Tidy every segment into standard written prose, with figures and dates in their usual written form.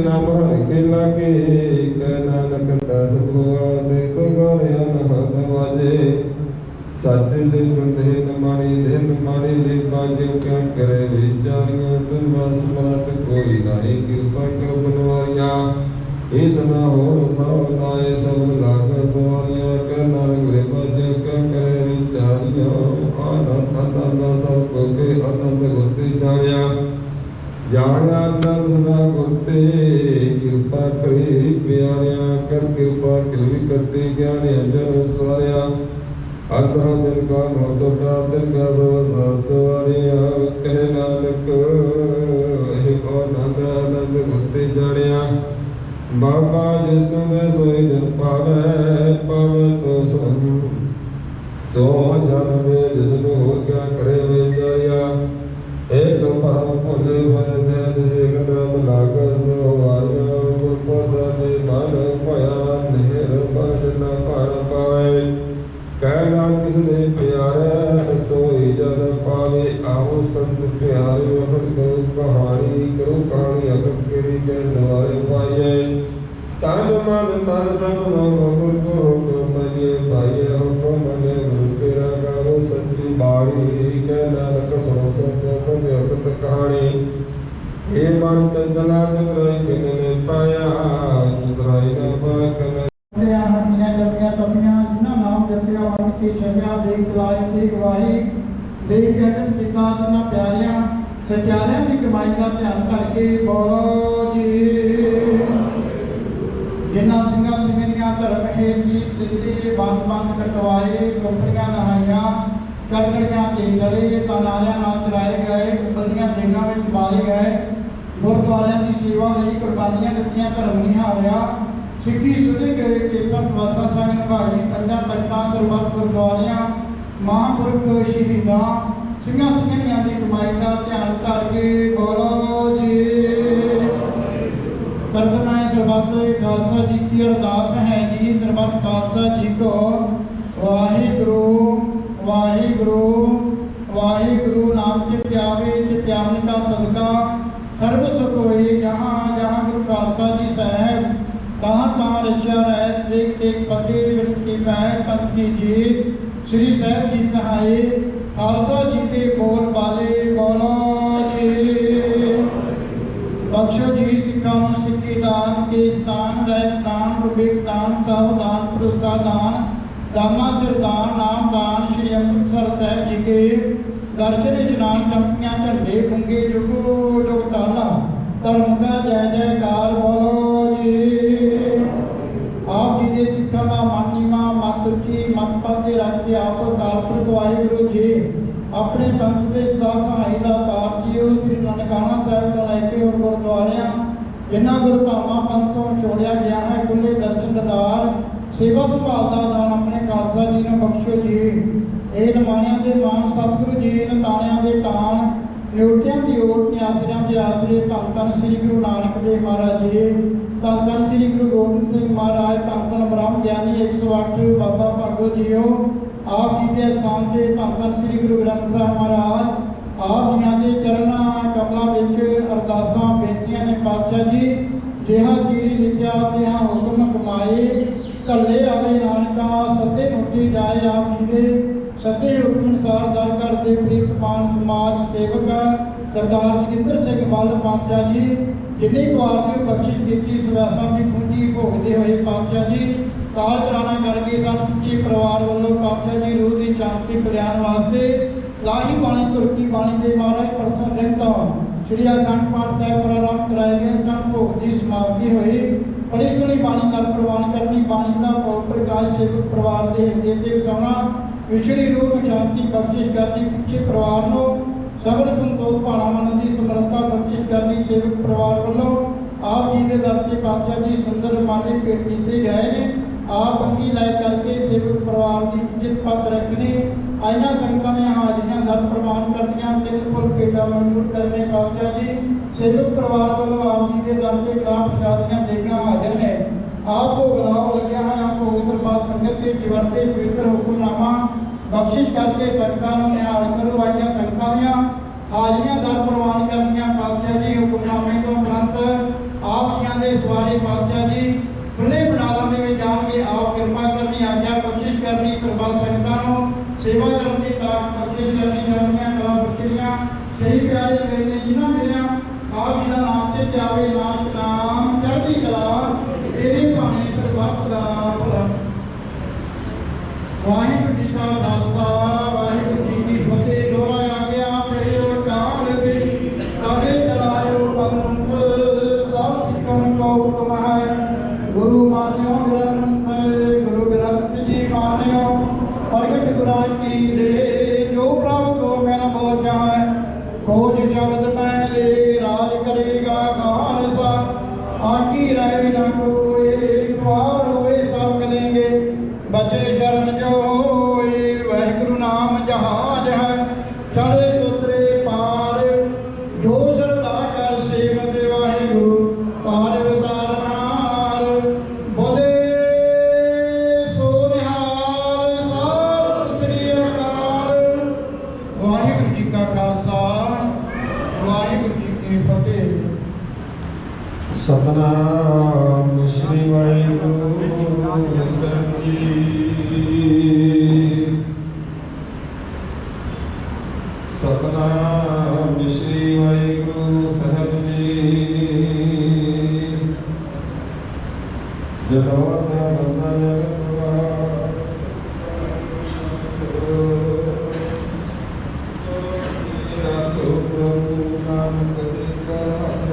नाम हरि के लागे, कह नानक दास होआ दे तो गालिया नहात वाजे। सच ले बंधे न माड़ी दे न माड़ी ले बाजो, क्या करे विचारियां तुम बस मरत कोई नाई, कृपा कर बनवारिया इस ना हो रता नाए सब लाग सवारिया। कह नानक ले बाजो, क्या करे विचारियां आनंद आनंद सब को के आनंद गुरते जानिया। जानिया आनंद सदा गुरते, कृपा करी प्यारिया कर कृपा किलवी करते ज्ञान जन सारिया। अतः जन का मोटा दिन का सब सवारिया, कह नानक आनंद आनंद गुरते जानिया। बाबा जिसनु दे सोई जन पावे, पावे तो सुन सो जन दे जिसनु हो क्या करे विचारिया। एक परम भोले भले दे दिसे कदम लाग सवारिया। पुरपो साधे मन पाया नेर भजन पर पावे। कहना किसने प्यारे सोई जन पावे। आओ संत प्यारे अखर करो कहानी, करो कहानी अखर करी के द्वारे पाइए। तन मन तन सब गुरु को मनिए पाइए। हुक्म मने गुरु तेरा करो सच्ची बाड़ी। कह नानक सुनो संत कथ अकथ कहानी। हे मन चंचला चतुराई किने पाया, चतुराई न पाकन सचारिया की कमाई का ध्यान करके बोलो जी। जिन्हों सिंगा सिंगिया धर्म हेठ शीश दिते, बंद बंद कटवाए, कोपड़ियां नहाइया, करकड़ियां दे जड़े, तानारियां नाल चलाए गए, उबलदियां देगां विच बाले गए। गुरुद्वारियां की सेवा लई कुर्बानियां दित्तियां, धर्म नहीं हारिया। सिक्खी सुधे गए केसर सवासा संग निभाई, कंधा तख्तां सरबत गुरुद्वारियां, महापुरख शहीदां सिंगा सिंगिया की कमाई का ध्यान करके बोलो जी। प्रार्थना है सरबत खालसा जी की अरदास है जी। सरबत खालसा जी को वाहिगुरु वाहिगुरु वाहिगुरु नाम चित्यावे, चित्यावन का सदका सर्व सुख होए। जहाँ जहाँ गुरु खालसा जी साहब, तहाँ तहाँ रक्षा रह। देख देख फतेह विरत की पैर पंथ की जीत, श्री साहब की सहाय। खालसा जी के बोल बाले बोलो जी। बख्शो जी सिखा सिक्खी दान, केस दान, रहत दान, विवेक दान, सावधान, भरोसा दान, दाना सिरदान, नाम दान। श्री अमृतसर साहब जी के दर्शन स्नान, चमकियां झंडे गुंगे जुगो जुग टाला, धर्म का जय जयकार बोलो जी। आप जी के सिखा का मानीमा मत उची मत पाते रख के आप कालपुरख वाहिगुरु जी अपने पंथ के सदा सहाय का तार जीओ। श्री ननकाना साहब तो लैके और गुरुद्वारियां जिन्हों गुरु धामा पंथ तो छोड़िया गया है, खुले दर्शन ददार सेवा संभाल का दान अपने खालसा जी ने बख्शो जी। ये नमाणिया के मान सतगुरु जी ने ताणिया के तान, न्योटियां की ओट न्यासरियां के आसरे। धन धन श्री गुरु नानक देव महाराज जी, धन धन श्री गुरु गोबिंद सिंह महाराज, धन धन ब्रह्म ज्ञानी 108 बाबा भागो जीओ। आप जी के स्थान से धन धन श्री गुरु ग्रंथ साहब महाराज, आप जिया के चरणा कमलों में अरदासा बेनतियां ने। पातशाह जी जिहा चीरी लिखिया तिहा हुक्म कमाए, कले आवे नानका सत्य मुक्ति जाए। आप जी के सत्य हुक्म अनुसार दर करते प्रीतमान समाज सेवक सरदार जोगिंदर सिंह बल पातशाह जी जिन्नी कुआर में बख्शिश की सवैसा की पूंजी भोगते हुए पातशाह जी काल चलाना करके सन पिछे परिवार वालों पातशाह जी रूह की शांति कल्याण वास्ते लाही बाणी तुरकी बाणी के महाराज परसों दिन तो श्री अखंड पाठ साहब प्रारंभ कराए गए सन। भोग की समाप्ति हुई, बड़ी सोहनी बाणी का प्रवान करनी। बाणी का भोग प्रकाश सेवक परिवार के हृदय से वसाना, विछड़ी रूह में शांति बख्शिश करनी। पिछे परिवार को सबल संतोष भाना मन की समर्था बख्शिश करनी। सेवक परिवार वालों आप जी के दर से पातशाह जी सुंदर माले भेंट किए गए हैं। आप अंगी लै करके सेवक परिवार की इज्जत पत रखनी। आइया संगतां ने हाजरियां दर प्रवान करनियां, तिल फुल भेटा मंजूर करने। पातशाह जी सेवक परिवार वालों आप जी के दर से कड़ा प्रसादियां देगा हाजिर ने। आप भोग लाओ लग्या है, आप भोग सरबत संगत के जिवरते पवित्र हुक्मनामा बख्शिश करके संगतां नूं निहाल करो। आइया संगतां दीआं हाजरियां दर प्रवान करनियां। पातशाह जी हुक्मनामे तो उपरंत ਆਪ ਜੀਆਂ ਦੇ ਸਵਾਰੇ ਪਾਤਸ਼ਾਹ ਜੀ ਖੁੱਲੇ ਬਨਾਲਾਂ ਦੇ ਵਿੱਚ ਜਾਣਗੇ। ਆਪ ਕਿਰਪਾ ਕਰਨੀ, ਆਗਿਆ ਕੋਸ਼ਿਸ਼ ਕਰਨੀ, ਸਰਬੱਤ ਸੰਗਤਾਂ ਨੂੰ ਸੇਵਾ ਕਰਨ ਦੀ ਤਾਕਤ ਕੋਸ਼ਿਸ਼ ਕਰਨੀ, ਕਰਨੀਆਂ ਕਲਾ ਬਖਸ਼ੀਆਂ ਸਹੀ ਪਿਆਰੇ ਮੇਲੇ ਜਿਨ੍ਹਾਂ ਮਿਲਿਆ ਆਪ ਜੀ ਦਾ ਨਾਮ ਤੇ ਜਾਵੇ, ਨਾਨਕ ਨਾਮ ਚੜ੍ਹਦੀ ਕਲਾ ਤੇਰੇ ਭਾਣੇ ਸਰਬੱਤ ਦਾ ਭਲਾ। ਵਾਹਿਗੁਰੂ ਜੀ ਕਾ ਖਾਲਸਾ, ਵਾਹਿਗੁਰੂ ਜੀ ਕੀ ਫਤਿਹ। ਦੋਹਰਾ ਆਗਿਆ ਪੜਿਓ ਕਾਲ ਵੇ ਤਵੇ ਚਲਾਇਓ ਪੰਥ, ਸਭ ਸਿੱਖਣ ਕੋ ਹੁਕਮ ਹੈ ਗੁਰੂ ਮਾਨਿਓ ਗ੍ਰੰਥ। ਗੁਰੂ ਗ੍ਰੰਥ ਜੀ ਮਾਨਿਓ ਪ੍ਰਗਟ ਗੁਰਾਂ ਕੀ ਦੇ, ਜੋ ਪ੍ਰਭ ਕੋ ਮਿਲ ਬੋਝਾ ਹੈ ਖੋਜ ਸ਼ਬਦ ਮੈਂ ਲੈ। ਰਾਜ ਕਰੇਗਾ ਖਾਲਸਾ ਆਕੀ ਰਹਿ ਨਾ ਕੋਏ, ਇੱਕ ਵਾਰ ਹੋਏ ਸਭ ਮਿलेंगे बचे शरण जो होए। वाहिगुरु नाम जहाज है चढ़े सुतरे पार, जो श्रद्धा कर सेवत वाहिगुरु पार उतारनार। बोले सो निहाल सत श्री अकाल। वाहिगुरु जी का खालसा, वाहिगुरु जी की फतेह। सतनाम श्री वाहिगुरु ਸਾਹਿਬ ਜੀ। सतनाम श्री वाहिगुरु ਸਾਹਿਬ ਜੀ। ਜਦੋਂ ਦਾ ਬੰਦਾ ਜਗਤਵਾ ਰਾਤੋ ਪ੍ਰਭੂ ਨਾਮ ਕਦੇ ਕਰਾਤ।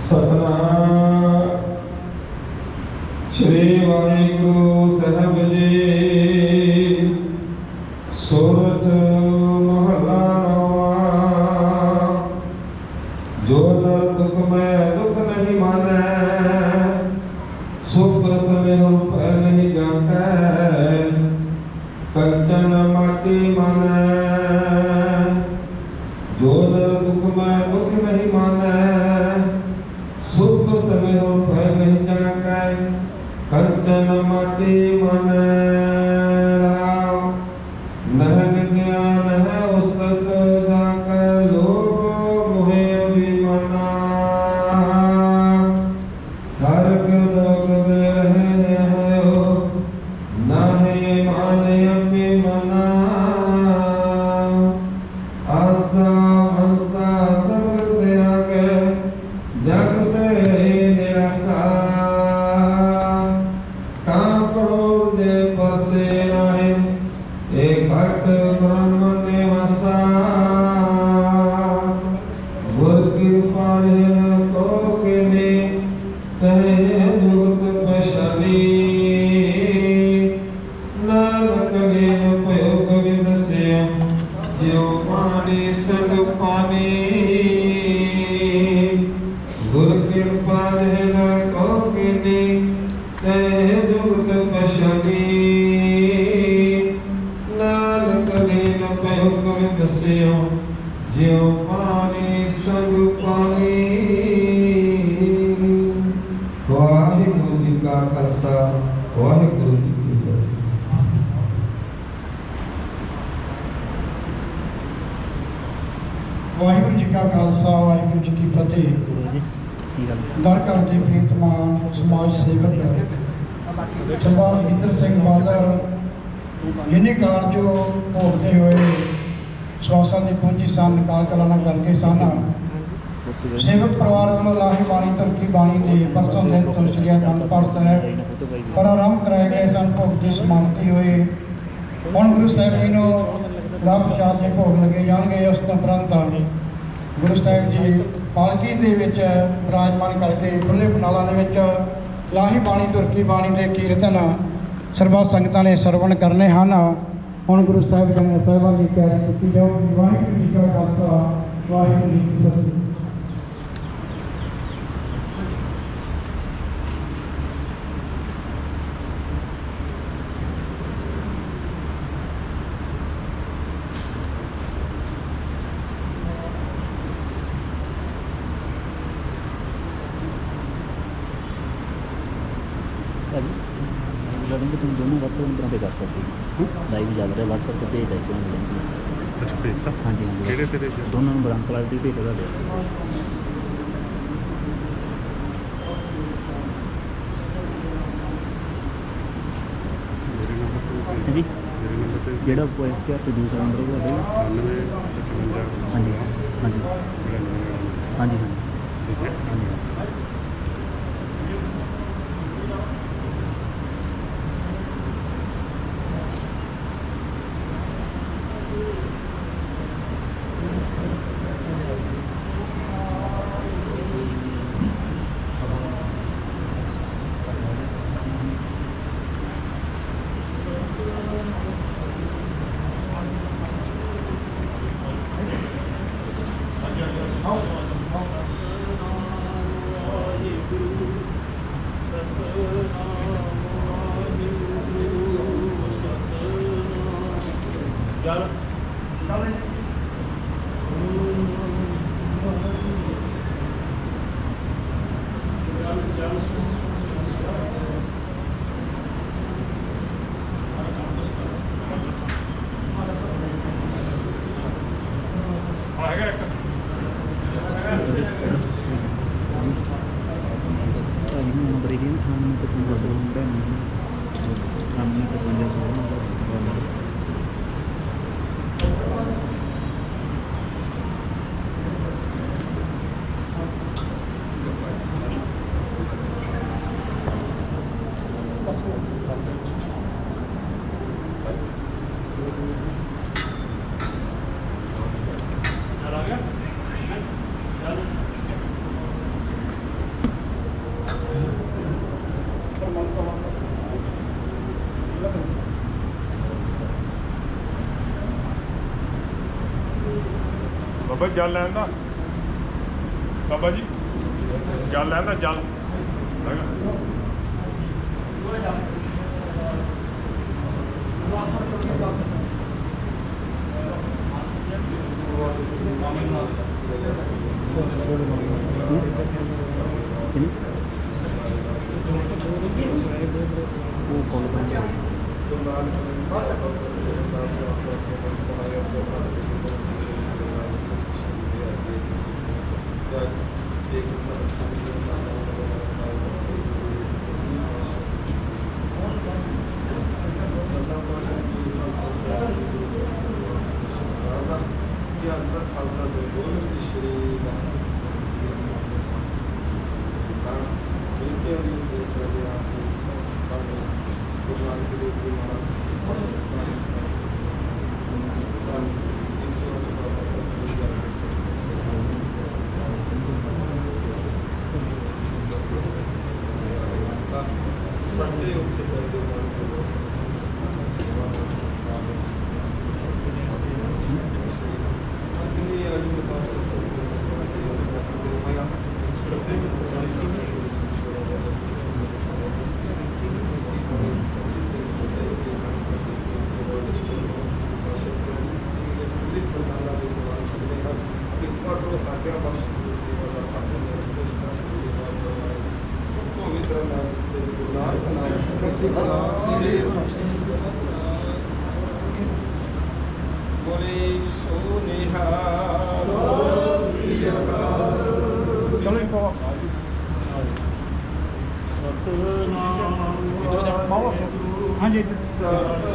सतनाम श्री वाहिगुरु साहब जी। सूरत महला नवा, जो नर दुख में दुख नहीं माने, सुख समय पै नहीं जाते, कंचन माटी माने। जो नर दुख में दुख नहीं माने, सुख समय भय नहीं जाके, कंचन माटी मन राम। नह ज्ञान है उस्तत जाकर लोग मोहे अभिमना। धर्क लोग दे रहे हो नाहे माने अभिमना। आशा मनसा सब त्यागे जग निराशा। काम क्रोध दे बसे नाहे, एक भक्त ब्रह्म निवासा। गुर कृपा को किने कहे जुगत बशनी। नानक ने उपयोग विदस्य ज्यो पानी संग पानी। गुर कृपा को किने कहे जुगत बशनी। नानक लीन पयोग विदस्यो ज्यो पानी संग पानी। वाहिगुरु जी का खालसा, वाहिगुरु जी की फतेह। वाहिगुरु जी का खालसा, वाहिगुरु जी की फतेह। दर करते प्रीतमान समाज सेवक सरदार रविंदर सिंह बादल इन्हीं कार्यों भोगते हुए ਸਵਾਸਾਂ ਦੀ ਪੂੰਜੀ ਸਨ ਕਾਲ ਕਲਾਨਾ ਕਰਕੇ ਸਨ। ਸੇਵਕ ਪਰਿਵਾਰ ਵੱਲੋਂ ਲਾਹੀ ਬਾਣੀ ਧਰਤੀ ਬਾਣੀ ਦੇ ਪਰਸੋਂ ਦਿਨ ਤੋਂ ਸ੍ਰੀ ਅਨੰਦ ਪਾਠ ਸਾਹਿਬ ਪਰ ਆਰੰਭ ਕਰਾਏ ਗਏ ਸਨ। ਭੋਗ ਦੀ ਸਮਾਪਤੀ ਹੋਈ। ਹੁਣ ਗੁਰੂ ਸਾਹਿਬ ਜੀ ਨੂੰ ਰਾਹ ਪ੍ਰਸ਼ਾਦ ਦੇ ਭੋਗ ਲੱਗੇ ਜਾਣਗੇ। ਉਸ ਤੋਂ ਉਪਰੰਤ ਗੁਰੂ ਸਾਹਿਬ ਜੀ ਪਾਲਕੀ ਦੇ ਵਿੱਚ ਵਿਰਾਜਮਾਨ ਕਰਕੇ ਖੁੱਲੇ ਪਨਾਲਾਂ ਦੇ ਵਿੱਚ ਲਾਹੀ ਬਾਣੀ ਧਰਤੀ ਬਾਣੀ ਦੇ ਕੀਰਤਨ ਸਰਬੱਤ ਸੰਗਤਾਂ ਨੇ ਸਰਵਣ ਕਰਨੇ ਹਨ। ਹੁਣ ਗੁਰੂ ਸਾਹਿਬ ਜੀ ਨੇ ਸਾਹਿਬਾਨ ਦੀ ਤਿਆਰੀ ਕੀਤੀ ਜਾਊਗੀ। ਵਾਹਿਗੁਰੂ ਜੀ ਕਾ ਖਾਲਸਾ, ਵਾਹਿਗੁਰੂ ਜੀ ਕੀ ਫਤਿਹ। तुम दोनों बात तो कर सकते लाइव जा रहा है व्हाट्सएप पे भेज है ਅੱਛਾ ਭੇਜਤਾ ਹਾਂਜੀ ਹਾਂਜੀ ਕਿਹੜੇ ਤੇਰੇ ਚ ਦੋਨਾਂ ਨੂੰ ਬਰੰਕ ਲਾਲ ਦੀ ਭੇਜ ਤੁਹਾਡੇ ਮੇਰੇ ਨੰਬਰ ਤੇ ਭੇਜ। ਹਾਂਜੀ ਮੇਰੇ ਨੰਬਰ ਤੇ ਜਿਹੜਾ ਵੌਇਸ ਕੇ ਤੇ ਦੂਸਰਾ ਨੰਬਰ ਤੁਹਾਡੇ 99 55 ਹਾਂਜੀ ਹਾਂਜੀ 99 ਹਾਂਜੀ ਹਾਂਜੀ ਠੀਕ ਹੈ ਹਾਂਜੀ ਭਾਜੀ ਨੂੰ ਨੰਬਰ ਇਹ ਸਾਨੂੰ ਕਿਤੇ ਬਸ ਹੁੰਦਾ ਨਹੀਂ ਕੰਮ ਨਹੀਂ ਕਰਦਾ ਸੋਣਾ ਬਾਬਾ ਜਲ ਲੈਣ ਦਾ ਬਾਬਾ ਜੀ ਜਲ ਲੈਣ ਦਾ ਜਲ ਹੈਗਾ ਉਹ ਕੋਲ ਬੰਦ ਖਾਲਸਾ ਸੇ ਬੋਲ ਸ਼੍ਰੀ ਮਿਲਕੇ ਦੀ ਦੇਸ਼ ਦੇ ਆਸਰੇ ਗੁਰੂ ਨਾਨਕ ਦੇਵ ਜੀ ਮਹਾਰਾਜ ਸਾਡੇ ਉੱਤੇ ਪੈਦੇ ਹੋਣ ਅਗਨੀ ਅਜੂਨ ਪਾਸ ਸੱਤੇ ਬੋਲੇ ਸੋ ਨਿਹਾਲ ਚਲੋ ਇੱਕ ਹਾਂਜੀ ਸਤਿਨਾਮ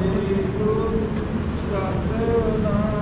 ਵਾਹਿਗੁਰੂ ਸਤਿਨਾਮ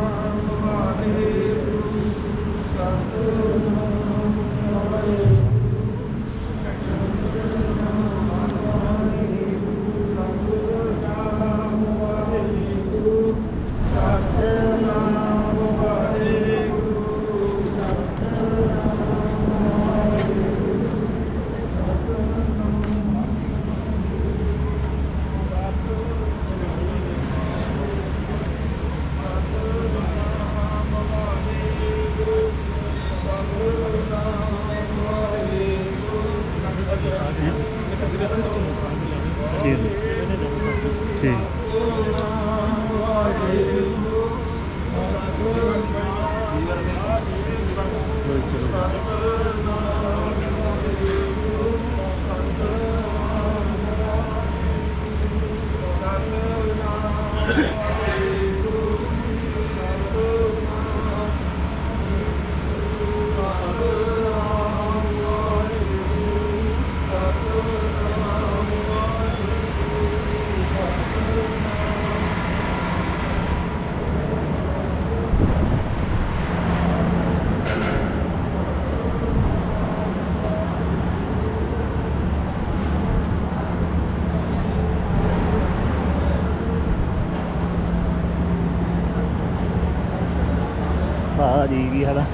ਭਾਜੀ ਕੀ ਹਾਲ ਆ?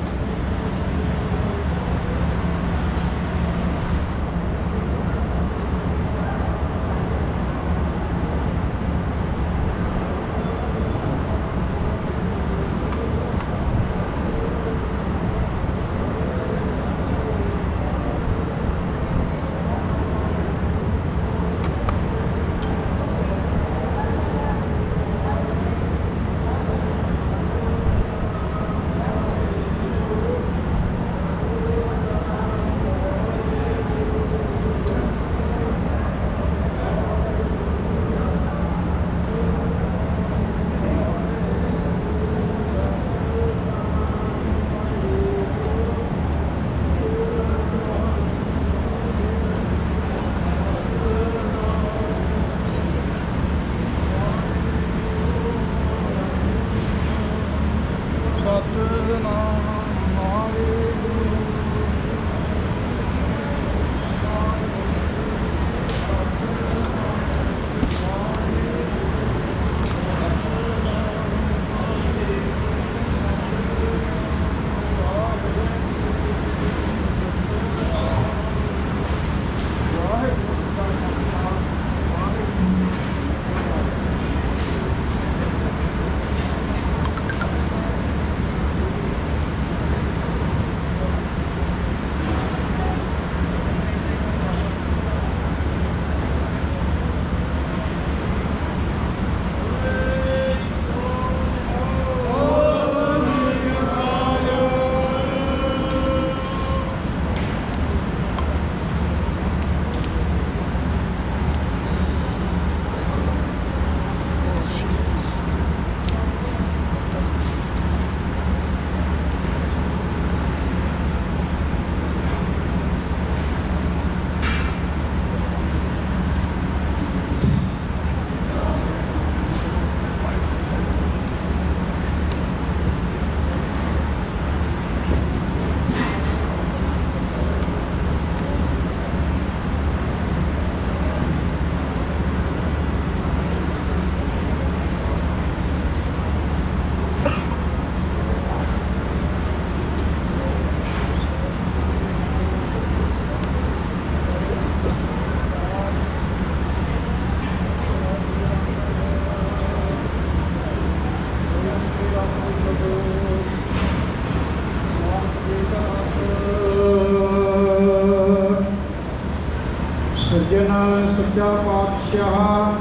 ਸੱਚਾ ਪਾਤਸ਼ਾਹ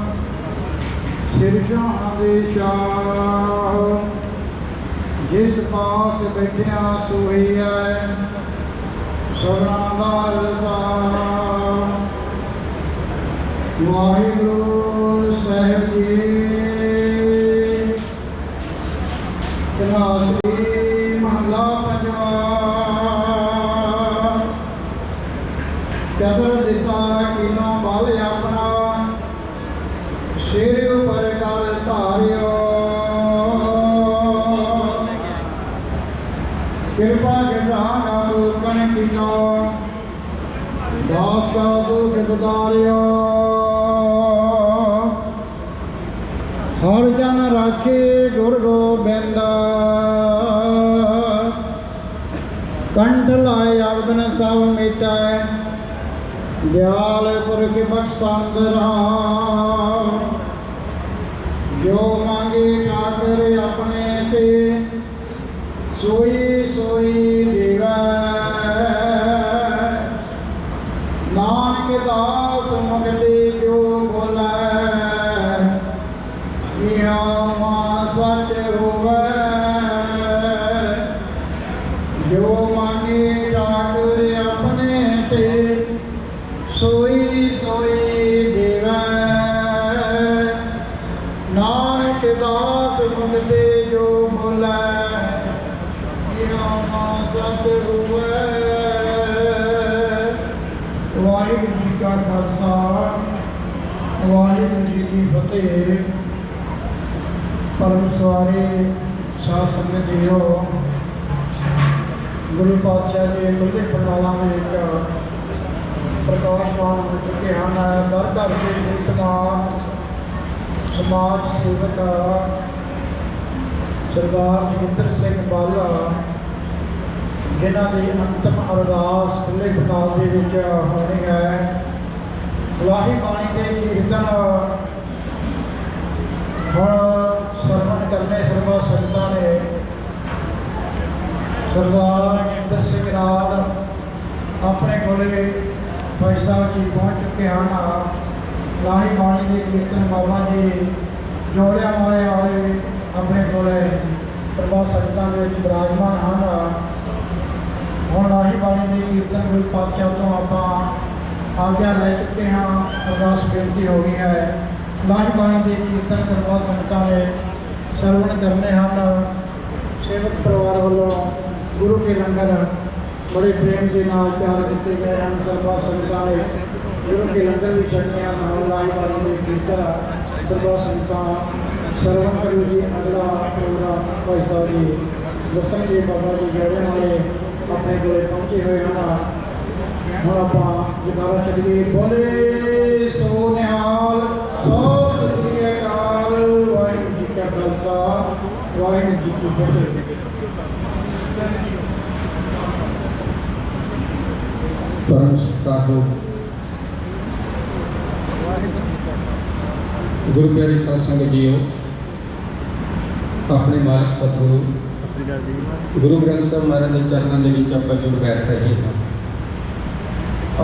ਸਿਰਜਣ ਦੇ ਸ਼ਾਹ ਜਿਸ ਪਾਸ ਬੈਠਿਆ ਸੋਈ ਹੈ ਸਭਨਾ ਦਾ ਰਸਾਲ। ਵਾਹਿਗੁਰੂ ਸਾਹਿਬ ਜੀ ਤਨਾਸਰੀ ਮਹਲਾ ਪੰਜਵਾ। ਚਤੁਰ ਦਿਸ਼ਾ ਕੀਨੋ ਬਲ ਆਪਣਾ ਸਿਰ ਉਪਰ ਕਰ ਧਾਰਿਓ। ਕਿਰਪਾ ਕਿਰਪਾ ਰੂਪਨ ਕੀਨੋ ਦਾਸ ਕਾ ਦੁਖ ਬਦਾਰਿਓ। ਹਰ ਜਨ ਰਾਖੇ ਗੁਰ ਗੋਬਿੰਦ ਕੰਠ ਲਾਏ ਅਵਗਨ ਸਭ ਮਿਟਾਏ। ਦਿਆਲ ਪੁਰਖ ਬਖਸ਼ੰਦ ਰਾਮ ਜੋ ਮੰਗੇ ਠਾਕਰ ਆਪਣੇ ਤੇ ਸੋਈ ਸੋਈ ਦੇਵੈ। ਨਾਨਕ ਦਾਸ ਮੁਖ ਤੇ ਤੇ ਹੋਵੇ। ਵਾਹਿਗੁਰੂ ਜੀ ਕਾ ਖਾਲਸਾ ਵਾਹਿਗੁਰੂ ਜੀ ਕੀ ਫਤਿਹ। ਪਰਮ ਸਵਾਰੇ ਸਾਧ ਸੰਗਤ ਜੀਓ, ਗੁਰੂ ਪਾਤਸ਼ਾਹ ਜੀ ਖੁੱਲ੍ਹੇ ਪੰਡਾਲਾਂ ਦੇ ਵਿੱਚ ਪ੍ਰਕਾਸ਼ਮਾਨ ਹੋ ਚੁੱਕੇ ਹਨ। ਦਰ ਘਰ ਦੇ ਕੀਰਤਮਾਨ ਸਮਾਜ ਸੇਵਕ ਸਰਦਾਰ ਜੋਗਿੰਦਰ ਸਿੰਘ ਬਾਲਾ, ਜਿਨ੍ਹਾਂ ਦੀ ਅੰਤਮ ਅਰਦਾਸ ਖੁੱਲ੍ਹੇ ਪੰਡਾਲ ਦੇ ਵਿੱਚ ਹੋਣੀ ਹੈ। ਲਾਹੀ ਬਾਣੀ ਦੇ ਕੀਰਤਨ ਹੁਣ ਸਰਵਣ ਕਰਨੇ ਸਰਵਾ ਸੰਗਤਾਂ ਨੇ। ਸਰਦਾਰ ਜੋਗਿੰਦਰ ਸਿੰਘ ਰਾਜ ਆਪਣੇ ਕੋਲੇ ਭਾਈ ਸਾਹਿਬ ਜੀ ਪਹੁੰਚ ਚੁੱਕੇ ਹਨ। ਲਾਹੀ ਬਾਣੀ ਦੇ ਕੀਰਤਨ ਬਾਬਾ ਜੀ ਜੋੜਿਆਂ ਵਾਲੇ ਆਪਣੇ ਕੋਲੇ ਸਰਵਾ ਸੰਗਤਾਂ ਦੇ ਵਿੱਚ ਵਿਰਾਜਮਾਨ ਹਨ। ਹੁਣ ਲਾਹੀ ਬਾਣੀ ਦੇ ਕੀਰਤਨ ਗੁਰੂ ਪਾਤਸ਼ਾਹ ਤੋਂ ਆਪਾਂ ਆਗਿਆ ਲੈ ਚੁੱਕੇ ਹਾਂ। ਅਰਦਾਸ ਬੇਨਤੀ ਹੋ ਗਈ ਹੈ। ਲਾਹੀ ਬਾਣੀ ਦੇ ਕੀਰਤਨ ਸਰਵਾ ਸੰਗਤਾਂ ਨੇ ਸਰਵਣ ਕਰਨੇ ਹਨ। ਸੇਵਕ ਪਰਿਵਾਰ ਵੱਲੋਂ ਗੁਰੂ ਕੇ ਲੰਗਰ ਬੜੇ ਪ੍ਰੇਮ ਦੇ ਨਾਲ ਤਿਆਰ ਕੀਤੇ ਗਏ ਹਨ। ਸਰਵਾ ਸੰਗਤਾਂ ਨੇ ਗੁਰੂ ਕੇ ਲੰਗਰ ਵੀ ਛਕਣੇ ਹਨ। ਲਾਹੀ ਬਾਣੀ ਦੇ ਕੀਰਤਨ ਸਰਵਾ ਸੰਗਤਾਂ ਸਰਵਣ ਕਰੂ ਜੀ। ਅਗਲਾ ਪ੍ਰੋਗਰਾਮ ਭਾਈ ਸਾਹਿਬ ਜੀ ਦੱਸਣਗੇ। ਬਾਬਾ ਜੀ ਜਿਹੜੇ ਵਾਲੇ ਆਪਣੇ ਕੋਲੇ ਪਹੁੰਚੇ ਹੋਏ ਹਨ। ਹੁਣ ਆਪਾਂ ਜਕਾਰਾ ਛੱਡੀਏ। ਬੋਲੇ ਸੋ ਨਿਹਾਲ, ਸਤਿ ਸ੍ਰੀ ਅਕਾਲ। ਵਾਹਿਗੁਰੂ ਜੀ ਕਾ ਖਾਲਸਾ ਵਾਹਿਗੁਰੂ ਜੀ ਕੀ ਫਤਿਹ। परम सत्कारयोग गुरु प्यारे साध संगत जीओ, अपने मालिक सतगुरु ਸਤਿ ਸ੍ਰੀ ਅਕਾਲ ਜੀ। गुरु ग्रंथ साहब महाराज के चरणों के बीच आप जुड़ बैठ रहे हैं।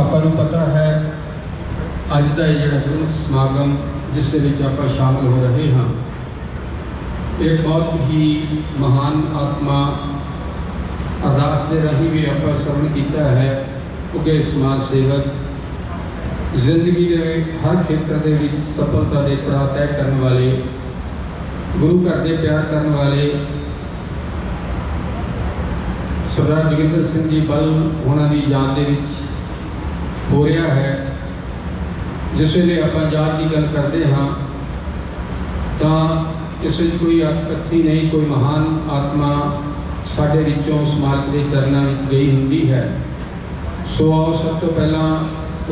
ਆਪਾਂ ਨੂੰ पता है अज का जोड़ा गुरमुख समागम जिस दे विच आप शामिल हो रहे हैं, एक बहुत ही महान आत्मा अरदास के राही भी आप श्रवण किया है। क्योंकि समाज सेवक जिंदगी के हर खेत्र के सफलता के पड़ाव तय करने वाले, गुरु घर के प्यार करने वाले सरदार जोगिंदर सिंह जी बल उन्होंने याद के हो रहा है। जिस वे आप याद की गल करते हाँ तो इस कोई अर्थकथनी नहीं, कोई महान आत्मा साढ़े विचों समाज के चरणों में गई होंगी है। सो आओ सब तो पहला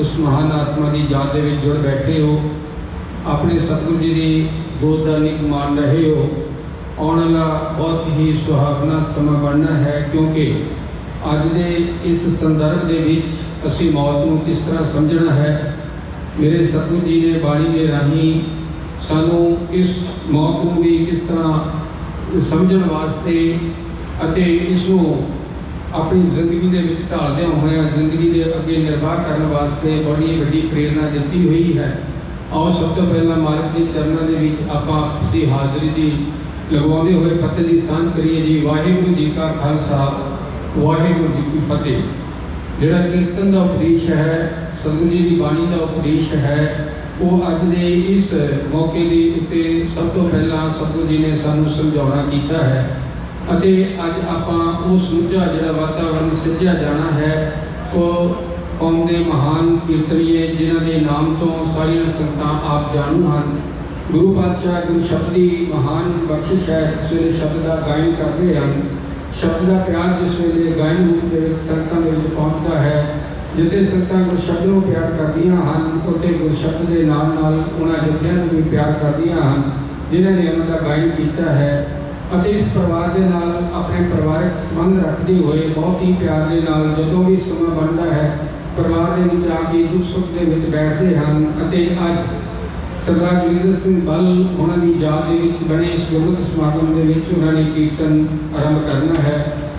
उस महान आत्मा की याद के जुड़ बैठे हो, अपने सतगुरु जी की गोददानी मान रहे हो। आने वाला बहुत ही सुहावना समा बनना है, क्योंकि अज के इस संदर्भ के विच असी मौत को किस तरह समझना है। मेरे सतगुरु जी ने बाणी के राही सानू इस मौत को भी किस तरह समझण वास्ते अते इसनों अपनी जिंदगी के विच ढालदे हुए जिंदगी के अगे निर्वाह करने वास्ते बड़ी वड्डी प्रेरणा दी हुई है। आओ सब तो पहला मालिक के चरणों के विच आपां असी हाज़री दी लगवाते हुए फतेह की सांझ करिए जी। वाहिगुरू जी का खालसा वाहिगुरू जी की फतेह। जिहड़ा कीर्तन का उपदेश है, सतगुरु जी की बाणी का उपदेश है, वो अज के इस मौके के उत्ते सब तो पहला सतगुरु जी ने सानू समझाउणा कीता है। अते अज आपां उस सुचा जिहड़ा वातावरण सिरजिया जाना है, वो कौम के महान कीर्तनीय जिन्हां दे नाम तो सारियां संगतां आप जाणू हन। गुरु पातशाह गुरु शब्द की महान बख्शिश है। जिस वे शब्द का गायन करते हैं, शब्द का प्यार जिस वे गायन रूप के संगतां दे विच पहुंचता है, जिते संगतां गुरु शब्द को प्यार करदियां हन, उत्ते गुरु शब्द के नाल नाल उन्हां जत्थियां नूं भी प्यार करदियां हन जिन्हां ने उन्हां दा गायन कीता है। ਅਤੇ इस परिवार के नाल अपने परिवारक संबंध रखते हुए बहुत ही प्यार के नाल जदों भी समा बनता है परिवार के विच आके दुख सुख के विच बैठते हैं। ਅਤੇ अज सरदार जोगिंदर सिंह बल उन्होंने याद के विच बने इस गुरमुख समागम के विच उन्होंने कीर्तन आरंभ करना है।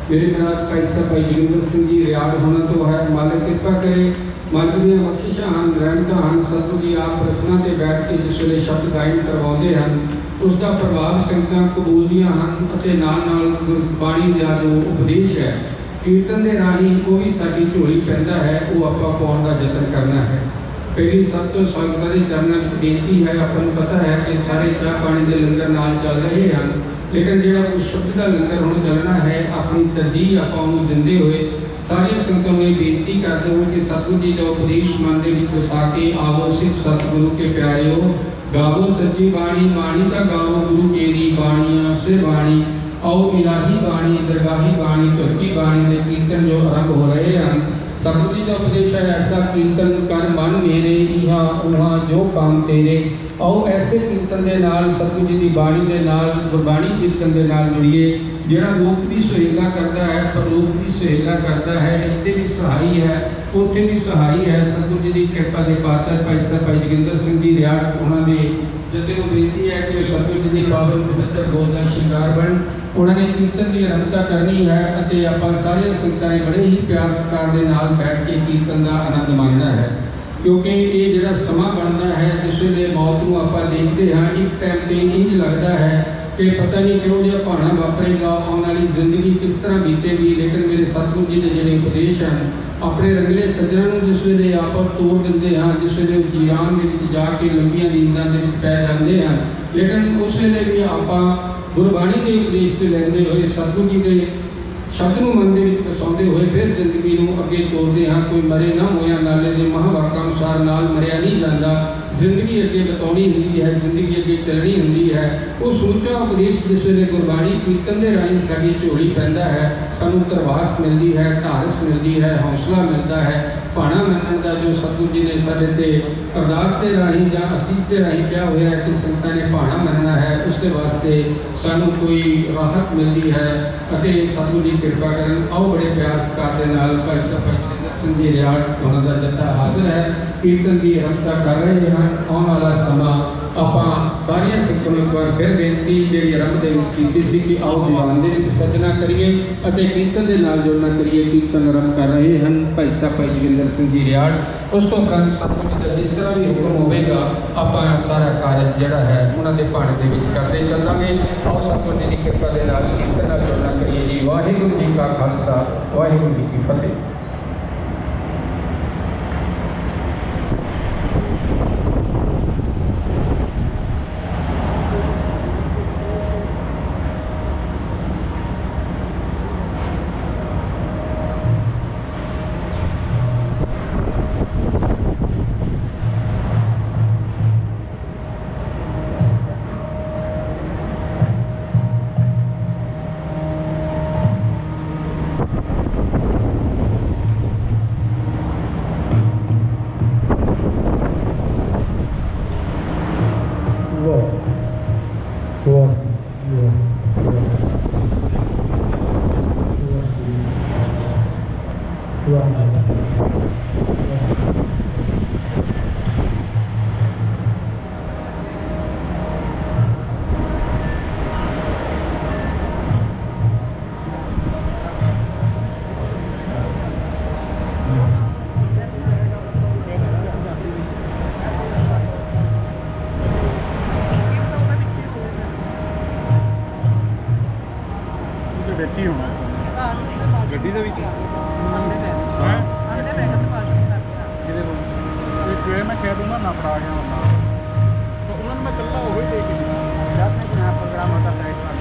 मेरे नाल भाई साहब भाई जोगिंदर सिंह जी रियाड़ होना तो है। मालिक कृपा करे, मालिक दी बख्शिशां हन, रहमतां हन। सतगुरु जी आप रसना ते बैठ के जिस वे शब्द गायन करवाते हैं, उसका प्रभाव संगतां कबूलदियां हन। ਅਤੇ नाल नाल बाणी का जो उपदेश है कीर्तन के राही वो भी साडी झोली पैंदा है, वो आपां पाउण दा यतन करना है। पहली सब तो संगतां दे चरणों में बेनती है, आपां नूं पता है कि सारे चाह पानी के लंगर नाल चल रहे हैं, लेकिन जो कुछ शब्द का लंगर हुण चलना है अपनी तरजीह आपां नूं दिंदे हुए सारी संगतों में बेनती करते हुए कि सतगुरु जी का उपदेश मन दे विच वसा के आवो सिख सतगुरु के प्यारिओ, गावो सच्ची बाणी बाणी का गावो गुरु केरी बाणियां से बाणी, आओ इलाही बाणी दरगाही बाणी धरती बाणी के कीर्तन जो आरंभ हो रहे हैं। सतगुरु जी का उपदेश है ऐसा कीर्तन कर मन मेरे इहाँ उहाँ जो काम तेरे, आओ ऐसे कीर्तन के नाल सतगुरु जी की बाणी के नाल गुरबाणी कीर्तन के नाल जुड़िए, जिहड़ा लोक भी सुहेला करता है परलोक भी सुहेला करता है, इत्थे भी सहाई है उत्थे भी सहाई है। सतगुरु जी की कृपा के पात्र भाई साहब भाई जोगिंदर सिंह जी रियाड़ उन्होंने जत्थे नूं बेनती है कि सतगुरु जी की पावन पवित्र गोद का शिंगार बन, उन्होंने कीर्तन की आरंभता करनी है अते आपां सारियां संगतां ने बड़े ही प्यार सत्कार दे नाल बैठ के कीर्तन का आनंद माणना है, क्योंकि ये जिहड़ा समा बनता है जिस वेले मौत नूं आपां देखते हाँ एक टाइम ते इंज लगता है कि पता नहीं क्यों जिहा भाणा वापरेगा, आने वाली जिंदगी किस तरह बीतेगी। लेकिन मेरे सतगुरु जी के जिहड़े उपदेश हैं अपने रंगले सज्जनों को जिस वेले आप तोड़ देंगे हाँ, जिस वेले जीरान के जाके लंबिया नींदा के पै जाते हैं, लेकिन उस वेले भी आप गुरबाणी के उपदेश को लेंदे हुए सतगुरु जी के शब्द को मन के वसाते हुए फिर जिंदगी को अगे तोड़ते हाँ। कोई मरे ना होया नाले के महावाक्य अनुसार नाल मरिया नहीं जाता, जिंदगी अगे बतानी होंगी है, जिंदगी अगे चलनी होंगी है। वो सोचा उपदेश जिस वे गुरबाणी कीर्तन के राही साड़ी झोली पैंदा है, सानू तरवास मिलती है, ढारस मिलती है, हौसला मिलता है। भाणा मनण का जो सतगुरु जी ने साडे ते अरदास के राही या असीस के राही क्या होया है कि संगतां ने भाणा मनना है, उसके वास्ते सानू कोई राहत मिलती है अते सतगुरु जी कृपा करन। आओ बड़े प्यार सत्कार के नाल भाई साहब भाई जोगिंदर सिंह जी रियाड़ उन्हां दा जत्था हाजिर है, कीर्तन की आरंभता कर रहे हैं। आने वाला समा आपां सारियां संगतां नूं एक बार फिर बेनती जिहड़ी आरंभ दे विच कीती सी कि आओ दीवान दे विच सजना करिए अते कीर्तन दे नाल जुड़ना करिए। कीर्तन आरंभ कर रहे हैं भाई साहब भाई जोगिंदर सिंह जी रियाड़। उस तो उपरंत सतगुरु जी दा जिस तरह भी हुक्म होवेगा आपां सारा कार्य जिहड़ा है उन्हां दे भाणे दे विच करते चलांगे। आओ सतगुरु जी दी कृपा दे नाल कीर्तन नाल जुड़ना करिए जी। वाहिगुरू जी का खालसा वाहिगुरू जी की फतेह। ਗੱਡੀ ਦੇ ਵਿੱਚ ਆਂਦੇ ਪੈ ਹੈ ਆਂਦੇ ਪੈ ਕਹਿੰਦੇ ਪਾਸ ਕਿਹਦੇ ਕੋਲ ਤੇ ਜੇ ਮੈਂ ਕਹਿ ਦੂੰਗਾ ਨਾ ਫੜਾ ਗਿਆ ਹੁੰਦਾ ਤਾਂ ਉਹਨਾਂ ਨੂੰ ਮੈਂ ਕੱਲਾ ਉਹ ਹੀ ਦੇ ਕੇ ਗਿਆ ਮੈਂ ਕਿ ਪ੍ਰੋਗਰਾਮ ਹੋਤਾ ਸਾਈਡ पर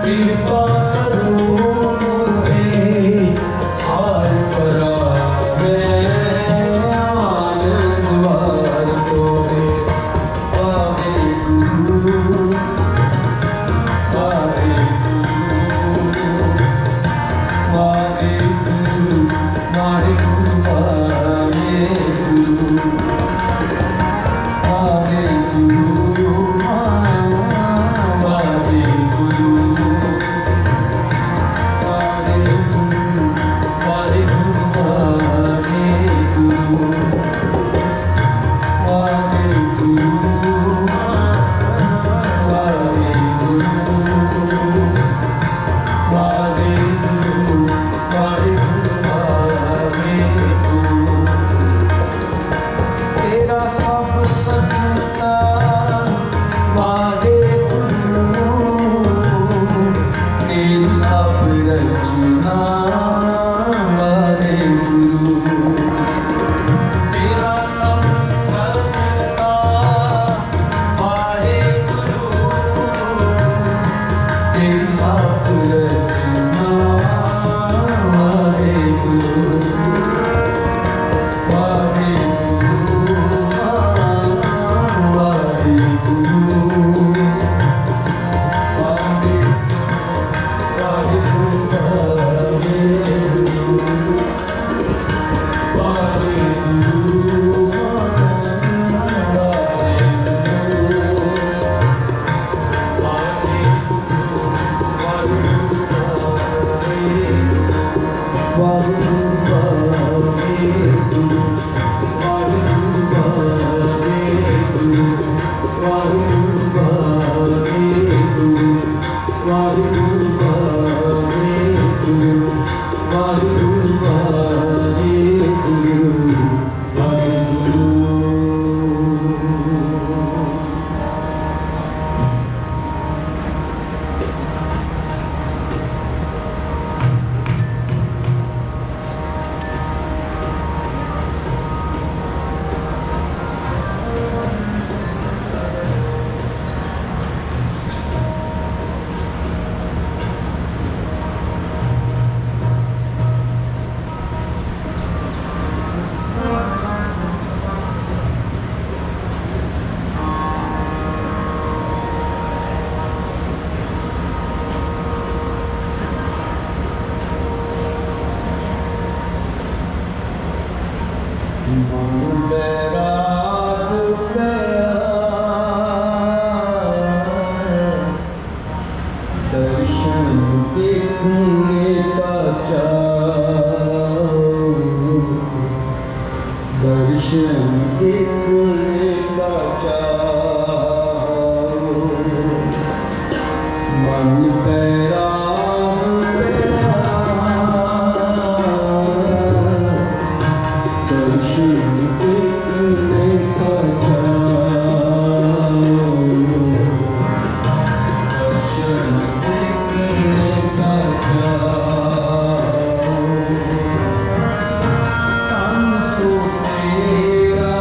कृपा करो मोरे हार परावे आनंद वार तोरे वाहेगुरु वाहेगुरु वाहेगुरु वाहेगुरु वाहेगुरु तेरा सब सत्ता तेरी सब रचना वाहेगुरु तेरा सब सत्ता वाहेगुरु तेरी सब रचना वाहेगुरु दर्शन देखने का चाओ दर्शन देखने का चाओ मन पैरा दर्शन देखने का चाओ दर्शन देखने का चाओ तन सो तेरा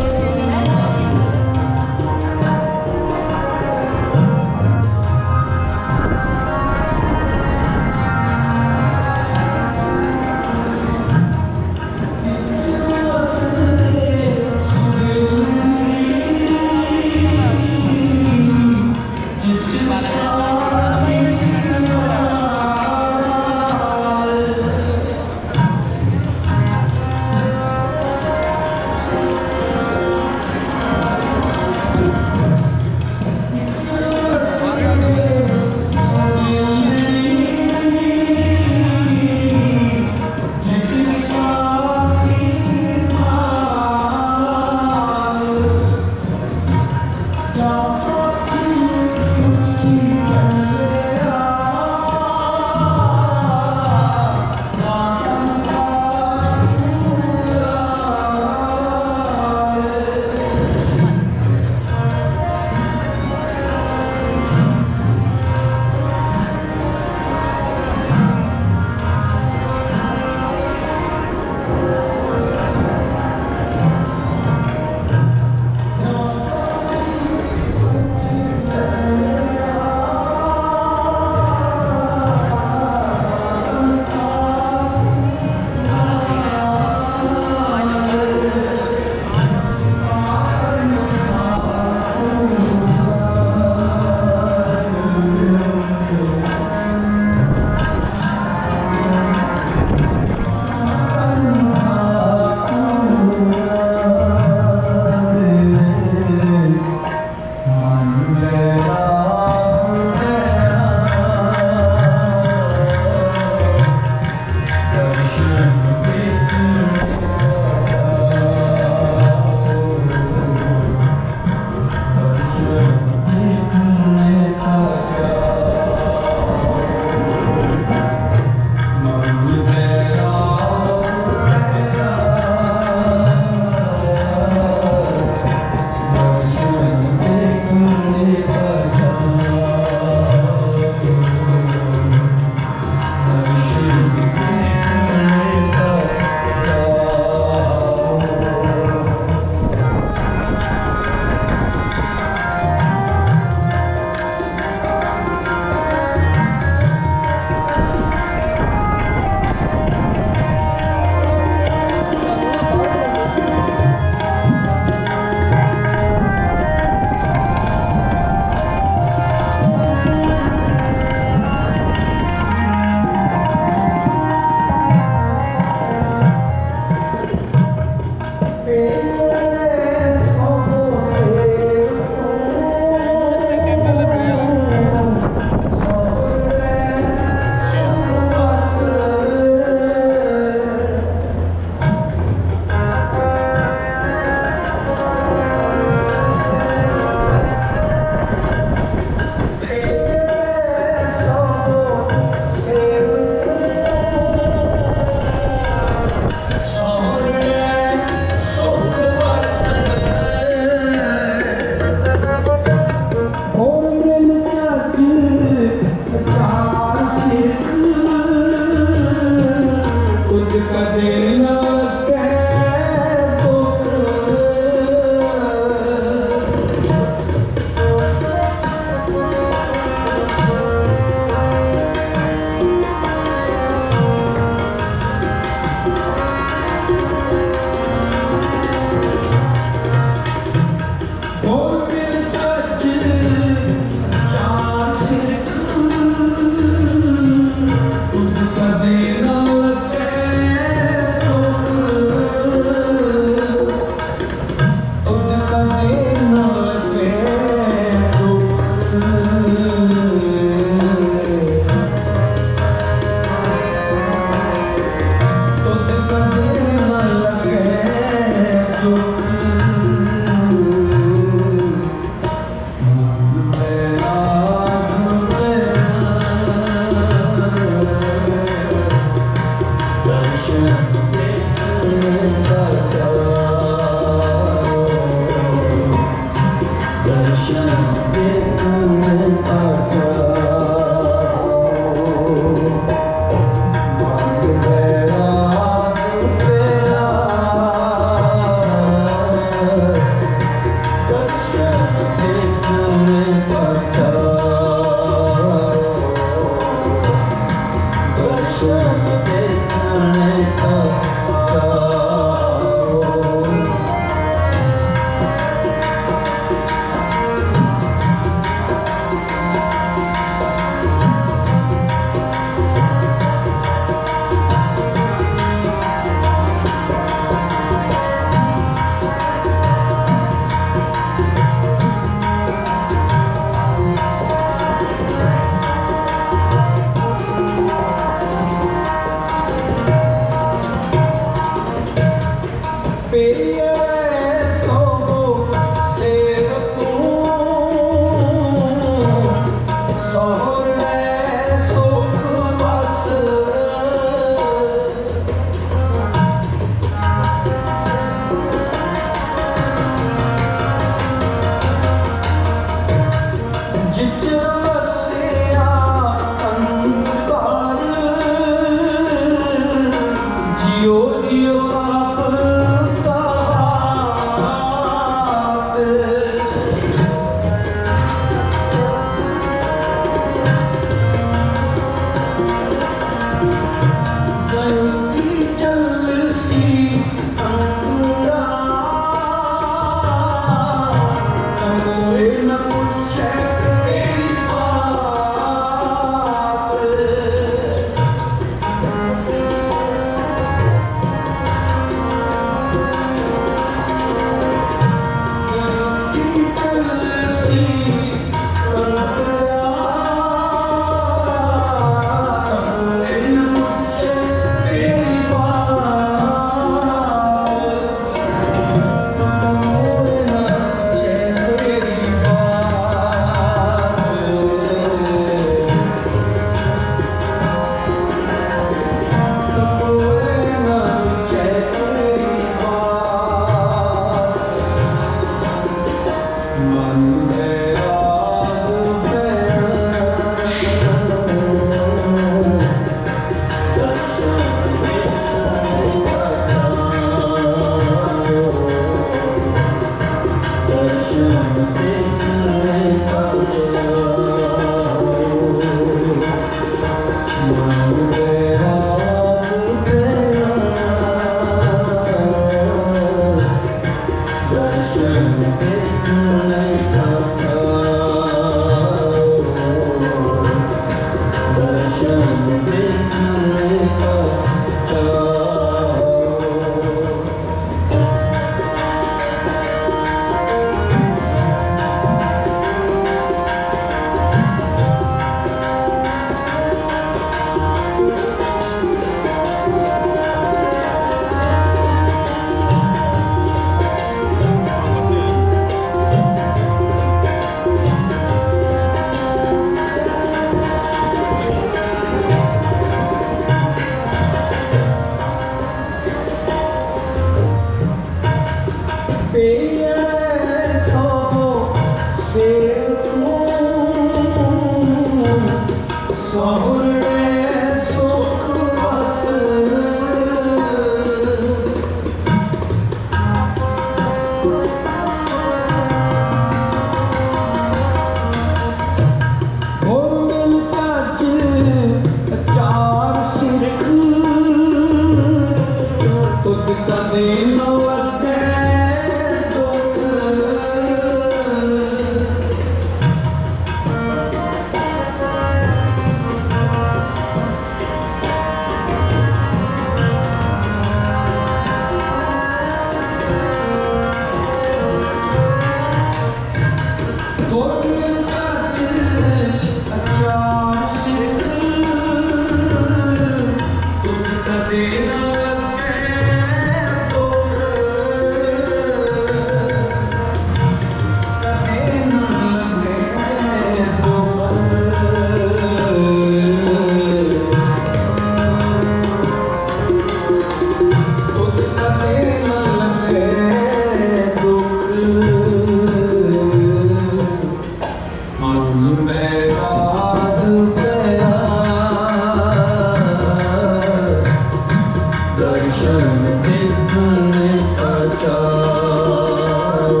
दर्शन देखने का चाओ,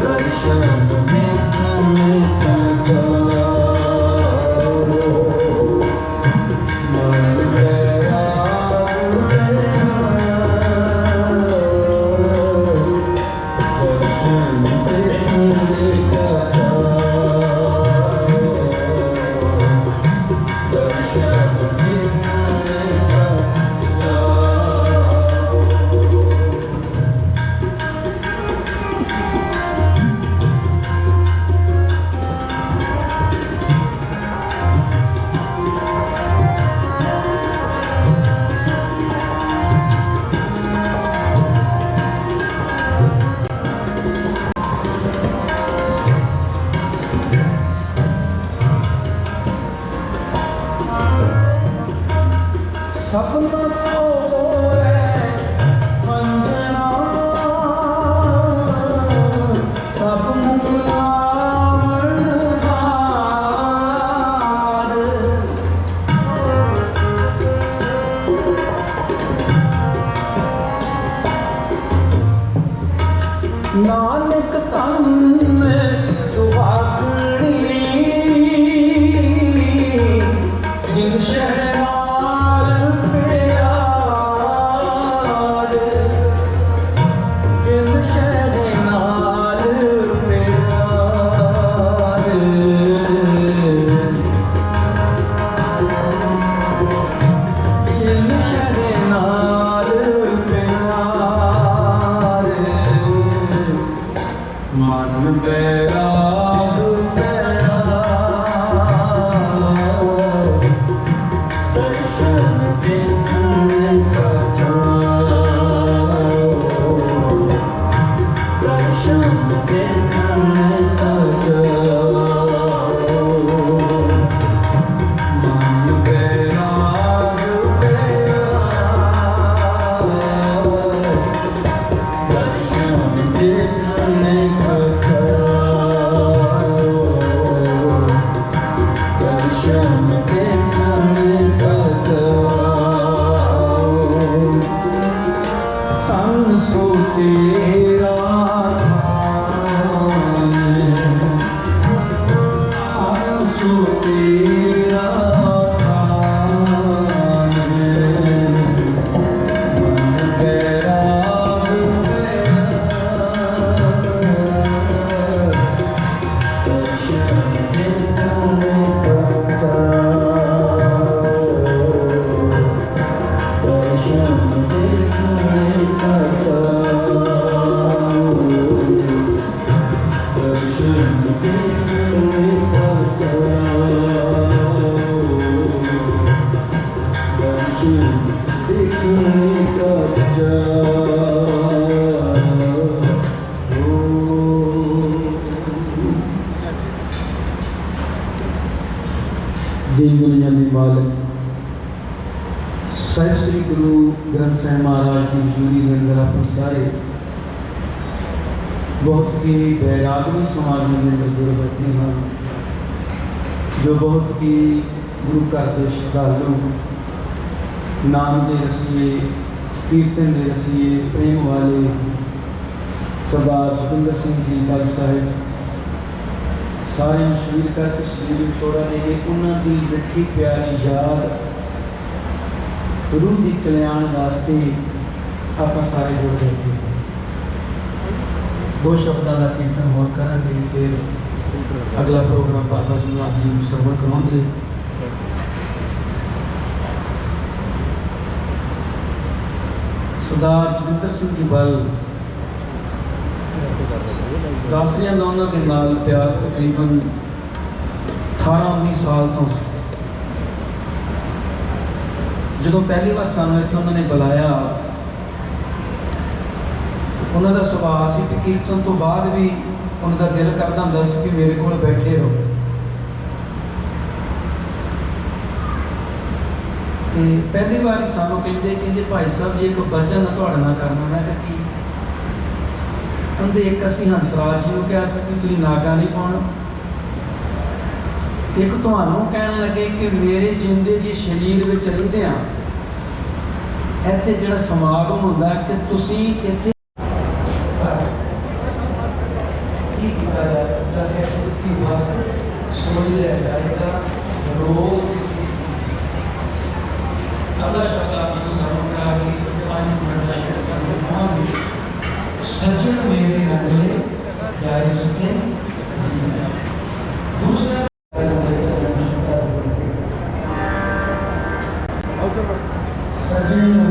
दर्शन देखने का चाओ, मन गया दर्शन देखने का चाओ, दर्शन देखने का चाओ। सपना सोए वंदना सब मुगलावण हार, नानक तन सुहागणी जिन शहनार प्यार, जिन शहनार प्यार, जिन शहनार प्यार, मन बैराग पैरा, दर्शन देखने का चाओ, दर्शन देखने का चाओ, मन बैराग पैरा, दर्शन देखने का चाओ, दर्शन देखने का चाओ। तन सो तेरा धाम, तन सो तेरा धाम, मन बैराग दर्शन देखने का चाओ, दर्शन देखने का चाओ, दर्शन देखने का चाओ, दर्शन देखने का दीन दुनिया के मालिक साहिब श्री गुरु ग्रंथ साहिब महाराज की हजूरी के अंदर आप सारे बहुत ही बैरागनी समाज में अंदर जुड़ बैठे हैं, जो बहुत ही गुरु घर के श्रद्धालु, नाम के रसीए, कीर्तन के रसीए, प्रेम वाले सरदार जोगिंदर सिंह जी बल साहिब सारे शहीद करके शरीर छोड़ा देंगे। उन्होंने मिठी प्यारी याद रूह की कल्याण वास्ते आप सारे जुड़ बैठे हैं। दो शब्दों का कीर्तन होर करेंगे, फिर अगला प्रोग्राम बाबा जी आप जी श्रवण कराएंगे। सरदार जोगिंदर सिंह जी बल दासरियां का उन्होंने नाल प्यार तकरीबन 18-19 साल तो सी। जो पहली बार सानू इत्थे उन्होंने बुलाया, उन्होंने सुभाव से कि कीर्तन तो बाद भी उनका दिल करता होंदा सी कि मेरे को बैठे रहो। तो पहली बार ही सानू कहते भाई साहब जी एक वचन तुहाडे नाल करना। मैं कहा कि कहते एक असी हंसराज जी को कहा सी कि तुसीं नागा नहीं पाउणा, एक तुहानू कहण लगे कि मेरे जिंदे जी शरीर विच रहिंदिआं ਇੱਥੇ ਜਿਹੜਾ ਸਮਾਗਮ ਹੁੰਦਾ ਕਿ ਤੁਸੀਂ ਇੱਥੇ ਕੀ ਕੀਤਾ ਜਾ ਸਕਦਾ ਹੈ ਇਸकी वस्तु सोई लिया जाएगा रोज किसी अगला शब्द आपको समझा कि 5 मिनट का शब्द सज्जन मेरे रंगले जाए सके दूसरा सज्जन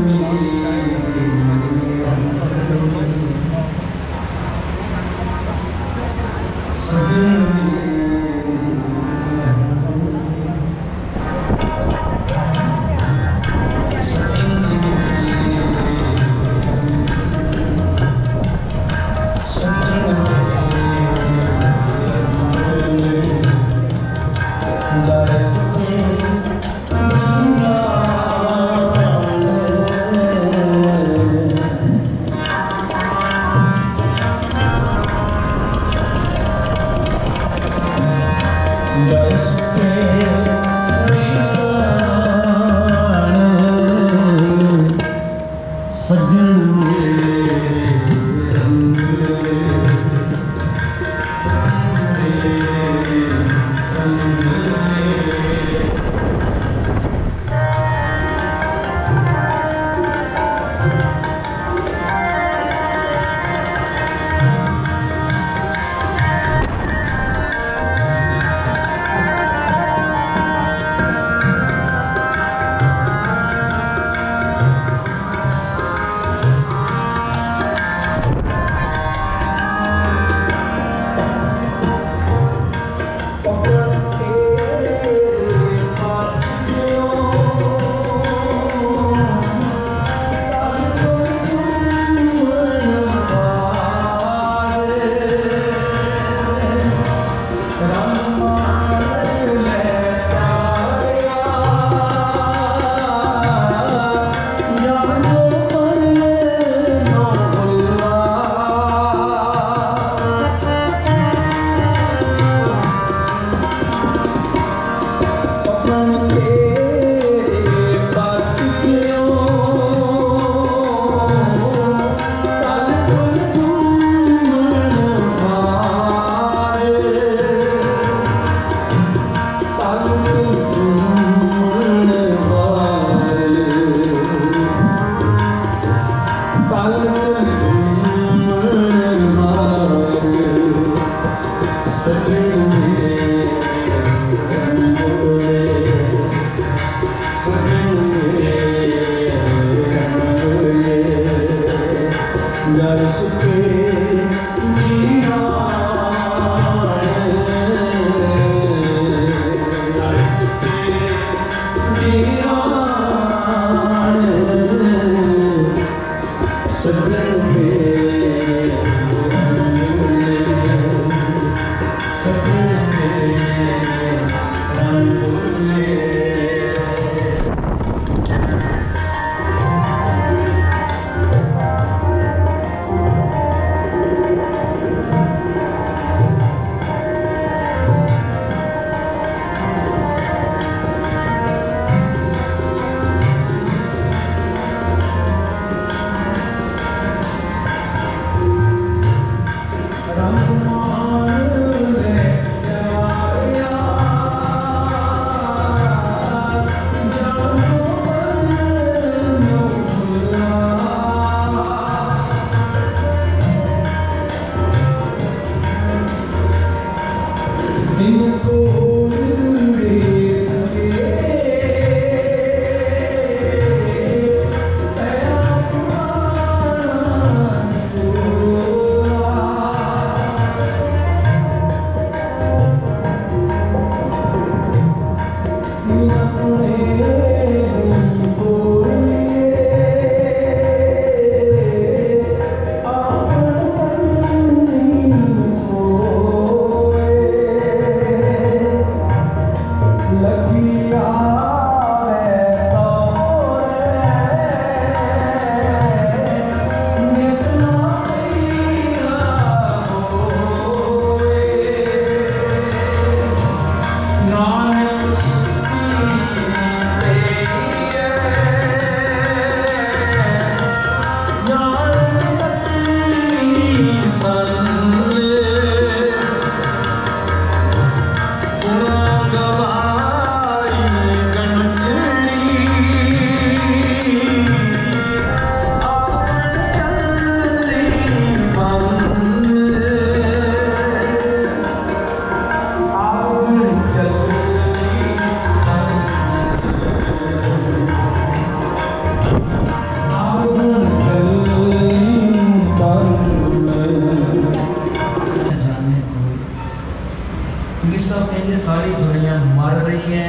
ये सारी दुनिया मर रही है,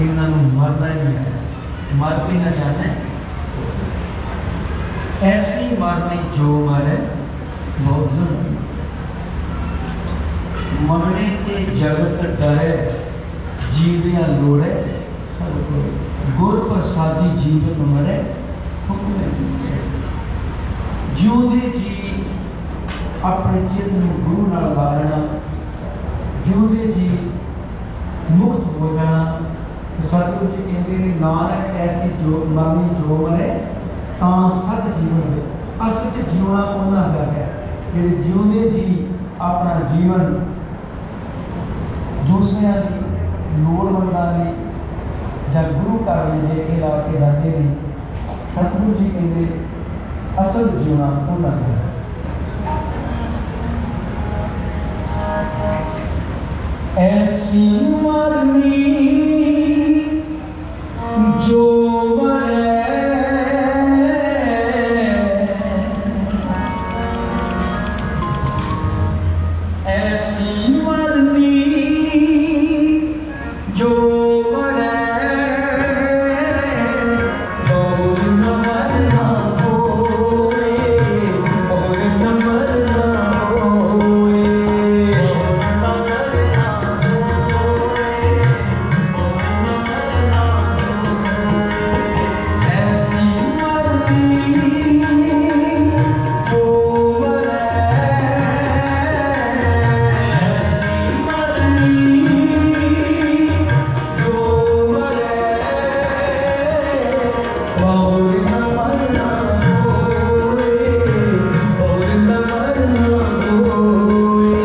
इन्होंने मरना ही नहीं है, मर भी ना जाना है। ऐसी मरनी जो मरे बहुत मरने के जगत डरे, जीविया लोड़े सब कोई, गुर प्रसादी जीवन मरे हुक्म जिउंदे जी अपने चित्त में गुरु नाल ला लेना, जिउंदे जी मुक्त हो जाना। तो सतगुरु जी कहते हैं नानक ऐसी जो मरनी जो मरे तां सत जीवन है। असल च जीवना उन्हां दा है जिहड़े जिउंदे जी अपना जीवन दूसरियां दी लोड़वंदां लई जां गुरु घर लई लेके ला के जाते हैं। सतगुरु जी कहते असल जीवना उन्हां दा है। ऐसी मरनी जो मरे, ऐसी मरनी जो मरे, और न मरना होए, और न मरना होए, और न मरना ऐसी मरनी जो मरे, ऐसी मरनी जो मरे, और न मरना होए, और न मरना होए,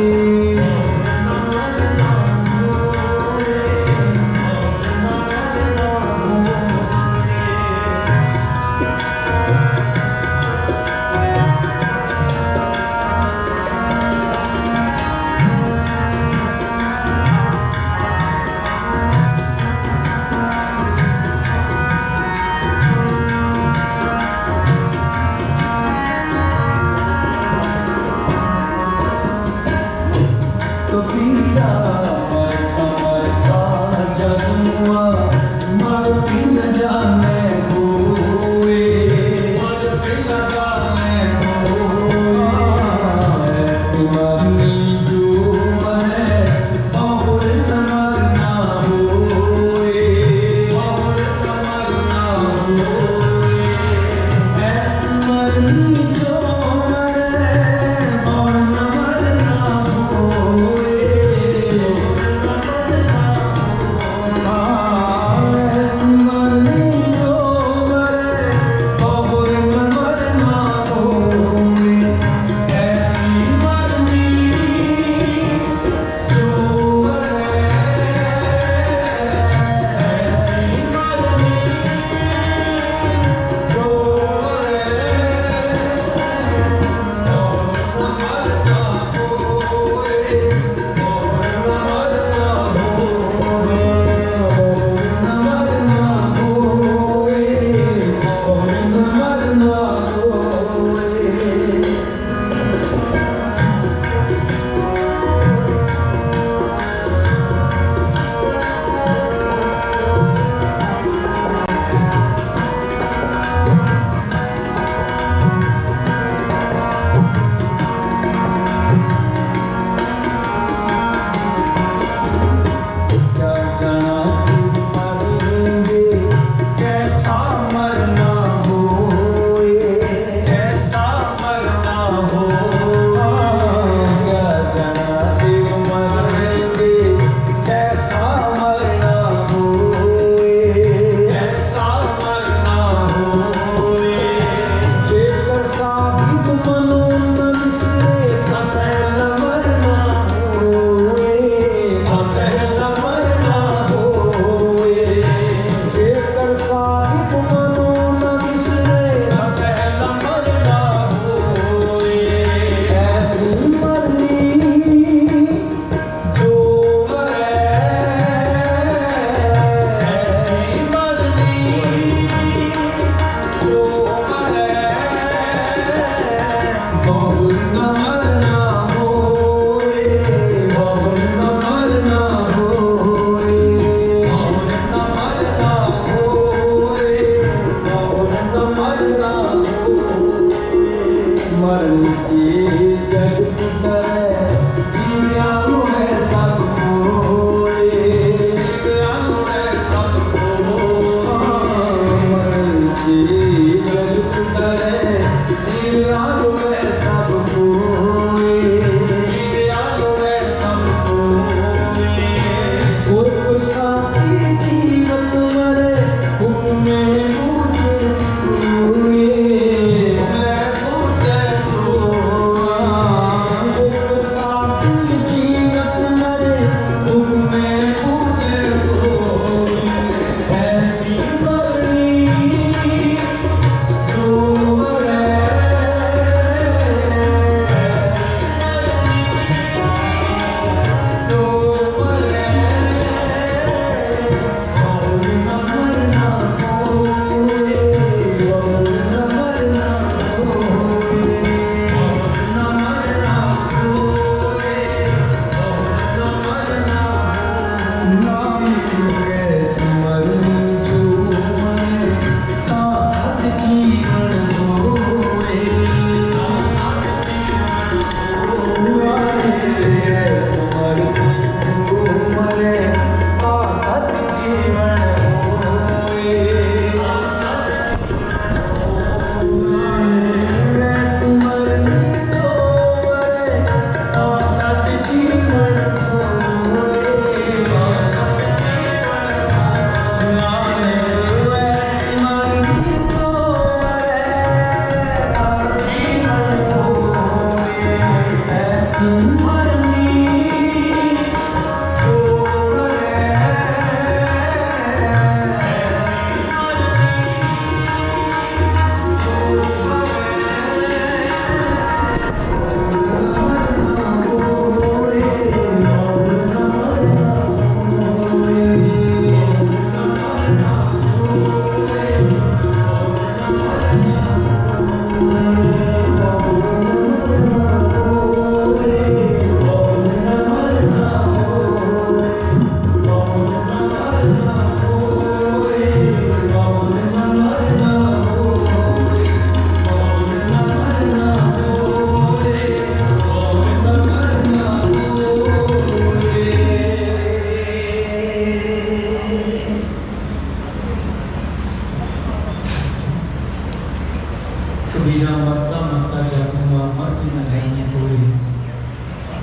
बीजा मरता मरता जाऊंगा मर भी न जाइए कोई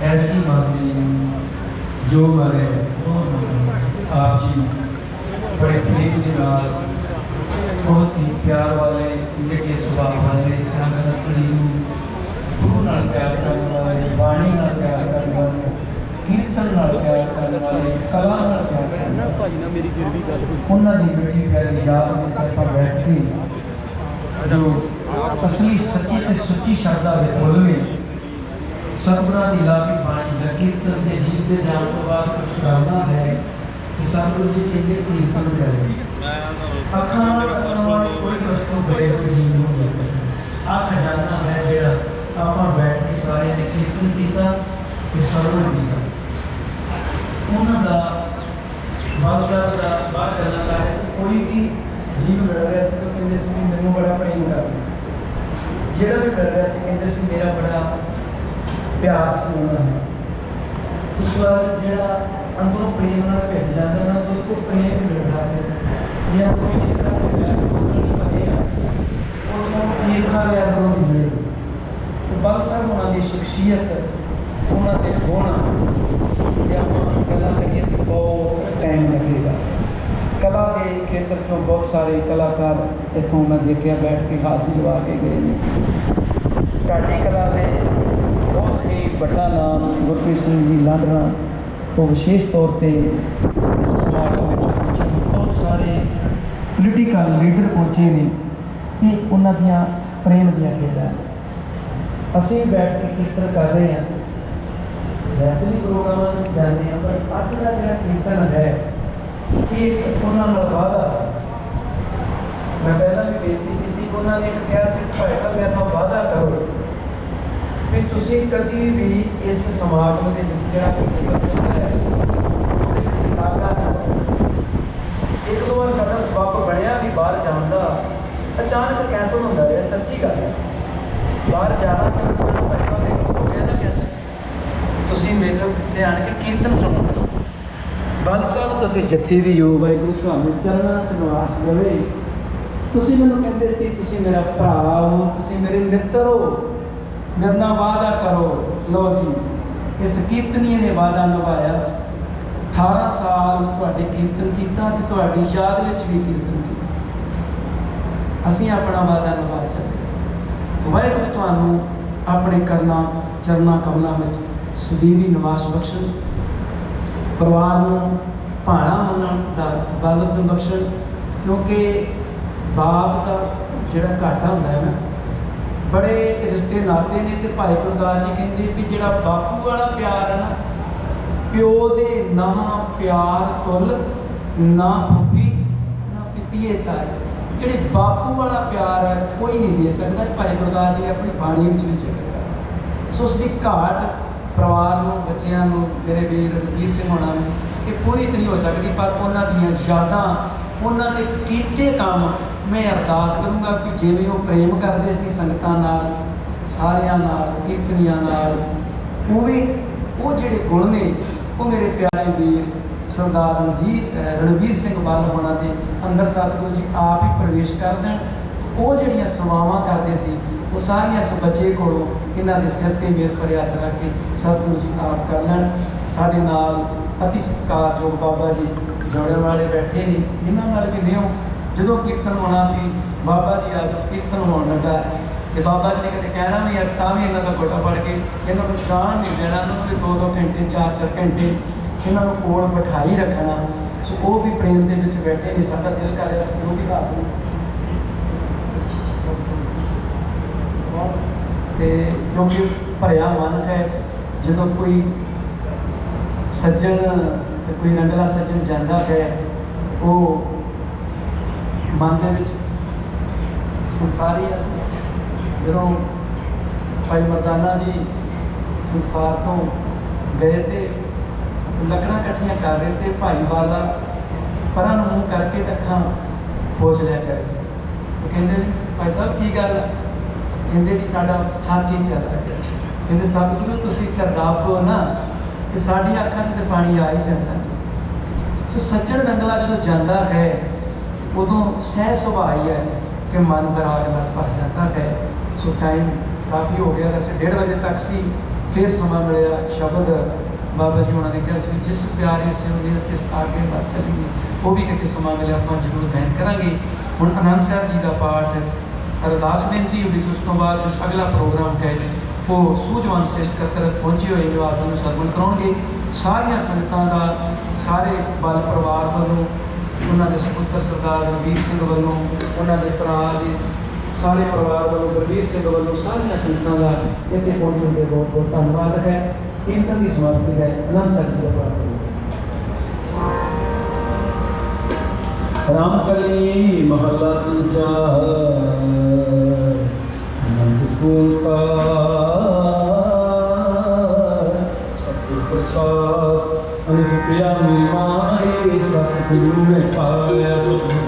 ऐसी बातें जो बारे आप जी बड़े प्रेम के नाल बहुत ही प्यार वाले मिठे सुभाव वाले रंग रखड़ी गुरु नाल प्यार करने वाले बाणी नाल प्यार करने वाले कीर्तन नाल प्यार करने वाले कला नाल प्यार करने वाले उन्हां दी मिठी प्यारी याद में ਆਪਾਂ बैठ के जो असली सच्ची ते सुच्ची शरधा दे बोलवे सतगुਰਾਂ ਦੀ ਲਾਭੀ ਬਾਣੀ ਦਾ ਕੀਰਤਨ ਦੇ ਜੀਵ ਦੇ ਜਾਣ ਤੋਂ ਬਾਅਦ ਕੁਝ ਕਰਨਾ ਹੈ कि सतगुरु जी कहते कीर्तन करें अखा कोई वस्तु बड़े कोई जीव नहीं हो सकती आ खजाना है जेड़ा आप बैठ के सारे ने कीर्तन किया कि सरवण किया उन्होंने बादशाह का बात करना ला रहे से कोई भी जीव मिल रहा से तो कहते से मैंने बड़ा प्रेम करते से जेड़ा भी मिल रहा से कहते से मेरा बड़ा प्यार से उन्होंने उस बार जेड़ा अंदरों प्रेम ना भेज जाता ना तो उसको प्रेम मिल रहा है ये कोई ईर्खा है नहीं पड़े और वो ईर्खा है अंदरों मिले तो बल साहब उन्होंने शख्सियत उन्होंने गुण जब गला करिए तो बहुत टाइम लगेगा कला के खेत्र चों बहुत सारे कलाकार इतों मैं देखा बैठ के हासिल लवा के गए ढाडी कला ने बहुत ही बड़ा नाम गुरप्रीत सिंह जी लाडरा वो विशेष तौर पर इस समागम में बहुत सारे पोलिटिकल लीडर पहुँचे ने ये उन्होंने प्रेम दिया खेड़ा असी बैठ के कीर्तन कर रहे हैं वैसे भी प्रोग्राम जाते हैं पर अज का जो कीर्तन है ये उन्होंने वादा से मैं पहला भी बेनती की उन्होंने कहा भाई साहब मैं तो वादा करो भी तुसी कभी भी इस समागम के जोड़ा कीर्तन चलता है एक दो बार साडा सबब बनया भी बाहर जाने का अचानक कैंसल होता है सच्ची गल है बाहर जाना पैसा देखो हो गया ना कैसे तुसी मेरे इत्थे आण के कीर्तन सुनो बल साहब तुसी जिथे भी हो वाहिगुरू तुहानू चलना च निवास देवे तुसी मैनूं कहंदे सी तुसी मेरा भरा हो तुसी मेरे मित्र हो मेरे नाल वादा करो लो जी इस कीर्तनीय ने वादा निभाया 18 साल तुहाडे कीर्तन किया अज तुहाडी याद विच भी कीर्तन किया असीं अपना वादा निभा चले वाहिगुरू तुहानू अपने करना चरना कमलों में सਦੀवी निवास बख्शण परिवार नूं भाणा मनण दा बल बख्शण क्योंकि बाप का जिहड़ा घाटा हुंदा है ना बड़े रिश्ते नाते ने तो भाई गुरदास जी कहते भी जो बापू वाला प्यार है ना प्यो दे ना प्यार तुल ना फुफी ना पितिए ताए जी बापू वाला प्यार है कोई नहीं दे सकता भाई गुरदास जी अपनी बाणी में जिक्र सो उसकी घाट परिवार को बच्चों को मेरे वीर रणवीर सिंह होना ये पूरी तो नहीं हो सकती पर उन्होंने यादां उन्होंने कीते काम मैं अरदास करूँगा कि जिवें वो प्रेम करते सी संगतां नाल सारियां नाल कीर्तनियां नाल उवें वो जिहड़े गुण ने वो मेरे प्यारे वीर सरदार रणवीर सिंह बल होना के अंदर सतगुरु जी आप ही प्रवेश कर दें वो जिहड़ियां सेवावां करते सी वो सारियां इस बच्चे कोलों इन्हां दे सिर ते मेरे पर हत्थ रख के सतगुरु जी आप कर लैण साडे नाल अति सत्कारयोग बाबा जी जोड़न वाले बैठे ने इन्हां नाल भी नहीं जो कीर्तन होना भी बाबा जी आज कीर्तन होने लगा तो बाबा जी ने कभी कहना भी यार तां भी इन्हों का गोटा पड़ के इन्हों को जान नहीं देना इन्होंने भी 2-2 घंटे 4-4 घंटे इन्हों कोल बिठाई रखना सो वो भी प्रेम के विच बैठे नहीं साडा दिल कर रहा गुरु की घाट क्योंकि भरिया मन है जो कोई सज्जन कोई रंगला सज्जन जाता है वो मन के संसारी जो भाई मरदाना जी संसार तो गए थे लकड़ा कट्ठियां कर रहे थे भाई वाला परां मूँह करके अखां पोछ लिया कर कहते भाई साहब की गल कहते जी साडा साथी चल रहा है कहते सतगुरु तुसीं तो रब हो ना कि साडियां अखां 'च तो पानी आ ही जाता सो सज्जन रंगला जो जाता है उदों सह सुभाई है कि मन बराग नाल भर जाता है सो टाइम काफ़ी हो गया, वैसे 1:30 बजे तक सी, फिर समा मिलिया। शब्द बाबा जी उन्होंने कहा कि जिस प्यारे से किस आगे बात चलेगी, वो भी कहते समा मिलिया आप जरूर गायन करांगे। हुण आनंद साहब जी का पाठ अरदास बेनती होगी, उस तो बाद जो अगला प्रोग्राम है वो सूझवान श्रेष्ठ करतर पहुंचे हुए जो आप सरवण कराउणगे। सारिया संगतां दा, सारे बल परिवार वालों, उन्होंने सुपुत्र सरदार रवीर सिंह वालों, उन्होंने भरा के सारे परिवार वालों, रवीर सिंह वालों, सारिया संगतां का इतने पहुंचने के बहुत बहुत धन्यवाद है। कीर्तन की समाप्ति है आनंद साहब जी का पाठ। रामकली महला तीजा आनंदपुर का सतगुरु प्रसाद अनित प्रिया मेरी माए सतगुरु में पाया सतगुरु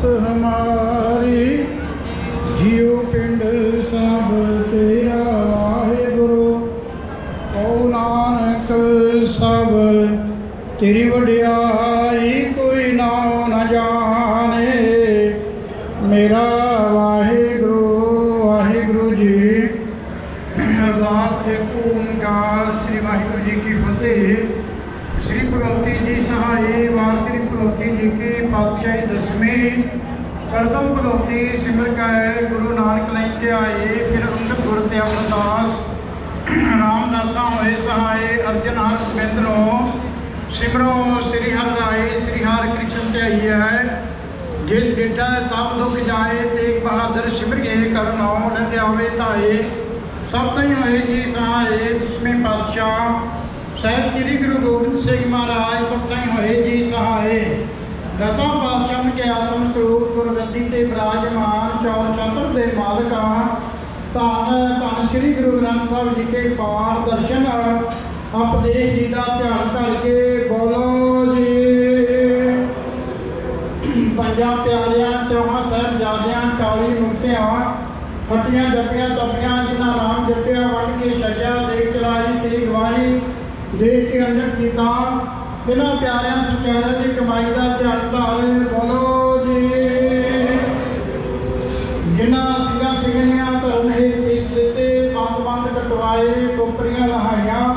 हमारी जियो पिंड सब तेरा वाहेगुरु, ओ नानक सब तेरी वडियाई कोई नाम न जाने। मेरा वाहेगुरु वाहेगुरु जी। अरदास एक ओंकार श्री वाहिगुरु जी की फतेह। श्री भगवती जी सहाय वार श्री भगवती जी की पातशाही दसवीं प्रथम भगवती सिमर का है गुरु नानक लैते आए। फिर अंगद गुर ते अमरदास रामदासा होए सहाय। अर्जन हर गोबिंदनो सिमरो श्री हर राय श्री हर कृष्ण ते आई है। जिस डेटा सब दुख जाए तेग बहादुर सिमर गए करनो न आवे ताए। सब तई होए जी सहाय। दसवें पातशाह साहिब श्री गुरु गोबिंद सिंह महाराज सब तई होए जी सहाय। दसा पातशाह के आत्म स्वरूप गुरगद्दी ते विराजमान चौर चतुर दे मालका धन धन श्री गुरु ग्रंथ साहब जी के पाठ दर्शन उपदेश जी का ध्यान करके बोलो जी। पंजा प्यारियां चौहां साहिबजादियां काली मुक्तियां फटियां जपियां तपियां जिन्हां नाम जपिया वन के छड्या देख चलाई ते गवाही देख के अंडर कीता तिन्हां प्यारियां सुचारियां की कमाई का ध्यान धार बोलो जी। जिन्हां सिंगां सिंगणियां धर्म हे शीश दिते बंद बंद कटवाए टोकरियां लहाइयां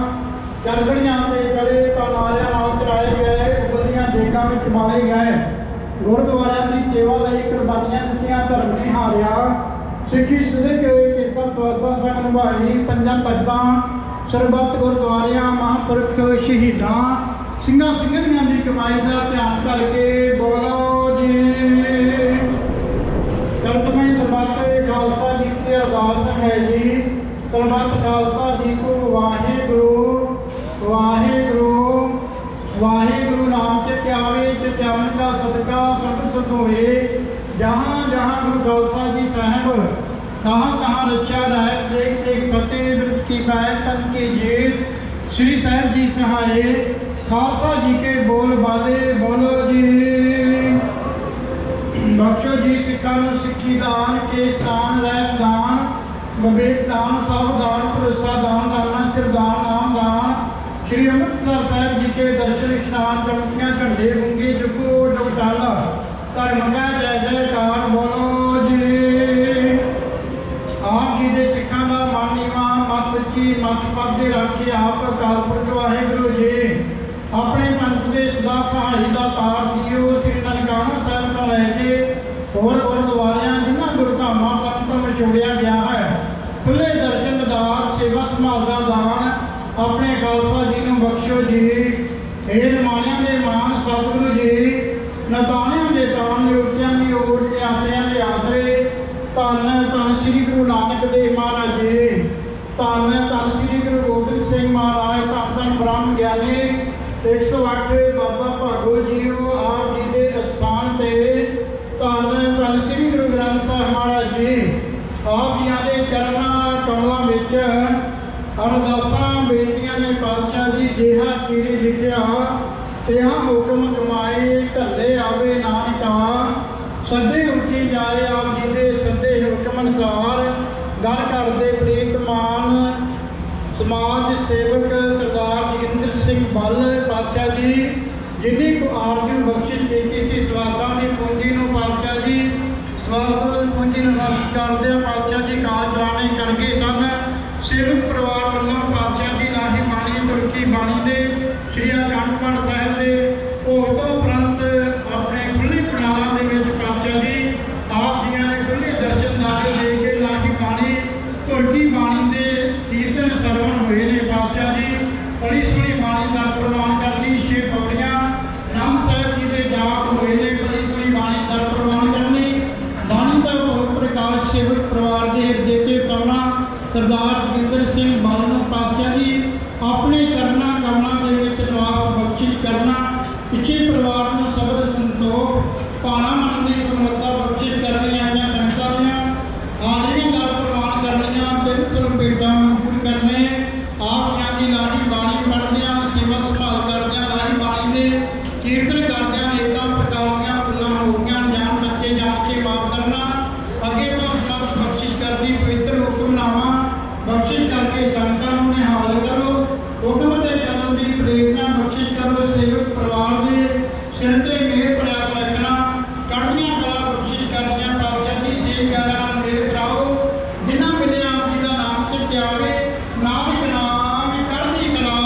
चरखड़ियां ते गले तो नारियां ਪਿੰਡਾਂ ਵਿੱਚ ਬਾਲੇ ਗਏ, ਗੁਰਦੁਆਰਿਆਂ ਦੀ ਸੇਵਾ ਲਈ ਕੁਰਬਾਨੀਆਂ ਦਿੱਤੀਆਂ, ਧਰਮ ਨਹੀਂ ਹਾਰਿਆ, ਸਿੱਖੀ ਸਿੱਧਕ ਕੀਤਾ, ਤਵਾਸਾ ਸੰਗ ਨਿਭਾਈ, ਪੰਜਾਂ ਤਖਤਾਂ ਸਰਬੱਤ ਗੁਰਦੁਆਰਿਆਂ ਮਹਾਂਪੁਰਖ ਸ਼ਹੀਦਾਂ ਸਿੰਘਾਂ ਸਿੰਘਣੀਆਂ ਦੀ ਕਮਾਈ ਦਾ ਧਿਆਨ ਕਰਕੇ ਬੋਲੋ ਜੀ। ਕਰਤਮਈ ਸਰਬੱਤ ਖਾਲਸਾ ਜੀ ਕੀ ਅਰਦਾਸ ਹੈ ਜੀ। ਸਰਬੱਤ ਖਾਲਸਾ ਜੀ ਕੋ ਵਾਹਿਗੁਰੂ ਵਾਹਿਗੁਰੂ ਵਾਹਿਗੁਰੂ ਨਾਮ ਚਿਤ ਆਵੇ, ਚਿਤ ਆਵਨ ਦਾ ਸਦਕਾ ਸਰਬ ਸੁਖ ਹੋਏ। जहाँ जहाँ गुरु खालसा जी साहब कहाँ कहाँ रक्षा रहत, देख देख फतेह व्रत की पैर तन की जीत, श्री साहब जी सहाय खालसा जी के बोल बाले बोलो जी। बख्शो जी सिखा सिक्खी दान, केस दान, रहत दान, विवेक दान, सब दान, भरोसा दान, दाना सिर दान, नाम दान। श्री अमृतसर साहब जी के दर्शन स्नान, चमकियाँ झंडे गुंगे जुगो जुगटाला, धर्म का जय जयकार बोलो जी। आप जी दे सिखा का मन नीवा, मत सच्ची, मत पद राखी आप अकाल पुरख वाहिगुरू जी। अपने पंथ के सदा सहाई का तार दियो, श्री ननकाना साहब तो लैके होर गुरुद्वारियां जिन्होंने गुरुधामा पंथ तो मछोड़िया गया है, खुले दर्शन दार, सेवा संभाल का दान अपने खालसा जी को बख्शो जी। हे निमाणियां दे मान सतगुरु जी, नताणियां दे तान, योगियां दी ओट, आसियां दे आसरे, धन धन श्री गुरु नानक देव महाराज जी, धन धन श्री गुरु गोबिंद सिंह महाराज, धन धन ब्रह्म ज्ञानी 108 बाबा भागो जीओ आप जी के स्थान से, धन धन श्री गुरु ग्रंथ साहिब महाराज जी। आप जी के चरणों कमलों में अरदासां बेटियां ने पातशाह जी जिहा कीड़ी लिखिया, तेहा हुक्म कमाए ढले आवे नानका, सदे उठी जाए आप जी दे सदे हुक्म अनुसार। दर घर दे प्रीत मान समाज सेवक सरदार जोगिंदर सिंह बल पातशाह जी, जिन्नी को आरजू बख्शिश की सी, सवासां की पूंजी नूं पातशाह जी सवासां की पूंजी नूं नष्ट करदे पातशाह जी काल चलाने कर गए सन। सेवक परिवार वालों पातशाह जी लाही बाणी तुर्की बाणी दे श्री अखंड पाठ साहिब के भोग तो उपरंत अपने खुले पंडालों के विच पातशाह जी आप जी ने खुले दर्शन दारे दे के लाही बाणी तुर्की बाणी के कीर्तन सरवण हुए ने। पातशाह जी बड़ी सोहनी बाणी का प्रवान करनी, 6 पौड़ियां आनंद साहब जी के जाप हुए ने, बड़ी सोहनी बाणी का प्रवान करनी, बाणी का भोग प्रकाश सेवक परिवार के हृदय से पाना। सरदार जोगिंदर सिंह बल नूं पातशाह जी अपने करना कमलों के विच निवास बख्शिश करना, पिछे परिवार को सबर संतोख पाना, मन की समर्था बख्शिश करनी, आईया संगतां दीआं हाजरियां दा प्रवान करनियां, तिरुपुर भेटां मंजूर करने। आप जी की लाही बाणी पढ़दियां, सेवा संभाल करदियां, लाही बाणी दे कीर्तन करदियां, अनेकां प्रकार दीआं भुल्लां हो गईआं, जान बच्चे जान के माफ करना, अगे तो समर्थ बख्शिश करनी, पवित्र हुक्मनामा बख्शिश करके संगतां नूं निहाल करो, हुक्म दे चलन की प्रेरणा बख्शिश करो, सेवक परिवार के सिर से मेहर प्रयास रखना, चढ़दियां कला बख्शिश करनियां। पातशाह जी सेव प्यारा नाल मेल कराओ, जिन्हां मिले आप जी का नाम चित आवे, नानक नाम चढ़दी कला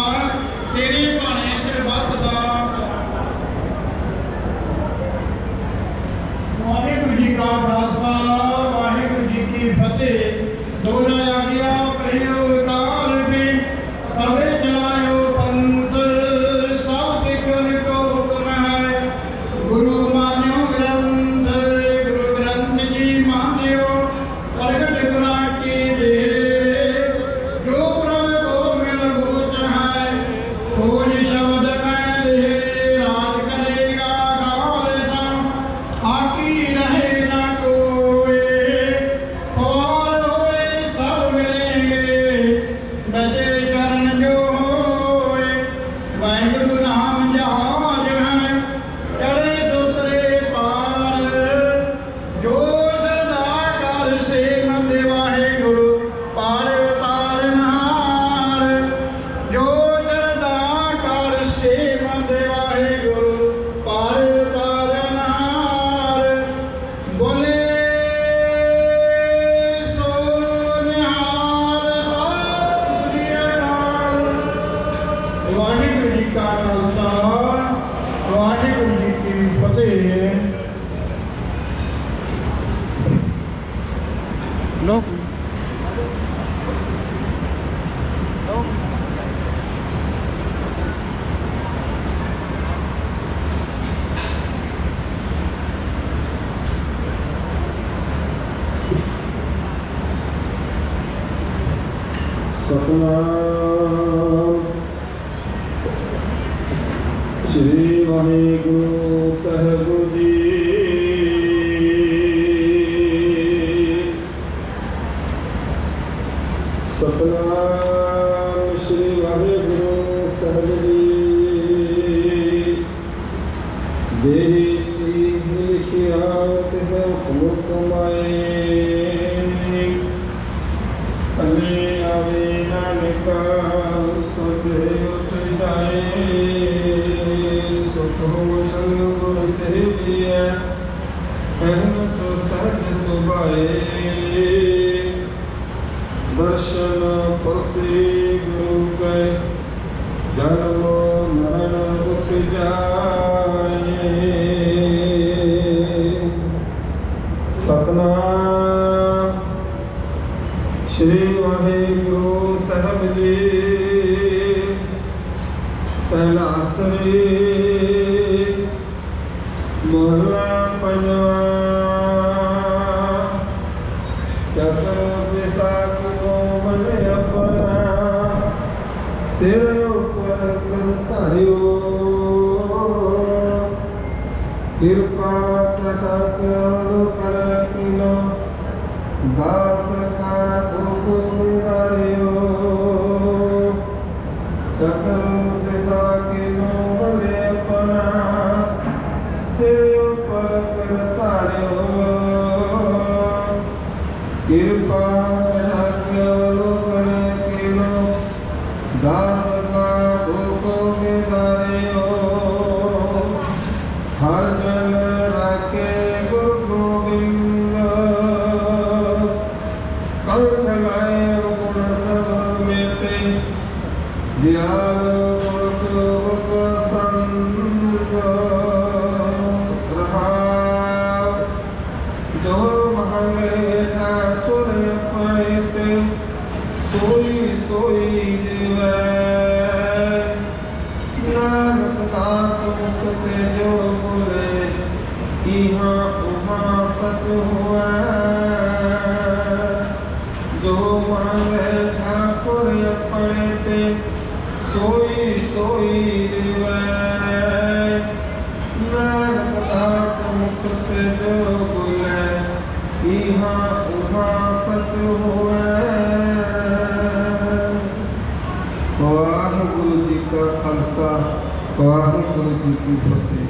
लो ਸਤਨਾਮ ਸ੍ਰੀ ਵਾਹਿਗੁਰੂ ਸਾਹਿਬ ਜੀ। ਸਤਨਾਮ ਸ੍ਰੀ ਵਾਹਿਗੁਰੂ ਸਾਹਿਬ ਜੀ। ਜੇ ਚੀਜ਼ ਲਿਖਿਆ ਤਿਹ ਹੁਕਮ ਕਮਾਏ, ਅਨੇ ਆਵੇ ਨਾਨਕਾ ਸਦੇ ਉਠ ਜਾਏ। ਸੁਖ ਹੋਟਲ ਗੁਰ ਸੇਵੀਐ, ਪਹਿਨ ਸੋ ਸਹਜ ਸੁਭਾਏ। ਦਰਸ਼ਨ ਪਰਸੇ ਗੁਰੂ ਕੈ, ਜਨਮ ਮਰਨ ਮੁਕ ਜਾਏ। ਸਤਨਾਮ ਸ੍ਰੀ ਵਾਹਿਗੁਰੂ ਸਾਹਿਬ ਜੀ। ਪਹਿਲਾ ਆਸਰੇ ਮਹਲਾ ਪੰਜਵਾਂ। ਚਤੁਰ ਦਿਸ਼ਾ ਕੋ ਮਨ ਆਪਣਾ, ਸਿਰ ਉਪਰ ਕਰ ਧਾਰਿਓ। ਕਿਰਪਾ ਤਟਕ ਕਰ ਕਿਨੋ, ਦਾਸ ਕਾ ਦੁਖ ਮਿਲਾਇਓ। ਚਤੁਰ ਦਿਸ਼ਾ ਕਿਨੋ ਮਨ ਆਪਣਾ, ਸਿਰ ਉਪਰ ਕਰ ਧਾਰਿਓ। ਕਿਰਪਾ ਰੱਖਿਓ ਕਰ ਕਿਨੋ, ਦਾਸ ਕਾ ਦੁਖ ਮਿਲਾਇਓ। ਹਰ ਜਨ ਰਾਖੇ ਗੁਰੂ ਗੋਬਿੰਦ, ਕੰਠ ਲਾਏ ਗੁਣ ਸਭ ਮੇਤੇ। ਦਿਆਲ ਮੁਖ ਸੰਗ ਰਹਾਉ। ਜੋ ਮੰਗੇ ਠਾਕੁਰ ਪੜਿਤੇ, ਸੋਈ ਸੋਈ ਦੇਵੈ। ਨਾਨਕ ਦਾਸ ਮੁਖ ਤੇ ਜੋ ਬੋਲੇ, ਇਹਾਂ ਉਹਾਂ ਸਚ ਹੋਵੈ। ਜੋ ਮੰਗੇ ਠਾਕੁਰ ਪੜਿਤੇ, ਸੋਈ ਸੋਈ ਦੇਵੈ। ਨਾਨਕ ਦਾਸ ਮੁਖ ਤੇ ਜੋ ਬੋਲੇ, ਇਹਾਂ ਉਹਾਂ ਸਚ ਹੋਵੈ। ਵਾਹਿਗੁਰੂ ਜੀ ਕਾ ਖਾਲਸਾ, ਵਾਹਿਗੁਰੂ ਜੀ ਕੀ ਫਤਿਹ।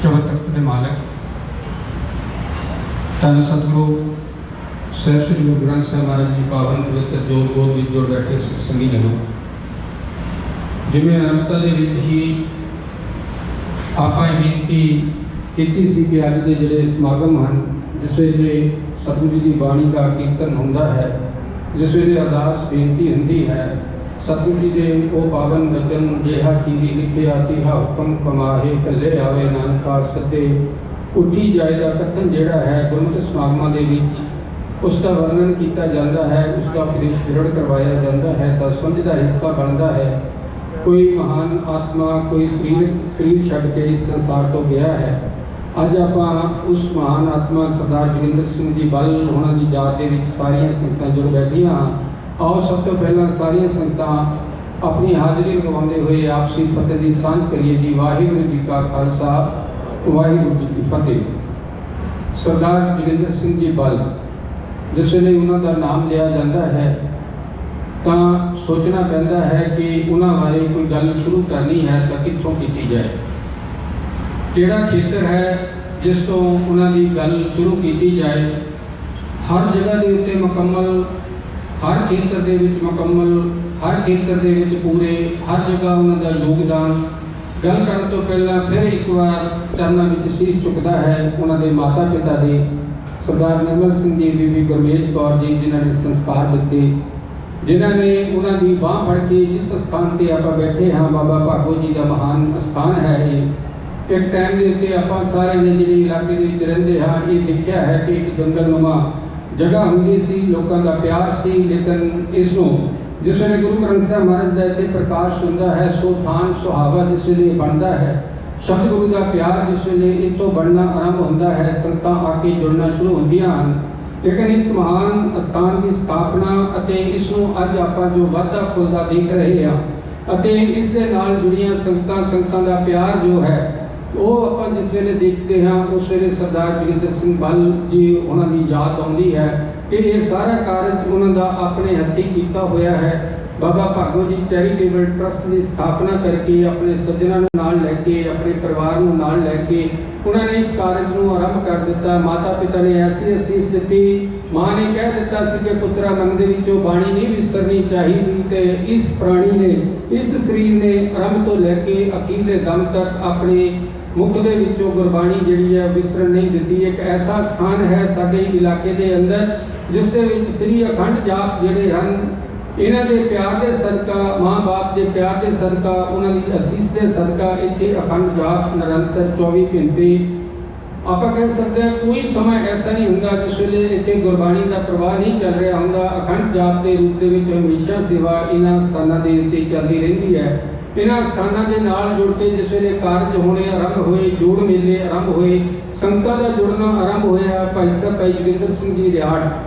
ਚੌਹਾਂ ਤਖਤ ਦੇ ਮਾਲਕ ਧੰਨ ਸਤਿਗੁਰੂ ਸਾਹਿਬ ਸ੍ਰੀ ਗੁਰੂ ਗ੍ਰੰਥ ਸਾਹਿਬ ਮਹਾਰਾਜ ਜੀ ਪਾਵਨ ਪਵਿੱਤਰ ਜੋਤ ਗੋਦ ਵਿੱਚ ਜੁੜ ਬੈਠੇ ਸਿੱਖ ਸੰਗੀ ਜਨੋ, ਜਿਵੇਂ ਅਨੰਦਤਾ ਦੇ ਵਿੱਚ ਹੀ ਆਪਾਂ ਇਹ ਬੇਨਤੀ ਕੀਤੀ ਸੀ ਕਿ ਅੱਜ ਦੇ ਜਿਹੜੇ ਸਮਾਗਮ ਹਨ, ਜਿਸ ਵੇਲੇ ਸਤਿਗੁਰੂ ਜੀ ਦੀ ਬਾਣੀ ਦਾ ਕੀਰਤਨ ਹੁੰਦਾ ਹੈ, ਜਿਸ ਵੇਲੇ ਅਰਦਾਸ ਬੇਨਤੀ ਹੁੰਦੀ ਹੈ, ਸਤਿਗੁਰੂ ਜੀ ਦੇ ਉਹ ਪਾਵਨ ਬਚਨ ਜਿਹਾ ਚੀਰੀ ਲਿਖਿਆ ਤਿਹਾ ਹੁਕਮ ਕਮਾਹੇ, ਕੱਲੇ ਆਵੇ ਨਾਨਕਾ ਸੱਦੇ ਉੱਠੀ ਜਾਏ ਦਾ ਕਥਨ ਜਿਹੜਾ ਹੈ ਗੁਰਮਤਿ ਸਮਾਗਮਾਂ ਦੇ ਵਿੱਚ ਉਸ ਦਾ ਵਰਣਨ ਕੀਤਾ ਜਾਂਦਾ ਹੈ, ਉਸ ਦਾ ਉਪਦੇਸ਼ ਦ੍ਰਿੜ ਕਰਵਾਇਆ ਜਾਂਦਾ ਹੈ ਤਾਂ ਸਮਝ ਦਾ ਹਿੱਸਾ ਬਣਦਾ ਹੈ। ਕੋਈ ਮਹਾਨ ਆਤਮਾ ਕੋਈ ਸਰੀਰ ਛੱਡ ਕੇ ਇਸ ਸੰਸਾਰ ਤੋਂ ਗਿਆ ਹੈ। ਅੱਜ ਆਪਾਂ ਉਸ ਮਹਾਨ ਆਤਮਾ ਸਰਦਾਰ ਜੋਗਿੰਦਰ ਸਿੰਘ ਜੀ ਬੱਲ ਉਹਨਾਂ ਦੀ ਯਾਦ ਦੇ ਵਿੱਚ ਸਾਰੀਆਂ ਸੰਗਤਾਂ ਜੁੜ ਬੈਠੀਆਂ ਹਾਂ। ਆਓ ਸਭ ਤੋਂ ਪਹਿਲਾਂ ਸਾਰੀਆਂ ਸੰਗਤਾਂ ਆਪਣੀ ਹਾਜ਼ਰੀ ਲਗਵਾਉਂਦੇ ਹੋਏ ਆਪਸੀ ਫਤਿਹ ਦੀ ਸਾਂਝ ਕਰੀਏ ਜੀ। ਵਾਹਿਗੁਰੂ ਜੀ ਕਾ ਖਾਲਸਾ, ਵਾਹਿਗੁਰੂ ਜੀ ਕੀ ਫਤਿਹ। ਸਰਦਾਰ ਜੋਗਿੰਦਰ ਸਿੰਘ ਜੀ ਬੱਲ, ਜਿਸ ਵੇਲੇ ਉਹਨਾਂ ਦਾ ਨਾਮ ਲਿਆ ਜਾਂਦਾ ਹੈ ਤਾਂ ਸੋਚਣਾ ਪੈਂਦਾ ਹੈ ਕਿ ਉਹਨਾਂ ਬਾਰੇ ਕੋਈ ਗੱਲ ਸ਼ੁਰੂ ਕਰਨੀ ਹੈ ਤਾਂ ਕਿੱਥੋਂ ਕੀਤੀ ਜਾਏ। ਕਿਹੜਾ ਖੇਤਰ ਹੈ ਜਿਸ ਤੋਂ ਉਹਨਾਂ ਦੀ ਗੱਲ ਸ਼ੁਰੂ ਕੀਤੀ ਜਾਏ। ਹਰ ਜਗ੍ਹਾ ਦੇ ਉੱਤੇ ਮੁਕੰਮਲ, ਹਰ ਖੇਤਰ ਦੇ ਵਿੱਚ ਮੁਕੰਮਲ, ਹਰ ਖੇਤਰ ਦੇ ਵਿੱਚ ਪੂਰੇ, ਹਰ ਜਗ੍ਹਾ ਉਹਨਾਂ ਦਾ ਯੋਗਦਾਨ। ਗੱਲ ਕਰਨ ਤੋਂ ਪਹਿਲਾਂ ਫਿਰ ਇੱਕ ਵਾਰ ਚਰਨਾਂ ਵਿੱਚ ਸੀਸ ਝੁਕਦਾ ਹੈ ਉਹਨਾਂ ਦੇ ਮਾਤਾ ਪਿਤਾ ਦੇ, ਸਰਦਾਰ ਨਿਰਮਲ ਸਿੰਘ ਜੀ, ਬੀਬੀ ਗੁਰਮੇਜ ਕੌਰ ਜੀ, ਜਿਨ੍ਹਾਂ ਨੇ ਸੰਸਕਾਰ ਦਿੱਤੇ, ਜਿਨ੍ਹਾਂ ਨੇ ਉਹਨਾਂ ਦੀ ਬਾਂਹ ਫੜ ਕੇ ਜਿਸ ਸਥਾਨ ਤੇ ਆਪਾਂ ਬੈਠੇ ਹਾਂ, ਬਾਬਾ ਭਾਗੋ ਜੀ ਦਾ ਮਹਾਨ ਸਥਾਨ ਹੈ ਇਹ। ਇੱਕ ਟਾਈਮ ਦੇ ਉੱਤੇ ਆਪਾਂ ਸਾਰਿਆਂ ਨੇ ਜਿਹੜੇ ਇਲਾਕੇ ਦੇ ਵਿੱਚ ਰਹਿੰਦੇ ਹਾਂ, ਇਹ ਦੇਖਿਆ ਹੈ ਕਿ ਇੱਕ ਜੰਗਲਨੁਮਾ ਜਗ੍ਹਾ ਹੁੰਦੀ ਸੀ, ਲੋਕਾਂ ਦਾ ਪਿਆਰ ਸੀ, ਲੇਕਿਨ ਇਸ ਨੂੰ ਜਿਸ ਵੇਲੇ ਗੁਰੂ ਗ੍ਰੰਥ ਸਾਹਿਬ ਮਹਾਰਾਜ ਦਾ ਇੱਥੇ ਪ੍ਰਕਾਸ਼ ਹੁੰਦਾ ਹੈ, ਸੋ ਥਾਨ ਸੁਹਾਵਾ ਜਿਸ ਵੇਲੇ ਬਣਦਾ ਹੈ, ਸ਼ਬਦ ਗੁਰੂ ਦਾ ਪਿਆਰ ਜਿਸ ਵੇਲੇ ਇਹ ਤੋਂ ਬਣਨਾ ਆਰੰਭ ਹੁੰਦਾ ਹੈ, ਸੰਗਤਾਂ ਆ ਕੇ ਜੁੜਨਾ ਸ਼ੁਰੂ ਹੁੰਦੀਆਂ ਹਨ। ਲੇਕਿਨ ਇਸ ਮਹਾਨ ਅਸਥਾਨ ਦੀ ਸਥਾਪਨਾ ਅਤੇ ਇਸ ਨੂੰ ਅੱਜ ਆਪਾਂ ਜੋ ਵਾਧਾ ਫੁੱਲਦਾ ਦੇਖ ਰਹੇ ਹਾਂ ਅਤੇ ਇਸ ਦੇ ਨਾਲ ਜੁੜੀਆਂ ਸੰਗਤਾਂ ਦਾ ਪਿਆਰ ਜੋ ਹੈ, ਉਹ ਆਪਾਂ ਜਿਸ ਵੇਲੇ ਦੇਖਦੇ ਹਾਂ, ਉਸ ਵੇਲੇ ਸਰਦਾਰ ਜੋਗਿੰਦਰ ਸਿੰਘ ਬੱਲ ਜੀ ਉਹਨਾਂ ਦੀ ਯਾਦ ਆਉਂਦੀ ਹੈ ਕਿ ਇਹ ਸਾਰਾ ਕਾਰਜ ਉਹਨਾਂ ਦਾ ਆਪਣੇ ਹੱਥੀਂ ਕੀਤਾ ਹੋਇਆ ਹੈ। ਬਾਬਾ ਭਾਗੋ ਜੀ ਚੈਰੀਟੇਬਲ ਟਰਸਟ ਦੀ ਸਥਾਪਨਾ ਕਰਕੇ ਆਪਣੇ ਸੱਜਣਾਂ ਨੂੰ ਨਾਲ ਲੈ ਕੇ, ਆਪਣੇ ਪਰਿਵਾਰ ਨੂੰ ਨਾਲ ਲੈ ਕੇ ਉਹਨਾਂ ਨੇ ਇਸ ਕਾਰਜ ਨੂੰ ਆਰੰਭ ਕਰ ਦਿੱਤਾ। ਮਾਤਾ ਪਿਤਾ ਨੇ ਐਸੀ ਅਸੀਸ ਦਿੱਤੀ, ਮਾਂ ਨੇ ਕਹਿ ਦਿੱਤਾ ਸੀ ਕਿ ਪੁੱਤਰਾ ਮਨ ਦੇ ਵਿੱਚੋਂ ਬਾਣੀ ਨਹੀਂ ਵਿਸਰਨੀ ਚਾਹੀਦੀ, ਤੇ ਇਸ ਪ੍ਰਾਣੀ ਨੇ, ਇਸ ਸਰੀਰ ਨੇ ਆਰੰਭ ਤੋਂ ਲੈ ਕੇ ਅਖੀਰਲੇ ਦਮ ਤੱਕ ਆਪਣੇ ਮੁਖ ਦੇ ਵਿੱਚੋਂ ਗੁਰਬਾਣੀ ਜਿਹੜੀ ਹੈ ਵਿਸਰਨ ਨਹੀਂ ਦਿੱਤੀ। ਇੱਕ ਐਸਾ ਸਥਾਨ ਹੈ ਸਾਡੇ ਇਲਾਕੇ ਦੇ ਅੰਦਰ ਜਿਸ ਦੇ ਵਿੱਚ ਸ੍ਰੀ ਅਖੰਡ ਜਾਪ ਜਿਹੜੇ ਹਨ, ਇਹਨਾਂ ਦੇ ਪਿਆਰ ਦੇ ਸਦਕਾ, ਮਾਂ ਬਾਪ ਦੇ ਪਿਆਰ ਦੇ ਸਦਕਾ, ਉਹਨਾਂ ਦੀ ਅਸੀਸ ਦੇ ਸਦਕਾ ਇੱਥੇ ਅਖੰਡ ਜਾਪ ਨਿਰੰਤਰ 24 ਘੰਟੇ, ਆਪਾਂ ਕਹਿ ਸਕਦੇ ਹਾਂ ਕੋਈ ਸਮਾਂ ਐਸਾ ਨਹੀਂ ਹੁੰਦਾ ਜਿਸ ਵੇਲੇ ਇੱਥੇ ਗੁਰਬਾਣੀ ਦਾ ਪ੍ਰਵਾਹ ਨਹੀਂ ਚੱਲ ਰਿਹਾ ਹੁੰਦਾ। ਅਖੰਡ ਜਾਪ ਦੇ ਰੂਪ ਦੇ ਵਿੱਚ ਹਮੇਸ਼ਾ ਸੇਵਾ ਇਹਨਾਂ ਸਥਾਨਾਂ ਦੇ ਉੱਤੇ ਚੱਲਦੀ ਰਹਿੰਦੀ ਹੈ। ਇਹਨਾਂ ਸਥਾਨਾਂ ਦੇ ਨਾਲ ਜੁੜ ਕੇ ਜਿਸ ਵੇਲੇ ਕਾਰਜ ਹੋਣੇ ਆਰੰਭ ਹੋਏ, ਜੋੜ ਮੇਲੇ ਆਰੰਭ ਹੋਏ, ਸੰਗਤਾਂ ਦਾ ਜੁੜਨਾ ਆਰੰਭ ਹੋਇਆ। ਭਾਈ ਸਾਹਿਬ ਭਾਈ ਜੋਗਿੰਦਰ ਸਿੰਘ ਜੀ ਰਿਆੜ,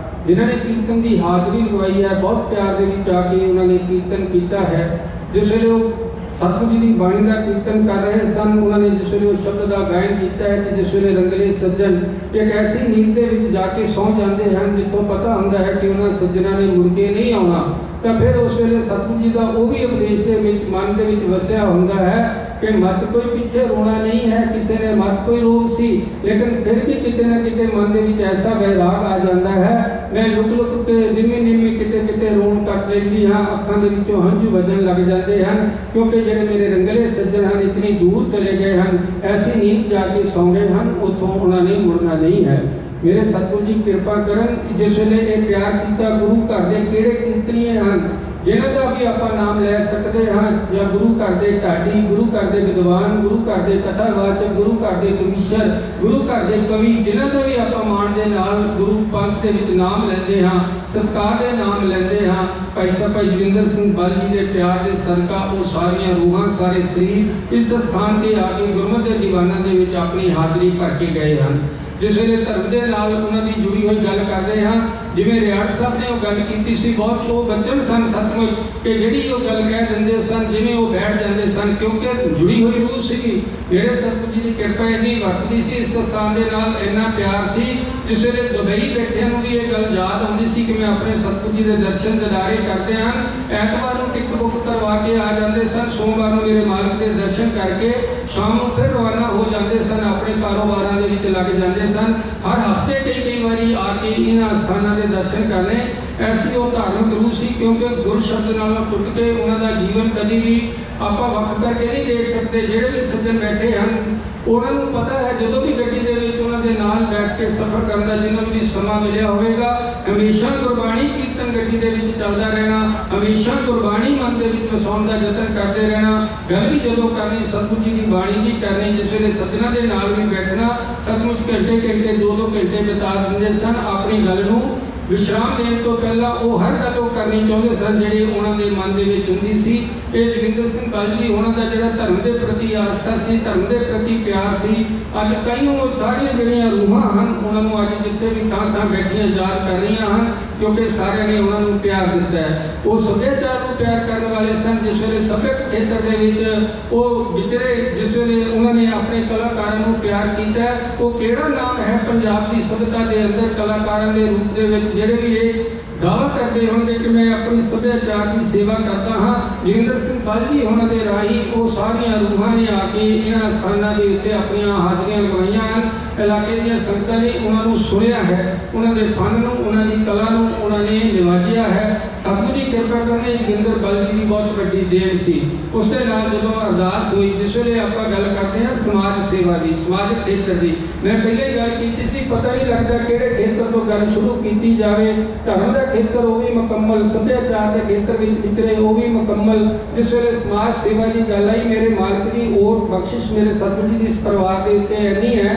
ਜਿਨ੍ਹਾਂ ਨੇ ਕੀਰਤਨ ਦੀ ਹਾਜ਼ਰੀ ਲਗਵਾਈ ਹੈ, ਬਹੁਤ ਪਿਆਰ ਦੇ ਵਿੱਚ ਆ ਕੇ ਉਹਨਾਂ ਨੇ ਕੀਰਤਨ ਕੀਤਾ ਹੈ। ਜਿਸ ਵੇਲੇ ਉਹ ਸਤਿਗੁਰੂ ਜੀ ਦੀ ਬਾਣੀ ਦਾ ਕੀਰਤਨ ਕਰ ਰਹੇ ਸਨ, ਉਹਨਾਂ ਨੇ ਜਿਸ ਵੇਲੇ ਉਹ ਸ਼ਬਦ ਦਾ ਗਾਇਨ ਕੀਤਾ ਹੈ ਕਿ ਜਿਸ ਵੇਲੇ ਰੰਗਲੇ ਸੱਜਣ ਇੱਕ ਐਸੀ ਨੀਂਦ ਦੇ ਵਿੱਚ ਜਾ ਕੇ ਸੌਂ ਜਾਂਦੇ ਹਨ ਜਿੱਥੋਂ ਪਤਾ ਹੁੰਦਾ ਹੈ ਕਿ ਉਹਨਾਂ ਸੱਜਣਾਂ ਨੇ ਮੁੜ ਕੇ ਨਹੀਂ ਆਉਣਾ, ਤਾਂ ਫਿਰ ਉਸ ਵੇਲੇ ਸਤਿਗੁਰੂ ਜੀ ਦਾ ਉਹ ਵੀ ਉਪਦੇਸ਼ ਦੇ ਵਿੱਚ ਮਨ ਦੇ ਵਿੱਚ ਵਸਿਆ ਹੁੰਦਾ ਹੈ ਕਿ ਮਤ ਕੋਈ ਪਿੱਛੇ ਰੋਣਾ ਨਹੀਂ ਹੈ, ਕਿਸੇ ਨੇ ਮਤ ਕੋਈ ਰੋਗ ਸੀ, ਲੇਕਿਨ ਫਿਰ ਵੀ ਕਿਤੇ ਨਾ ਕਿਤੇ ਮਨ ਦੇ ਵਿੱਚ ਐਸਾ ਵੈਰਾਗ ਆ ਜਾਂਦਾ ਹੈ, ਮੈਂ ਲੁਕ ਲੁਕ ਕੇ ਨਿਮੀ ਕਿਤੇ ਰੋਣ ਕੱਟ ਲੈਂਦੀ ਹਾਂ, ਅੱਖਾਂ ਦੇ ਵਿੱਚੋਂ ਹੰਝੂ ਵਜਣ ਲੱਗ ਜਾਂਦੇ ਹਨ, ਕਿਉਂਕਿ ਜਿਹੜੇ ਮੇਰੇ ਰੰਗਲੇ ਸੱਜਣ ਹਨ ਇਤਨੀ ਦੂਰ ਚਲੇ ਗਏ ਹਨ, ਐਸੀ ਨੀਂਦ ਜਾ ਕੇ ਸੌਂ ਗਏ ਹਨ, ਉੱਥੋਂ ਉਹਨਾਂ ਨੇ ਮੁੜਨਾ ਨਹੀਂ ਹੈ। ਮੇਰੇ ਸਤਿਗੁਰੂ ਜੀ ਕਿਰਪਾ ਕਰਨ, ਜਿਸ ਵੇਲੇ ਇਹ ਪਿਆਰ ਕੀਤਾ ਗੁਰੂ ਘਰ ਦੇ ਕਿਹੜੇ ਕੀਰਤਨੀਏ ਹਨ ਜਿਨ੍ਹਾਂ ਦਾ ਵੀ ਆਪਾਂ ਨਾਮ ਲੈ ਸਕਦੇ ਹਾਂ, ਜਾਂ ਗੁਰੂ ਘਰ ਦੇ ਢਾਡੀ, ਗੁਰੂ ਘਰ ਦੇ ਵਿਦਵਾਨ, ਗੁਰੂ ਘਰ ਦੇ ਕਥਾਵਾਚਕ, ਗੁਰੂ ਘਰ ਦੇ ਕਵੀਸ਼ਰ, ਗੁਰੂ ਘਰ ਦੇ ਕਵੀ, ਜਿਨ੍ਹਾਂ ਦਾ ਵੀ ਆਪਾਂ ਮਾਣ ਦੇ ਨਾਲ ਗੁਰੂ ਪੰਥ ਦੇ ਵਿੱਚ ਨਾਮ ਲੈਂਦੇ ਹਾਂ, ਸਤਿਕਾਰ ਦੇ ਨਾਮ ਲੈਂਦੇ ਹਾਂ। ਭਾਈ ਸਾਹਿਬ ਭਾਈ ਜੋਗਿੰਦਰ ਸਿੰਘ ਬੱਲ ਜੀ ਦੇ ਪਿਆਰ ਦੇ ਸਦਕਾ ਉਹ ਸਾਰੀਆਂ ਰੂਹਾਂ, ਸਾਰੇ ਸਰੀਰ ਇਸ ਸਥਾਨ ਤੇ ਆ ਕੇ ਗੁਰਮਤਿ ਦੇ ਦੀਵਾਨਾਂ ਦੇ ਵਿੱਚ ਆਪਣੀ ਹਾਜ਼ਰੀ ਭਰ ਕੇ ਗਏ ਹਨ। ਜਿਸ ਵੇਲੇ ਧਰਮ ਦੇ ਨਾਲ ਉਹਨਾਂ ਦੀ ਜੁੜੀ ਹੋਈ ਗੱਲ ਕਰਦੇ ਹਾਂ, ਜਿਵੇਂ ਰਿਆੜ ਸਾਹਿਬ ਨੇ ਉਹ ਗੱਲ ਕੀਤੀ ਸੀ, ਬਹੁਤ ਉਹ ਬਚਨ ਸਨ ਸੱਚਮੁੱਚ ਕਿ ਜਿਹੜੀ ਉਹ ਗੱਲ ਕਹਿ ਦਿੰਦੇ ਸਨ ਜਿਵੇਂ ਉਹ ਬੈਠ ਜਾਂਦੇ ਸਨ, ਕਿਉਂਕਿ ਜੁੜੀ ਹੋਈ ਰੂਹ ਸੀਗੀ। ਜਿਹੜੇ ਸਤਿਗੁਰੂ ਜੀ ਦੀ ਕਿਰਪਾ ਇੰਨੀ ਵਰਤਦੀ ਸੀ, ਇਸ ਸਥਾਨ ਦੇ ਨਾਲ ਇੰਨਾ ਪਿਆਰ ਸੀ, ਜਿਸ ਵੇਲੇ ਦੁਬਈ ਬੈਠਿਆਂ ਨੂੰ ਵੀ ਇਹ ਗੱਲ ਯਾਦ ਆਉਂਦੀ ਸੀ ਕਿ ਮੈਂ ਆਪਣੇ ਸਤਿਗੁਰੂ ਜੀ ਦੇ ਦਰਸ਼ਨ ਦਿਦਾਰੇ ਕਰਦੇ ਹਨ। ਐਤਵਾਰ ਨੂੰ ਟਿਕਟ ਬੁੱਕ ਕਰਵਾ ਕੇ ਆ ਜਾਂਦੇ ਸਨ, ਸੋਮਵਾਰ ਨੂੰ ਮੇਰੇ ਮਾਲਕ ਦੇ ਦਰਸ਼ਨ ਕਰਕੇ ਸ਼ਾਮ ਨੂੰ ਫਿਰ ਰਵਾਨਾ ਹੋ ਜਾਂਦੇ ਸਨ, ਆਪਣੇ ਕਾਰੋਬਾਰਾਂ ਦੇ ਵਿੱਚ ਲੱਗ ਜਾਂਦੇ ਸਨ। ਹਰ ਹਫ਼ਤੇ ਕਈ ਵਾਰੀ ਆ ਕੇ ਇਹਨਾਂ ਸਥਾਨਾਂ ਦੇ ਦਰਸ਼ਨ ਕਰਨੇ। ਐਸੀ ਉਹ ਧਾਰਮਿਕ ਰੂਹ ਸੀ, ਕਿਉਂਕਿ ਗੁਰ ਸ਼ਬਦ ਨਾਲੋਂ ਟੁੱਟ ਕੇ ਉਹਨਾਂ ਦਾ ਜੀਵਨ ਕਦੀ ਵੀ ਆਪਾਂ ਵੱਖ ਕਰਕੇ ਨਹੀਂ ਦੇਖ ਸਕਦੇ। ਜਿਹੜੇ ਵੀ ਸੱਜਣ ਬੈਠੇ ਹਨ ਉਹਨਾਂ ਨੂੰ ਪਤਾ ਹੈ, ਜਦੋਂ ਵੀ ਗੱਡੀ ਦੇ ਵਿੱਚ ਉਹਨਾਂ ਦੇ ਨਾਲ ਬੈਠ ਕੇ ਸਫ਼ਰ ਕਰਨ ਦਾ ਜਿਨ੍ਹਾਂ ਨੂੰ ਵੀ ਸਮਾਂ ਮਿਲਿਆ ਹੋਵੇਗਾ, ਹਮੇਸ਼ਾ ਗੁਰਬਾਣੀ ਕੀਰਤਨ ਗੱਡੀ ਦੇ ਵਿੱਚ ਚੱਲਦਾ ਰਹਿਣਾ, ਹਮੇਸ਼ਾ ਗੁਰਬਾਣੀ ਮਨ ਦੇ ਵਿੱਚ ਵਸਾਉਣ ਦਾ ਯਤਨ ਕਰਦੇ ਰਹਿਣਾ। ਗੱਲ ਵੀ ਜਦੋਂ ਕਰਨੀ ਸਤਿਗੁਰੂ ਜੀ ਦੀ ਬਾਣੀ ਦੀ ਕਰਨੀ, ਜਿਸ ਵੇਲੇ ਸੱਜਣਾਂ ਦੇ ਨਾਲ ਵੀ ਬੈਠਣਾ, ਸੱਚਮੁੱਚ ਘੰਟੇ 2-2 ਘੰਟੇ ਬਿਤਾ ਦਿੰਦੇ ਸਨ ਆਪਣੀ ਗੱਲ ਨੂੰ ਵਿਸ਼ਰਾਮ ਦੇਣ ਤੋਂ ਪਹਿਲਾਂ। ਉਹ ਹਰ ਗੱਲ ਉਹ ਕਰਨੀ ਚਾਹੁੰਦੇ ਸਨ ਜਿਹੜੀ ਉਹਨਾਂ ਦੇ ਮਨ ਦੇ ਵਿੱਚ ਹੁੰਦੀ ਸੀ। ਇਹ ਜੋਗਿੰਦਰ ਸਿੰਘ ਬੱਲ ਜੀ ਉਹਨਾਂ ਦਾ ਜਿਹੜਾ ਧਰਮ ਦੇ ਪ੍ਰਤੀ ਆਸਥਾ ਸੀ, ਧਰਮ ਦੇ ਪ੍ਰਤੀ ਪਿਆਰ ਸੀ, ਅੱਜ ਕਈਆਂ ਉਹ ਸਾਰੀਆਂ ਜਿਹੜੀਆਂ ਰੂਹਾਂ ਹਨ ਉਹਨਾਂ ਨੂੰ ਅੱਜ ਜਿੱਥੇ ਵੀ ਥਾਂ ਬੈਠੀਆਂ ਯਾਦ ਕਰ ਰਹੀਆਂ ਹਨ, ਕਿਉਂਕਿ ਸਾਰਿਆਂ ਨੇ ਉਹਨਾਂ ਨੂੰ ਪਿਆਰ ਦਿੱਤਾ ਹੈ। ਉਹ ਸੱਭਿਆਚਾਰ ਨੂੰ ਪਿਆਰ ਕਰਨ ਵਾਲੇ ਸਨ। ਜਿਸ ਵੇਲੇ ਸੱਭਿਅਕ ਖੇਤਰ ਦੇ ਵਿੱਚ ਉਹ ਵਿਚਰੇ, ਜਿਸ ਵੇਲੇ ਉਹਨਾਂ ਨੇ ਆਪਣੇ ਕਲਾਕਾਰਾਂ ਨੂੰ ਪਿਆਰ ਕੀਤਾ, ਉਹ ਕਿਹੜਾ ਨਾਮ ਹੈ ਪੰਜਾਬ ਦੀ ਸਭਿਅਤਾ ਦੇ ਅੰਦਰ ਕਲਾਕਾਰਾਂ ਦੇ ਰੂਪ ਦੇ ਵਿੱਚ ਜਿਹੜੇ ਵੀ ਇਹ ਦਾਅਵਾ ਕਰਦੇ ਹੋਣਗੇ ਕਿ ਮੈਂ ਆਪਣੀ ਸੱਭਿਆਚਾਰ ਦੀ ਸੇਵਾ ਕਰਦਾ ਹਾਂ। ਜੋਗਿੰਦਰ ਸਿੰਘ ਬੱਲ ਜੀ ਉਹਨਾਂ ਦੇ ਰਾਹੀਂ ਉਹ ਸਾਰੀਆਂ ਰੂਹਾਂ ਨੇ ਆ ਕੇ ਇਹਨਾਂ ਸਥਾਨਾਂ ਦੇ ਉੱਤੇ ਆਪਣੀਆਂ ਹਾਜ਼ਰੀਆਂ ਲਗਵਾਈਆਂ ਹਨ। इलाके ਦੀਆਂ ਸੰਗਤਾਂ ਨੇ ਉਹਨਾਂ ਨੂੰ ਸੁਣਿਆ ਹੈ, ਉਹਨਾਂ ਦੇ ਫਨ ਨੂੰ, ਉਹਨਾਂ ਦੀ ਕਲਾ ਨੂੰ ਉਹਨਾਂ ਨੇ ਨਿਵਾਜਿਆ ਹੈ। ਸਤਿਗੁਰੂ ਜੀ ਕਿਰਪਾ ਕਰਨੇ ਜੋਗਿੰਦਰ ਬਲ ਜੀ ਦੀ ਬਹੁਤ ਵੱਡੀ ਦੇਣ ਸੀ। ਉਸ ਦੇ ਨਾਲ ਜਦੋਂ ਅਰਦਾਸ ਹੋਈ, ਜਿਸ ਵੇਲੇ ਆਪਾਂ ਗੱਲ ਕਰਦੇ ਹਾਂ ਸਮਾਜ ਸੇਵਾ ਦੀ, ਸਮਾਜਿਕ ਖੇਤਰ ਦੀ, ਮੈਂ ਪਹਿਲੇ ਗੱਲ ਕੀਤੀ ਸੀ ਪਤਾ ਨਹੀਂ ਲੱਗਦਾ ਕਿਹੜੇ ਖੇਤਰ ਤੋਂ ਗੱਲ ਸ਼ੁਰੂ ਕੀਤੀ ਜਾਵੇ। ਧਰਮ ਦਾ ਖੇਤਰ ਉਹ ਵੀ ਮੁਕੰਮਲ, ਸੱਭਿਆਚਾਰ ਦੇ ਖੇਤਰ ਵਿੱਚ ਵਿਚਰੇ ਉਹ ਵੀ ਮੁਕੰਮਲ। ਜਿਸ ਵੇਲੇ ਸਮਾਜ ਸੇਵਾ ਦੀ ਗੱਲ ਆਈ, ਮੇਰੇ ਮਾਲਕ ਦੀ ਹੋਰ ਬਖਸ਼ਿਸ਼ ਮੇਰੇ ਸਤਿਗੁਰੂ ਜੀ ਦੀ ਇਸ ਪਰਿਵਾਰ ਦੇ ਉੱਤੇ ਇੰਨੀ ਹੈ,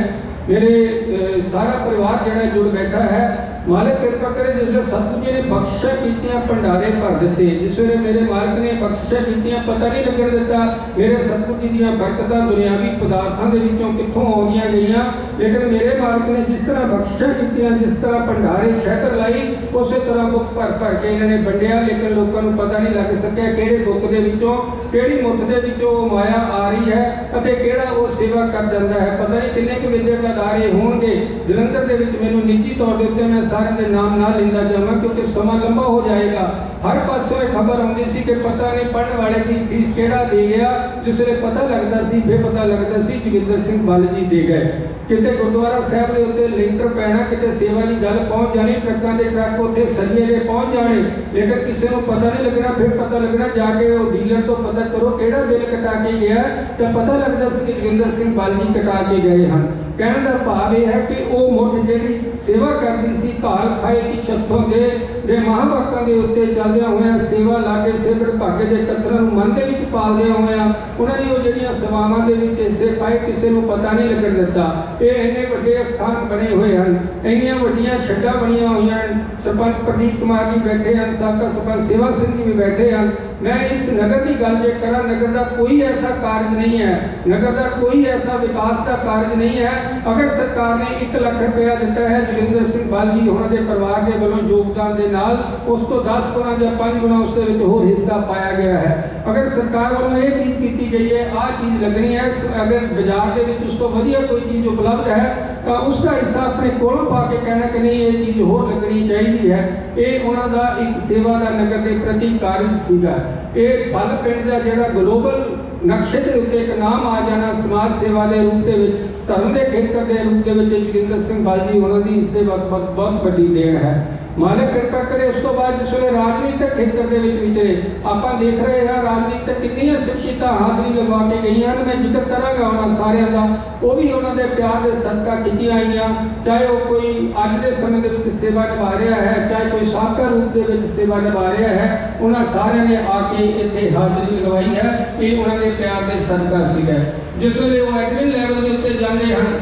ਮੇਰੇ ਸਾਰਾ ਪਰਿਵਾਰ ਜਿਹੜਾ ਜੁੜ ਬੈਠਾ ਹੈ। ਮਾਲਕ ਕਿਰਪਾ ਕਰੇ ਜਿਸ ਵੇਲੇ ਸਤਿਗੁਰੂ ਜੀ ਨੇ ਬਖਸ਼ਿਸ਼ਾਂ ਕੀਤੀਆਂ, ਭੰਡਾਰੇ ਭਰ ਦਿੱਤੇ। ਜਿਸ ਵੇਲੇ ਮੇਰੇ ਮਾਲਕ ਨੇ ਬਖਸ਼ਿਸ਼ਾਂ ਕੀਤੀਆਂ, ਪਤਾ ਨਹੀਂ ਲੱਗਣ ਦਿੱਤਾ ਮੇਰੇ ਸਤਿਗੁਰੂ ਜੀ ਦੀਆਂ ਬਰਕਤਾਂ ਦੁਨਿਆਵੀ ਪਦਾਰਥਾਂ ਦੇ ਵਿੱਚੋਂ ਕਿੱਥੋਂ ਆਉਂਦੀਆਂ ਗਈਆਂ। ਲੇਕਿਨ ਮੇਰੇ ਮਾਲਕ ਨੇ ਜਿਸ ਤਰ੍ਹਾਂ ਬਖਸ਼ਿਸ਼ਾਂ ਕੀਤੀਆਂ, ਜਿਸ ਤਰ੍ਹਾਂ ਭੰਡਾਰੇ ਛਹਿਤਰ ਲਾਈ, ਉਸੇ ਤਰ੍ਹਾਂ ਬੁੱਕ ਭਰ ਕੇ ਇਹਨਾਂ ਨੇ ਵੰਡਿਆ। ਲੇਕਿਨ ਲੋਕਾਂ ਨੂੰ ਪਤਾ ਨਹੀਂ ਲੱਗ ਸਕਿਆ ਕਿਹੜੇ ਬੁੱਕ ਦੇ ਵਿੱਚੋਂ, ਕਿਹੜੀ ਮੁੱਠ ਦੇ ਵਿੱਚੋਂ ਉਹ ਮਾਇਆ ਆ ਰਹੀ ਹੈ ਅਤੇ ਕਿਹੜਾ ਉਹ ਸੇਵਾ ਕਰ ਜਾਂਦਾ ਹੈ। ਪਤਾ ਨਹੀਂ ਕਿੰਨੇ ਕੁ ਵਿਦਿਅਕ ਅਦਾਰੇ ਹੋਣਗੇ ਜਲੰਧਰ ਦੇ ਵਿੱਚ। ਮੈਨੂੰ ਨਿੱਜੀ ਤੌਰ ਦੇ ਉੱਤੇ ਮੈਂ ਸਾਰਿਆਂ ਦੇ ਨਾਮ ਨਾ ਲੈਂਦਾ ਜਾਵਾਂ ਕਿਉਂਕਿ ਸਮਾਂ ਲੰਬਾ ਹੋ ਜਾਏਗਾ। ਹਰ ਪਾਸੋਂ ਇਹ ਖਬਰ ਆਉਂਦੀ ਸੀ ਕਿ ਪਤਾ ਨਹੀਂ ਪੜ੍ਹਨ ਵਾਲੇ ਦੀ ਫੀਸ ਕਿਹੜਾ ਦੇ ਗਿਆ। ਜਿਸ ਵੇਲੇ ਪਤਾ ਲੱਗਦਾ ਸੀ, ਫਿਰ ਪਤਾ ਲੱਗਦਾ ਸੀ ਜੋਗਿੰਦਰ ਸਿੰਘ ਬੱਲ ਜੀ ਦੇ ਗਏ। ਕਿਤੇ ਗੁਰਦੁਆਰਾ ਸਾਹਿਬ ਦੇ ਉੱਤੇ ਲੈਂਟਰ ਪੈਣਾ, ਕਿਤੇ ਸੇਵਾ ਦੀ ਗੱਲ ਪਹੁੰਚ ਜਾਣੀ, ਟਰੱਕਾਂ ਦੇ ਟਰੱਕ ਉੱਥੇ ਸਜੇ ਦੇ ਪਹੁੰਚ ਜਾਣੇ। ਲੇਕਿਨ ਕਿਸੇ ਨੂੰ ਪਤਾ ਨਹੀਂ ਲੱਗਣਾ। ਫਿਰ ਪਤਾ ਲੱਗਣਾ ਜਾ ਕੇ ਉਹ ਡੀਲਰ ਤੋਂ ਪਤਾ ਕਰੋ ਕਿਹੜਾ ਬਿੱਲ ਕਟਾ ਕੇ ਗਿਆ, ਤਾਂ ਪਤਾ ਲੱਗਦਾ ਸੀ ਕਿ ਜੋਗਿੰਦਰ ਸਿੰਘ ਬੱਲ ਜੀ ਕਟਾ ਕੇ ਗਏ ਹਨ। ਕਹਿਣ ਦਾ ਭਾਵ ਇਹ ਹੈ ਕਿ ਉਹ ਮੁੱਠ ਜਿਹੜੀ ਸੇਵਾ ਕਰਦੀ ਸੀ, ਘਾਲ ਖਾਏ ਕਿ ਛੱਥੋਂ ਦੇ ਮਹਾਂਵਾਕਾਂ ਦੇ ਉੱਤੇ ਚੱਲਦਿਆਂ ਹੋਇਆਂ, ਸੇਵਾ ਲਾਗੇ ਸੇਵੜ ਭਾਗੇ ਦੇ ਕਥਰਾਂ ਨੂੰ ਮਨ ਦੇ ਵਿੱਚ ਪਾਲਦਿਆਂ ਹੋਇਆਂ, ਉਹਨਾਂ ਦੀ ਉਹ ਜਿਹੜੀਆਂ ਸੇਵਾਵਾਂ ਦੇ ਵਿੱਚ ਹਿੱਸੇ ਪਾਏ, ਕਿਸੇ ਨੂੰ ਪਤਾ ਨਹੀਂ ਲੱਗਣ ਦਿੱਤਾ। ਇਹ ਇੰਨੇ ਵੱਡੇ ਸਥਾਨ ਬਣੇ ਹੋਏ ਹਨ, ਇੰਨੀਆਂ ਵੱਡੀਆਂ ਛੱਡਾਂ ਬਣੀਆਂ ਹੋਈਆਂ ਹਨ। ਸਰਪੰਚ ਪ੍ਰਦੀਪ ਕੁਮਾਰ ਜੀ ਬੈਠੇ ਹਨ, ਸਾਬਕਾ ਸਰਪੰਚ ਸੇਵਾ ਸਿੰਘ ਜੀ ਵੀ ਬੈਠੇ ਹਨ। ਮੈਂ ਇਸ ਨਗਰ ਦੀ ਗੱਲ ਜੇ ਕਰਾਂ, ਨਗਰ ਦਾ ਕੋਈ ਐਸਾ ਕਾਰਜ ਨਹੀਂ ਹੈ, ਨਗਰ ਦਾ ਕੋਈ ਐਸਾ ਵਿਕਾਸ ਦਾ ਕਾਰਜ ਨਹੀਂ ਹੈ। ਅਗਰ ਸਰਕਾਰ ਨੇ 1 ਲੱਖ ਰੁਪਇਆ ਦਿੱਤਾ ਹੈ ਜੋਗਿੰਦਰ ਸਿੰਘ ਬੱਲ ਜੀ ਉਹਨਾਂ ਦੇ ਪਰਿਵਾਰ ਦੇ ਵੱਲੋਂ ਯੋਗਦਾਨ ਦੇ ਨਾਲ, ਉਸ ਤੋਂ 10 ਗੁਣਾ ਜਾਂ 5 ਗੁਣਾ ਉਸ ਦੇ ਵਿੱਚ ਹੋਰ ਹਿੱਸਾ ਪਾਇਆ ਗਿਆ ਹੈ। ਅਗਰ ਸਰਕਾਰ ਵੱਲੋਂ ਇਹ ਚੀਜ਼ ਕੀਤੀ ਗਈ ਹੈ, ਆਹ ਚੀਜ਼ ਲੱਗਣੀ ਹੈ, ਅਗਰ ਬਾਜ਼ਾਰ ਦੇ ਵਿੱਚ ਉਸ ਤੋਂ ਵਧੀਆ ਕੋਈ ਚੀਜ਼ ਉਪਲਬਧ ਹੈ ਤਾਂ ਉਸ ਦਾ ਹਿੱਸਾ ਆਪਣੇ ਕੋਲੋਂ ਪਾ ਕੇ ਕਹਿਣਾ ਕਿ ਨਹੀਂ ਇਹ ਚੀਜ਼ ਹੋਰ ਲੱਗਣੀ ਚਾਹੀਦੀ ਹੈ। ਇਹ ਉਹਨਾਂ ਦਾ ਇੱਕ ਸੇਵਾ ਦਾ ਨਗਰ ਦੇ ਪ੍ਰਤੀ ਕਾਰਜ ਸੀਗਾ। ਇਹ ਬੱਲ ਪਿੰਡ ਦਾ ਜਿਹੜਾ ਗਲੋਬਲ ਨਕਸ਼ੇ ਦੇ ਉੱਤੇ ਇੱਕ ਨਾਮ ਆ ਜਾਣਾ ਸਮਾਜ ਸੇਵਾ ਦੇ ਰੂਪ ਦੇ ਵਿੱਚ, ਧਰਮ ਦੇ ਖੇਤਰ ਦੇ ਰੂਪ ਦੇ ਵਿੱਚ ਜੋਗਿੰਦਰ ਸਿੰਘ ਬੱਲ ਜੀ ਉਹਨਾਂ ਦੀ ਇਸ ਦੇ ਬਹੁਤ ਵੱਡੀ ਦੇਣ ਹੈ। ਮਾਲਕ ਕਿਰਪਾ ਕਰੇ। ਉਸ ਤੋਂ ਬਾਅਦ ਜਿਸ ਵੇਲੇ ਰਾਜਨੀਤਿਕ ਖੇਤਰ ਦੇ ਵਿੱਚ ਵਿਚਰੇ, ਆਪਾਂ ਦੇਖ ਰਹੇ ਹਾਂ ਰਾਜਨੀਤਿਕ ਕਿੰਨੀਆਂ ਸ਼ਖਸੀਅਤਾਂ ਹਾਜ਼ਰੀ ਲਗਵਾ ਕੇ ਗਈਆਂ ਹਨ। ਮੈਂ ਜ਼ਿਕਰ ਕਰਾਂਗਾ ਉਹਨਾਂ ਸਾਰਿਆਂ ਦਾ, ਉਹ ਵੀ ਉਹਨਾਂ ਦੇ ਪਿਆਰ ਦੇ ਸਦਕਾ ਖਿੱਚੀਆਂ ਆਈਆਂ। ਚਾਹੇ ਉਹ ਕੋਈ ਅੱਜ ਦੇ ਸਮੇਂ ਦੇ ਵਿੱਚ ਸੇਵਾ ਨਿਭਾ ਰਿਹਾ ਹੈ, ਚਾਹੇ ਕੋਈ ਸਾਬਕਾ ਰੂਪ ਦੇ ਵਿੱਚ ਸੇਵਾ ਨਿਭਾ ਰਿਹਾ ਹੈ, ਉਹਨਾਂ ਸਾਰਿਆਂ ਨੇ ਆ ਕੇ ਇੱਥੇ ਹਾਜ਼ਰੀ ਲਗਵਾਈ ਹੈ। ਇਹ ਉਹਨਾਂ ਦੇ ਪਿਆਰ ਦੇ ਸਦਕਾ ਸੀਗਾ। ਜਿਸ ਵੇਲੇ ਉਹ ਐਡਮਿਨ ਲੈਵਲ ਦੇ ਉੱਤੇ ਜਾਂਦੇ ਹਨ,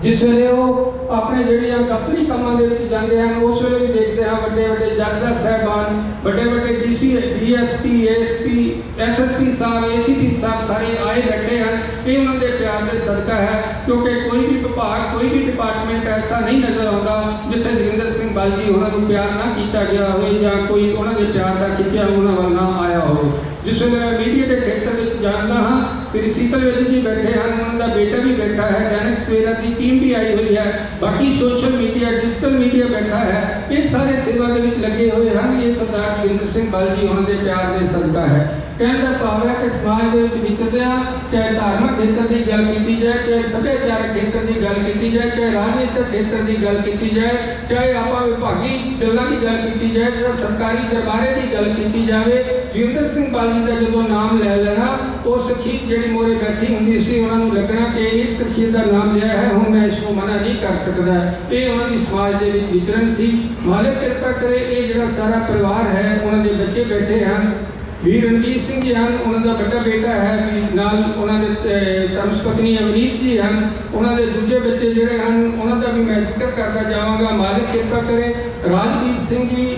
ਜਿਸ ਵੇਲੇ ਉਹ ਆਪਣੇ ਜਿਹੜੀਆਂ ਦਫ਼ਤਰੀ ਕੰਮਾਂ ਦੇ ਵਿੱਚ ਜਾਂਦੇ ਹਨ, ਉਸ ਵੇਲੇ ਵੀ ਦੇਖਦੇ ਹਾਂ ਵੱਡੇ ਵੱਡੇ ਜੱਜ ਸਾਹਿਬਾਨ, ਵੱਡੇ ਵੱਡੇ ਡੀਸੀ, ਡੀਐਸਪੀ, ਐਸਪੀ, ਐਸਐਸਪੀ ਸਾਹਿਬ, ਏਸੀਪੀ ਸਾਹਿਬ ਸਾਰੇ ਆਏ ਬੈਠੇ ਹਨ। ਇਹ ਉਹਨਾਂ ਦੇ ਪਿਆਰ ਦੇ ਸਦਕਾ ਹੈ, ਕਿਉਂਕਿ ਕੋਈ ਵੀ ਵਿਭਾਗ, ਕੋਈ ਵੀ ਡਿਪਾਰਟਮੈਂਟ ਐਸਾ ਨਹੀਂ ਨਜ਼ਰ ਆਉਂਦਾ ਜਿੱਥੇ ਜੋਗਿੰਦਰ ਸਿੰਘ ਬੱਲ ਜੀ ਉਹਨਾਂ ਨੂੰ ਪਿਆਰ ਨਾ ਕੀਤਾ ਗਿਆ ਹੋਵੇ ਜਾਂ ਕੋਈ ਉਹਨਾਂ ਦੇ ਪਿਆਰ ਦਾ ਖਿੱਚਿਆ ਉਹਨਾਂ ਵੱਲ ਨਾ ਆਇਆ ਹੋਵੇ। ਜਿਸ ਵੇਲੇ ਮੀਡੀਆ ਦੇ ਖੇਤਰ ਵਿੱਚ ਜਾਂਦਾ ਹਾਂ, ਸ੍ਰੀ ਸੀਤਲ ਵੇਦੀ ਜੀ ਬੈਠੇ ਹਨ, ਉਹਨਾਂ ਦਾ ਬੇਟਾ ਵੀ ਬੈਠਾ ਹੈ, ਦੈਨਿਕ ਸਵੇਰਾ ਦੀ ਟੀਮ ਵੀ ਆਈ ਹੋਈ ਹੈ, ਬਾਕੀ ਸੋਸ਼ਲ ਮੀਡੀਆ, ਡਿਜੀਟਲ ਮੀਡੀਆ ਬੈਠਾ ਹੈ। ਇਹ ਸਾਰੇ ਸੇਵਾ ਦੇ ਵਿੱਚ ਲੱਗੇ ਹੋਏ ਹਨ। ਇਹ ਸਰਦਾਰ ਜੋਗਿੰਦਰ ਸਿੰਘ ਬੱਲ ਜੀ ਉਹਨਾਂ ਦੇ ਪਿਆਰ ਦੇ ਸਦਕਾ ਹੈ। ਕਹਿਣ ਦਾ ਭਾਵ ਹੈ ਕਿ ਸਮਾਜ ਦੇ ਵਿੱਚ ਵਿਚਰਦਿਆਂ, ਚਾਹੇ ਧਾਰਮਿਕ ਖੇਤਰ ਦੀ ਗੱਲ ਕੀਤੀ ਜਾਏ, ਚਾਹੇ ਸੱਭਿਆਚਾਰਕ ਖੇਤਰ ਦੀ ਗੱਲ ਕੀਤੀ ਜਾਏ, ਚਾਹੇ ਰਾਜਨੀਤਿਕ ਖੇਤਰ ਦੀ ਗੱਲ ਕੀਤੀ ਜਾਏ, ਚਾਹੇ ਆਪਾਂ ਵਿਭਾਗੀ ਗੱਲਾਂ ਦੀ ਗੱਲ ਕੀਤੀ ਜਾਏ, ਸਰਕਾਰੀ ਦਰਬਾਰੇ ਦੀ ਗੱਲ ਕੀਤੀ ਜਾਵੇ, ਜੋਗਿੰਦਰ ਸਿੰਘ ਬੱਲ ਜੀ ਦਾ ਜਦੋਂ ਨਾਮ ਲੈ ਲੈਣਾ, ਉਹ ਸ਼ਖਸੀਅਤ ਜਿਹੜੀ ਮੋਰੇ ਬੈਠੀ ਹੁੰਦੀ ਸੀ ਉਹਨਾਂ ਨੂੰ ਲੱਗਣਾ ਕਿ ਇਸ ਸ਼ਖਸੀਅਤ ਦਾ ਨਾਮ ਲਿਆ ਹੈ, ਹੁਣ ਮੈਂ ਇਸ ਨੂੰ ਮਨਾ ਨਹੀਂ ਕਰ ਸਕਦਾ। ਇਹ ਉਹਨਾਂ ਦੀ ਸਮਾਜ ਦੇ ਵਿੱਚ ਵਿਚਰਨ ਸੀ। ਮਾਲਕ ਕਿਰਪਾ ਕਰੇ। ਇਹ ਜਿਹੜਾ ਸਾਰਾ ਪਰਿਵਾਰ ਹੈ, ਉਹਨਾਂ ਦੇ ਬੱਚੇ ਬੈਠੇ ਹਨ। ਵੀਰ ਰਣਜੀਤ ਸਿੰਘ ਜੀ ਹਨ, ਉਹਨਾਂ ਦਾ ਵੱਡਾ ਬੇਟਾ ਹੈ, ਵੀ ਨਾਲ ਉਹਨਾਂ ਦੇ ਧਰਮ ਪਤਨੀ ਅਵਨੀਤ ਜੀ ਹਨ। ਉਹਨਾਂ ਦੇ ਦੂਜੇ ਬੱਚੇ ਜਿਹੜੇ ਹਨ ਉਹਨਾਂ ਦਾ ਵੀ ਮੈਂ ਜ਼ਿਕਰ ਕਰਦਾ ਜਾਵਾਂਗਾ। ਮਾਲਕ ਕਿਰਪਾ ਕਰੇ। ਰਾਜਵੀਰ ਸਿੰਘ ਜੀ,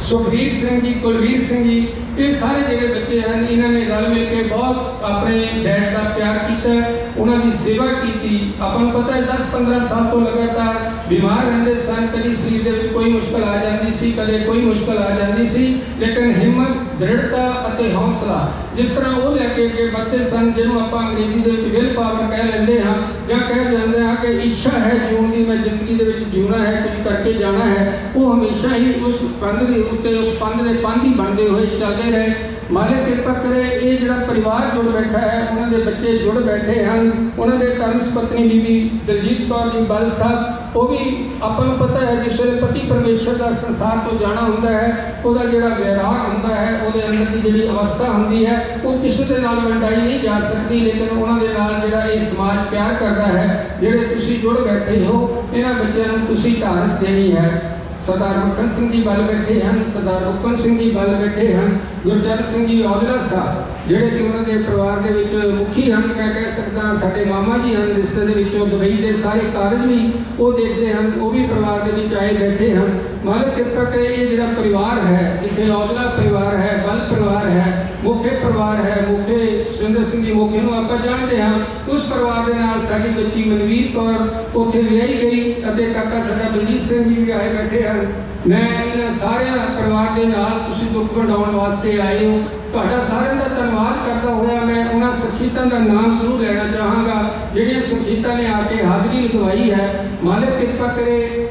ਸੁਖਬੀਰ ਸਿੰਘ ਜੀ, ਕੁਲਵੀਰ ਸਿੰਘ ਜੀ, ਇਹ ਸਾਰੇ ਜਿਹੜੇ ਬੱਚੇ ਹਨ, ਇਹਨਾਂ ਨੇ ਰਲ ਮਿਲ ਕੇ ਬਹੁਤ ਆਪਣੇ ਡੈਡ ਦਾ ਪਿਆਰ ਕੀਤਾ, ਉਹਨਾਂ ਦੀ ਸੇਵਾ ਕੀਤੀ। ਆਪਾਂ ਨੂੰ ਪਤਾ ਹੈ 10-15 ਸਾਲ ਤੋਂ ਲਗਾਤਾਰ ਬਿਮਾਰ ਰਹਿੰਦੇ ਸਨ। ਕਦੀ ਸਰੀਰ ਦੇ ਵਿੱਚ ਕੋਈ ਮੁਸ਼ਕਲ ਆ ਜਾਂਦੀ ਸੀ, ਕਦੇ ਕੋਈ ਮੁਸ਼ਕਲ ਆ ਜਾਂਦੀ ਸੀ, ਲੇਕਿਨ ਹਿੰਮਤ, ਦ੍ਰਿੜਤਾ ਅਤੇ ਹੌਸਲਾ ਜਿਸ ਤਰ੍ਹਾਂ ਉਹ ਲੈ ਕੇ ਅੱਗੇ ਵੱਧਦੇ ਸਨ, ਜਿਹਨੂੰ ਆਪਾਂ ਅੰਗਰੇਜ਼ੀ ਦੇ ਵਿੱਚ ਵਿਲ ਪਾਵਰ ਕਹਿ ਲੈਂਦੇ ਹਾਂ ਜਾਂ ਕਹਿ ਜਾਂਦੇ ਹਾਂ ਕਿ ਇੱਛਾ ਹੈ ਜਿਉਣ ਦੀ, ਮੈਂ ਜ਼ਿੰਦਗੀ ਦੇ ਵਿੱਚ ਜਿਉਣਾ ਹੈ, ਕੁਝ ਕਰਕੇ ਜਾਣਾ ਹੈ, ਉਹ ਹਮੇਸ਼ਾ ਹੀ ਉਸ ਪੰਧ ਦੇ ਉੱਤੇ, ਉਸ ਪੰਧ ਦੇ ਪੰਧ ਹੀ ਬਣਦੇ ਹੋਏ ਚੱਲਦੇ ਰਹੇ। ਮਾਲਕ ਕਿਰਪਾ ਕਰੇ ਇਹ ਜਿਹੜਾ ਪਰਿਵਾਰ ਜੁੜ ਬੈਠਾ ਹੈ, ਉਹਨਾਂ ਦੇ ਬੱਚੇ ਜੁੜ ਬੈਠੇ ਹਨ, ਉਹਨਾਂ ਦੇ ਧਰਮ ਪਤਨੀ ਬੀਬੀ ਦਲਜੀਤ ਕੌਰ ਜੀ ਬਲ ਸਾਹਿਬ, ਉਹ ਵੀ ਆਪਾਂ ਨੂੰ ਪਤਾ ਹੈ ਜਿਸ ਵੇਲੇ ਪਤੀ ਪਰਮੇਸ਼ਰ ਦਾ ਸੰਸਾਰ ਤੋਂ ਜਾਣਾ ਹੁੰਦਾ ਹੈ, ਉਹਦਾ ਜਿਹੜਾ ਵੈਰਾਗ ਹੁੰਦਾ ਹੈ, ਉਹਦੇ ਅੰਦਰ ਦੀ ਜਿਹੜੀ ਅਵਸਥਾ ਹੁੰਦੀ ਹੈ, ਉਹ ਕਿਸੇ ਦੇ ਨਾਲ ਵੰਡਾਈ ਨਹੀਂ ਜਾ ਸਕਦੀ, ਲੇਕਿਨ ਉਹਨਾਂ ਦੇ ਨਾਲ ਜਿਹੜਾ ਇਹ ਸਮਾਜ ਪਿਆਰ ਕਰਦਾ ਹੈ। ਜਿਹੜੇ ਤੁਸੀਂ ਜੁੜ ਬੈਠੇ ਹੋ, ਇਹਨਾਂ ਬੱਚਿਆਂ ਨੂੰ ਤੁਸੀਂ ਢਾਰਸ ਦੇਣੀ ਹੈ। ਸਰਦਾਰ ਮੱਖਣ ਸਿੰਘ ਜੀ ਬਲ ਬੈਠੇ ਹਨ, ਸਰਦਾਰ ਹੁਕਮ ਸਿੰਘ ਜੀ ਬਲ ਬੈਠੇ ਹਨ, ਗੁਰਚਰਨ ਸਿੰਘ ਜੀ ਔਜਲਾ ਸਾਹਿਬ ਜਿਹੜੇ ਕਿ ਉਹਨਾਂ ਦੇ ਪਰਿਵਾਰ ਦੇ ਵਿੱਚ ਮੁਖੀ ਹਨ, ਮੈਂ ਕਹਿ ਸਕਦਾ ਸਾਡੇ ਮਾਮਾ ਜੀ ਹਨ ਰਿਸ਼ਤੇ ਦੇ ਵਿੱਚੋਂ, ਦੁਬਈ ਦੇ ਸਾਰੇ ਕਾਰਜ ਵੀ ਉਹ ਦੇਖਦੇ ਹਨ, ਉਹ ਵੀ ਪਰਿਵਾਰ ਦੇ ਵਿੱਚ ਆਏ ਬੈਠੇ ਹਨ। ਮਾਲਕ ਕਿਰਪਾ ਕਰੇ ਇਹ ਜਿਹੜਾ ਪਰਿਵਾਰ ਹੈ, ਜਿੱਥੇ ਔਜਲਾ ਪਰਿਵਾਰ ਹੈ, ਬਲ ਪਰਿਵਾਰ ਹੈ, ਮੁਖੇ ਪਰਿਵਾਰ ਹੈ, ਮੁਖੇ ਸੁਰਿੰਦਰ ਸਿੰਘ ਜੀ ਮੁਖੇ ਨੂੰ ਆਪਾਂ ਜਾਣਦੇ ਹਾਂ, ਉਸ ਪਰਿਵਾਰ ਦੇ ਨਾਲ ਸਾਡੀ ਬੱਚੀ ਮਨਵੀਰ ਕੌਰ ਉੱਥੇ ਵਿਆਹੀ ਗਈ ਅਤੇ ਕਾਕਾ ਸਾਡਾ ਬਲਜੀਤ ਸਿੰਘ ਜੀ ਵੀ ਆਏ ਬੈਠੇ ਹਨ। ਮੈਂ ਇਹਨਾਂ ਸਾਰਿਆਂ ਪਰਿਵਾਰ ਦੇ ਨਾਲ ਤੁਸੀਂ ਦੁੱਖ ਵੰਡਾਉਣ ਵਾਸਤੇ ਆਏ ਹੋ, ਤੁਹਾਡਾ ਸਾਰਿਆਂ ਦਾ ਧੰਨਵਾਦ ਕਰਦਾ ਹੋਇਆ ਮੈਂ ਉਹਨਾਂ ਸ਼ਖਸੀਅਤਾਂ ਦਾ ਨਾਮ ਜ਼ਰੂਰ ਲੈਣਾ ਚਾਹਾਂਗਾ ਜਿਹੜੀਆਂ ਸ਼ਖਸੀਅਤਾਂ ਨੇ ਆ ਕੇ ਹਾਜ਼ਰੀ ਲਗਵਾਈ ਹੈ। ਮਾਲਕ ਕਿਰਪਾ ਕਰੇ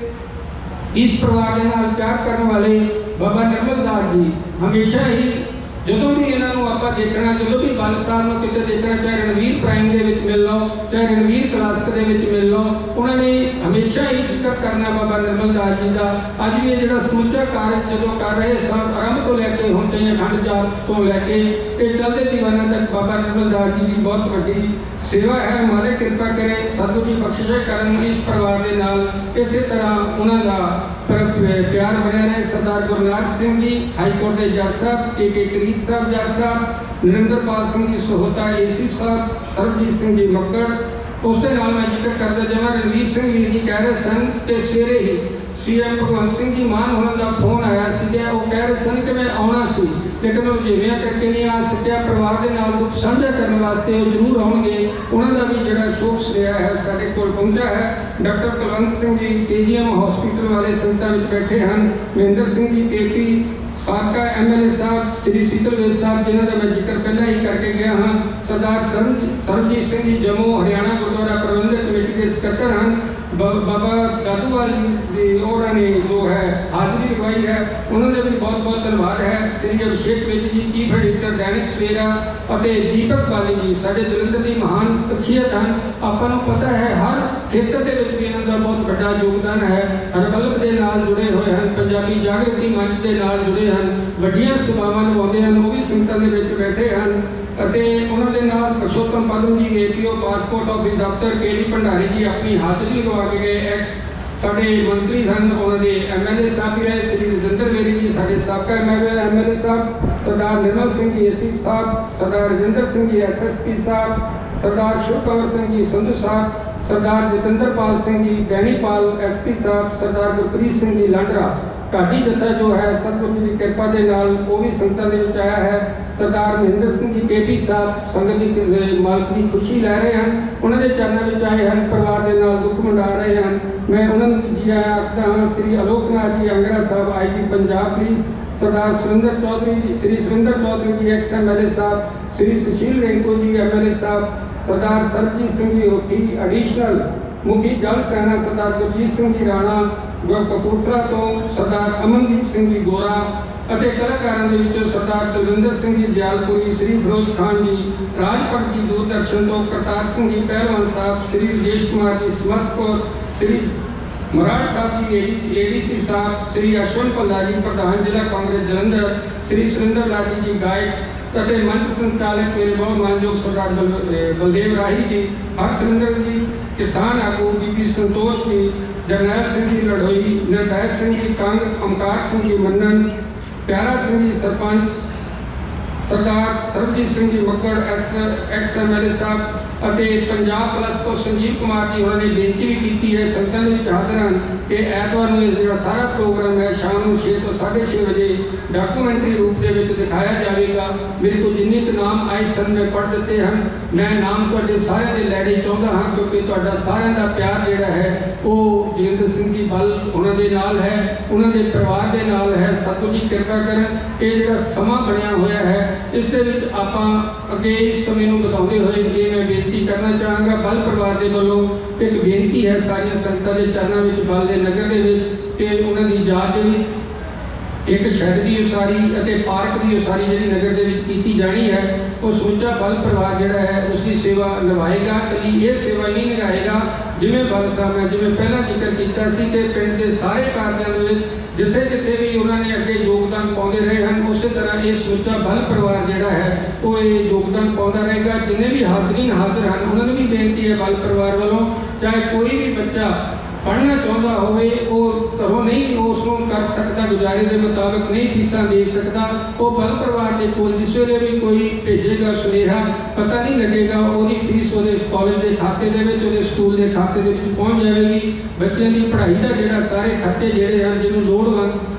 ਇਸ ਪਰਿਵਾਰ ਦੇ ਨਾਲ ਪਿਆਰ ਕਰਨ ਵਾਲੇ ਬਾਬਾ ਨਿਰਮਲ ਦਾਸ ਜੀ ਹਮੇਸ਼ਾ ਹੀ ਜਦੋਂ ਵੀ ਇਹਨਾਂ ਨੂੰ ਆਪਾਂ ਦੇਖਣਾ, ਜਦੋਂ ਵੀ ਬਲ ਸਾਹਿਬ ਨੂੰ ਕਿਤੇ ਦੇਖਣਾ, ਚਾਹੇ ਰਣਵੀਰ ਪ੍ਰਾਈਮ ਦੇ ਵਿੱਚ ਮਿਲ ਲਓ, ਚਾਹੇ ਰਣਵੀਰ ਕਲਾਸਿਕ ਦੇ ਵਿੱਚ ਮਿਲ ਲਓ, ਉਹਨਾਂ ਨੇ ਹਮੇਸ਼ਾ ਹੀ ਜ਼ਿਕਰ ਕਰਨਾ ਬਾਬਾ ਨਿਰਮਲ ਦਾਸ ਜੀ ਦਾ। ਅੱਜ ਵੀ ਇਹ ਜਿਹੜਾ ਸਮੁੱਚਾ ਕਾਰਜ ਜਦੋਂ ਕਰ ਰਹੇ ਸਨ, ਆਰੰਭ ਤੋਂ ਲੈ ਕੇ ਹੁਣ ਤਾਈਂ ਅਖੰਡ ਜਾਪ ਤੋਂ ਲੈ ਕੇ ਇਹ ਚੱਲਦੇ ਦੀਵਾਨਾਂ ਤੱਕ ਬਾਬਾ ਨਿਰਮਲ ਦਾਸ ਜੀ ਦੀ ਬਹੁਤ ਵੱਡੀ ਸੇਵਾ ਹੈ। ਮਾਲਕ ਕਿਰਪਾ ਕਰੇ ਸਤਿਗੁਰੂ ਜੀ ਬਖਸ਼ਿਸ਼ ਕਰਨ ਇਸ ਪਰਿਵਾਰ ਦੇ ਨਾਲ ਇਸੇ ਤਰ੍ਹਾਂ ਉਹਨਾਂ ਦਾ ਪਿਆਰ ਬਣਿਆ ਰਹੇ। ਸਰਦਾਰ ਗੁਰਨਾਜ ਸਿੰਘ ਜੀ ਹਾਈ ਕੋਰਟ ਦੇ ਜੱਜ ਸਾਹਿਬ, ਕੇ ਕਰੀਬ ਸਾਹਿਬ ਜੱਜ ਸਾਹਿਬ, ਨਰਿੰਦਰਪਾਲ ਸਿੰਘ ਜੀ ਸੋਹਤਾ ਏਸੀ ਸਾਹਿਬ, ਸਰਬਜੀਤ ਸਿੰਘ ਜੀ ਮੱਕੜ, ਉਸ ਦੇ ਨਾਲ ਮੈਂ ਜ਼ਿਕਰ ਕਰਦਾ ਜਾਵਾਂ ਰਣਵੀਰ ਸਿੰਘ ਵੀਰ ਜੀ ਕਹਿ ਰਹੇ ਸਨ ਕਿ ਸਵੇਰੇ ਹੀ ਸੀਐਮ ਭਗਵੰਤ ਸਿੰਘ ਜੀ ਮਾਨ ਹੋਣਾ ਦਾ ਫੋਨ ਆਇਆ ਸੀਗਾ, ਉਹ ਕਹਿ ਰਹੇ ਸਨ ਕਿ ਮੈਂ ਆਉਣਾ ਸੀ ਲੇਕਿਨ ਉਹ ਜਿਵੇਂ ਕਰਕੇ ਨਹੀਂ ਆ ਸਕਿਆ, ਪਰਿਵਾਰ ਦੇ ਨਾਲ ਦੁੱਖ ਸਾਂਝਾ ਕਰਨ ਵਾਸਤੇ ਉਹ ਜ਼ਰੂਰ ਆਉਣਗੇ। ਉਹਨਾਂ ਦਾ ਵੀ ਜਿਹੜਾ ਸ਼ੋਕ ਸੁਨੇਹਾ ਹੈ ਸਾਡੇ ਕੋਲ ਪਹੁੰਚਾ ਹੈ। Doctor Kulwant Singh ji KGM hospital ਵਾਲੇ ਸੰਗਤਾਂ ਵਿੱਚ ਬੈਠੇ ਹਨ, ਮਹਿੰਦਰ ਸਿੰਘ ਜੀ KP, ਸਾਬਕਾ MLA ਸਾਹਿਬ ਸ੍ਰੀ ਸੀਤਲਵੇਦ ਸਾਹਿਬ ਜਿਨ੍ਹਾਂ ਦਾ ਮੈਂ ਜ਼ਿਕਰ ਪਹਿਲਾਂ ਹੀ ਕਰਕੇ ਗਿਆ ਹਾਂ, ਸਰਦਾਰ ਸਰਬਜੀਤ ਸਿੰਘ ਜੀ ਜੰਮੂ ਹਰਿਆਣਾ ਗੁਰਦੁਆਰਾ ਪ੍ਰਬੰਧਕ ਕਮੇਟੀ ਦੇ ਸਕੱਤਰ ਹਨ, ਬਾਬਾ ਦਾਦੂਵਾਲ ਜੀ ਦੀ ਉਹਨਾਂ ਨੇ ਜੋ ਹੈ ਹਾਜ਼ਰੀ ਲਗਵਾਈ ਹੈ, ਉਹਨਾਂ ਦਾ ਵੀ ਬਹੁਤ ਬਹੁਤ ਧੰਨਵਾਦ ਹੈ। ਸ੍ਰੀ ਅਭਿਸ਼ੇਕ ਬੇਦੀ ਜੀ ਚੀਫ ਐਡੀਟਰ ਦੈਨਿਕ ਸਵੇਰਾ ਅਤੇ ਦੀਪਕ ਬਾਲੀ ਜੀ ਸਾਡੇ ਜਲੰਧਰ ਦੀ ਮਹਾਨ ਸ਼ਖਸੀਅਤ ਹਨ। ਆਪਾਂ ਨੂੰ ਪਤਾ ਹੈ ਹਰ ਖੇਤਰ ਦੇ ਵਿੱਚ ਵੀ ਇਹਨਾਂ ਦਾ ਬਹੁਤ ਵੱਡਾ ਯੋਗਦਾਨ ਹੈ। ਹਰਬਲਬ ਦੇ ਨਾਲ ਜੁੜੇ ਹੋਏ ਹਨ, ਪੰਜਾਬੀ ਜਾਗਰਤੀ ਮੰਚ ਦੇ ਨਾਲ ਜੁੜੇ ਹਨ, ਵੱਡੀਆਂ ਸੇਵਾਵਾਂ ਨਿਭਾਉਂਦੇ ਹਨ, ਉਹ ਵੀ ਸੰਗਤਾਂ ਦੇ ਵਿੱਚ ਬੈਠੇ ਹਨ। ਅਤੇ ਉਹਨਾਂ ਦੇ ਨਾਲ ਪੁਰਸ਼ੋਤਮ ਪਦਮ ਜੀ APO ਪਾਸਪੋਰਟ ਆਫਿਸ ਦਫ਼ਤਰ KD ਭੰਡਾਰੀ ਜੀ ਆਪਣੀ ਹਾਜ਼ਰੀ ਲਗਵਾ ਕੇ ਗਏ। ਐਕਸ ਸਾਡੇ ਮੰਤਰੀ ਹਨ, ਉਹਨਾਂ ਦੇ MLA ਸਾਹਿਬ ਵੀ ਹੈ, ਸ੍ਰੀ ਰਜਿੰਦਰ ਵੇਰੀ ਜੀ ਸਾਡੇ ਸਾਬਕਾ MLA ਸਾਹਿਬ, ਸਰਦਾਰ ਨਿਰਮਲ ਸਿੰਘ ਜੀ AC ਸਾਹਿਬ, ਸਰਦਾਰ ਰਜਿੰਦਰ ਸਿੰਘ ਜੀ SSP ਸਾਹਿਬ, ਸਰਦਾਰ ਸ਼ਿਵ ਕੰਵਰ ਸਿੰਘ ਜੀ ਸੰਧੂ ਸਾਹਿਬ, ਸਰਦਾਰ ਜਤਿੰਦਰਪਾਲ ਸਿੰਘ ਜੀ ਬੈਣੀਪਾਲ SP ਸਾਹਿਬ, ਸਰਦਾਰ ਗੁਰਪ੍ਰੀਤ ਸਿੰਘ ਜੀ ਲਾਂਡਰਾ। ਢਾਡੀ ਜੱਥਾ ਜੋ ਹੈ ਸਤਿਗੁਰੂ ਜੀ ਦੀ ਕਿਰਪਾ ਦੇ ਨਾਲ ਉਹ ਵੀ ਸੰਗਤਾਂ ਦੇ ਵਿੱਚ ਆਇਆ ਹੈ। ਸਰਦਾਰ ਮਹਿੰਦਰ ਸਿੰਘ ਜੀ KP ਸਾਹਿਬ ਸੰਗਤ ਦੀ ਮਾਲਕ ਦੀ ਖੁਸ਼ੀ ਲੈ ਰਹੇ ਹਨ, ਉਹਨਾਂ ਦੇ ਚਰਨਾਂ ਵਿੱਚ ਆਏ ਹਨ, ਪਰਿਵਾਰ ਦੇ ਨਾਲ ਦੁੱਖ ਵੰਡਾ ਰਹੇ ਹਨ। ਮੈਂ ਉਹਨਾਂ ਨੂੰ ਜੀ ਆਇਆਂ ਆਖਦਾ ਹਾਂ। ਸ੍ਰੀ ਅਲੋਕਨਾਥ ਜੀ ਅੰਗਰਾ ਸਾਹਿਬ IG ਪੰਜਾਬ ਪੁਲਿਸ, ਸਰਦਾਰ ਸੁਰਿੰਦਰ ਚੌਧਰੀ ਜੀ, ਸ੍ਰੀ ਸੁਰਿੰਦਰ ਚੌਧਰੀ ਜੀ ex-MLA ਸਾਹਿਬ, ਸ੍ਰੀ ਸੁਸ਼ੀਲ ਰਿੰਕੂ ਜੀ MLA ਸਾਹਿਬ, ਸਰਦਾਰ ਸਰਬਜੀਤ ਸਿੰਘ ਜੀ ਹੋਠੀ ਐਡੀਸ਼ਨਲ ਮੁਖੀ ਜਲ ਸੈਨਾ, ਸਰਦਾਰ ਗੁਰਜੀਤ ਸਿੰਘ ਜੀ ਰਾਣਾ ਕਪੂਰਥਲਾ ਤੋਂ, ਸਰਦਾਰ ਅਮਨਦੀਪ ਸਿੰਘ ਜੀ ਗੋਰਾ ਅਤੇ ਕਲਾਕਾਰਾਂ ਦੇ ਵਿੱਚੋਂ ਸਰਦਾਰ ਦਵਿੰਦਰ ਸਿੰਘ ਜੀ ਦਿਆਲਪੁਰੀ, ਸ੍ਰੀ ਫਿਰੋਜ਼ ਖਾਨ ਜੀ ਰਾਜਪੁਰ ਜੀ ਦੂਰਦਰਸ਼ਨ ਤੋਂ, ਕਰਤਾਰ ਸਿੰਘ ਜੀ ਪਹਿਲਵਾਨ ਸਾਹਿਬ, ਸ੍ਰੀ ਰਜੇਸ਼ ਕੁਮਾਰ ਜੀ ਸਮਸਤਪੁਰ, ਸ੍ਰੀ ਮਰਾੜ ਸਾਹਿਬ ਜੀ ADC ਸਾਹਿਬ, ਸ੍ਰੀ ਅਸ਼ਵਨ ਭੱਲਾ ਜੀ ਪ੍ਰਧਾਨ ਜ਼ਿਲ੍ਹਾ ਕਾਂਗਰਸ ਜਲੰਧਰ, ਸ੍ਰੀ ਸੁਰਿੰਦਰ ਲਾਠੀ ਜੀ ਗਾਇਕ ਅਤੇ ਮੰਚ ਸੰਚਾਲਕ ਮੇਰੇ ਬਹੁਤ ਮਾਨਯੋਗ ਸਰਦਾਰ ਬਲਦੇਵ ਰਾਹੀ ਜੀ, ਹਰਸਿੰਦਰ ਜੀ ਕਿਸਾਨ ਆਗੂ, ਬੀਬੀ ਸੰਤੋਸ਼ ਜੀ, ਜਰਨੈਲ ਸਿੰਘ ਜੀ ਲੜੋਈ, ਨਰਪੈਲ ਸਿੰਘ ਜੀ ਕੰਗ, ਓਮਕਾਰ ਸਿੰਘ ਜੀ ਮੰਨਣ, ਪਿਆਰਾ ਸਿੰਘ ਜੀ ਸਰਪੰਚ, ਸਰਦਾਰ ਸਰਬਜੀਤ ਸਿੰਘ ਜੀ ਮੱਕੜ ex-MLA ਸਾਹਿਬ ਅਤੇ ਪੰਜਾਬ ਪਲਸ ਤੋਂ ਸੰਜੀਵ ਕੁਮਾਰ ਜੀ ਉਹਨਾਂ ਨੇ ਬੇਨਤੀ ਵੀ ਕੀਤੀ ਹੈ ਸੰਗਤਾਂ ਦੇ ਵਿੱਚ ਹਾਜ਼ਰ ਹਨ ਕਿ ਐਤਵਾਰ ਨੂੰ ਇਹ ਜਿਹੜਾ ਸਾਰਾ ਪ੍ਰੋਗਰਾਮ ਹੈ ਸ਼ਾਮ ਨੂੰ 6 ਤੋਂ 6:30 ਵਜੇ ਡਾਕੂਮੈਂਟਰੀ ਰੂਪ ਦੇ ਵਿੱਚ ਦਿਖਾਇਆ ਜਾਵੇਗਾ। ਮੇਰੇ ਕੋਲ ਜਿੰਨੇ ਕੁ ਨਾਮ ਆਏ ਸਨ ਮੈਂ ਪੜ੍ਹ ਦਿੱਤੇ ਹਨ। ਮੈਂ ਨਾਮ ਤੁਹਾਡੇ ਸਾਰਿਆਂ ਦੇ ਲੈਣੇ ਚਾਹੁੰਦਾ ਹਾਂ ਕਿਉਂਕਿ ਤੁਹਾਡਾ ਸਾਰਿਆਂ ਦਾ ਪਿਆਰ ਜਿਹੜਾ ਹੈ ਉਹ ਜੋਗਿੰਦਰ ਸਿੰਘ ਜੀ ਬਲ ਉਹਨਾਂ ਦੇ ਨਾਲ ਹੈ, ਉਹਨਾਂ ਦੇ ਪਰਿਵਾਰ ਦੇ ਨਾਲ ਹੈ। ਸਤਿਗੁਰੂ ਜੀ ਕਿਰਪਾ ਕਰਨ ਇਹ ਜਿਹੜਾ ਸਮਾਂ ਬਣਿਆ ਹੋਇਆ ਹੈ ਇਸ ਦੇ ਵਿੱਚ ਆਪਾਂ ਅੱਗੇ ਇਸ ਸਮੇਂ ਨੂੰ ਵਧਾਉਂਦੇ ਹੋਏ ਇਹ ਮੈਂ ਬੇਨਤੀ ਕਰਨਾ ਚਾਹਾਂਗਾ ਬਲ ਪਰਿਵਾਰ ਦੇ ਵੱਲੋਂ ਇੱਕ ਬੇਨਤੀ ਹੈ ਸਾਰੀਆਂ ਸੰਗਤਾਂ ਦੇ ਚਰਨਾਂ ਵਿੱਚ, ਬਲ ਦੇ ਨਗਰ ਦੇ ਵਿੱਚ, ਕਿ ਉਹਨਾਂ ਦੀ ਯਾਦ ਦੇ ਵਿੱਚ ਇੱਕ ਸ਼ੈੱਡ ਦੀ ਉਸਾਰੀ ਅਤੇ ਪਾਰਕ ਦੀ ਉਸਾਰੀ ਜਿਹੜੀ ਨਗਰ ਦੇ ਵਿੱਚ ਕੀਤੀ ਜਾਣੀ ਹੈ, ਉਹ ਸਮੁੱਚਾ ਬਲ ਪਰਿਵਾਰ ਜਿਹੜਾ ਹੈ ਉਸ ਦੀ ਸੇਵਾ ਨਿਭਾਏਗਾ। ਇਕੱਲੀ ਇਹ ਸੇਵਾ ਨਹੀਂ ਨਿਭਾਏਗਾ, ਜਿਵੇਂ ਬਲ ਸਾਹਿਬ ਨੇ ਜਿਵੇਂ ਪਹਿਲਾਂ ਜ਼ਿਕਰ ਕੀਤਾ ਸੀ ਕਿ ਪਿੰਡ ਦੇ ਸਾਰੇ ਕਾਰਜਾਂ ਦੇ ਵਿੱਚ ਜਿੱਥੇ ਜਿੱਥੇ ਵੀ ਉਹਨਾਂ ਨੇ ਅੱਗੇ ਯੋਗਦਾਨ ਪਾਉਂਦੇ ਰਹੇ ਹਨ, ਉਸੇ ਤਰ੍ਹਾਂ ਇਹ ਸਮੁੱਚਾ ਬਲ ਪਰਿਵਾਰ ਜਿਹੜਾ ਹੈ ਉਹ ਇਹ ਯੋਗਦਾਨ ਪਾਉਂਦਾ ਰਹੇਗਾ। ਜਿੰਨੇ ਵੀ ਹਾਜ਼ਰੀਨ ਹਾਜ਼ਰ ਹਨ ਉਹਨਾਂ ਨੂੰ ਵੀ ਬੇਨਤੀ ਹੈ ਬਲ ਪਰਿਵਾਰ ਵੱਲੋਂ, ਚਾਹੇ ਕੋਈ ਵੀ ਬੱਚਾ ਪੜ੍ਹਨਾ ਚਾਹੁੰਦਾ ਹੋਵੇ, ਉਹ ਘਰੋਂ ਨਹੀਂ ਉਸ ਨੂੰ ਕਰ ਸਕਦਾ, ਗੁਜ਼ਾਰੇ ਦੇ ਮੁਤਾਬਕ ਨਹੀਂ ਫੀਸਾਂ ਦੇ ਸਕਦਾ, ਉਹ ਬਲ ਪਰਿਵਾਰ ਦੇ ਕੋਲ ਜਿਸ ਵੇਲੇ ਵੀ ਕੋਈ ਭੇਜੇਗਾ ਸੁਨੇਹਾ, ਪਤਾ ਨਹੀਂ ਲੱਗੇਗਾ, ਉਹਦੀ ਫੀਸ ਉਹਦੇ ਕਾਲਜ ਦੇ ਖਾਤੇ ਦੇ ਵਿੱਚ, ਉਹਦੇ ਸਕੂਲ ਦੇ ਖਾਤੇ ਦੇ ਵਿੱਚ ਪਹੁੰਚ ਜਾਵੇਗੀ। ਬੱਚਿਆਂ ਦੀ ਪੜ੍ਹਾਈ ਦਾ ਜਿਹੜਾ ਸਾਰੇ ਖਰਚੇ ਜਿਹੜੇ ਹਨ, ਜਿਹਨੂੰ ਲੋੜਵੰਦ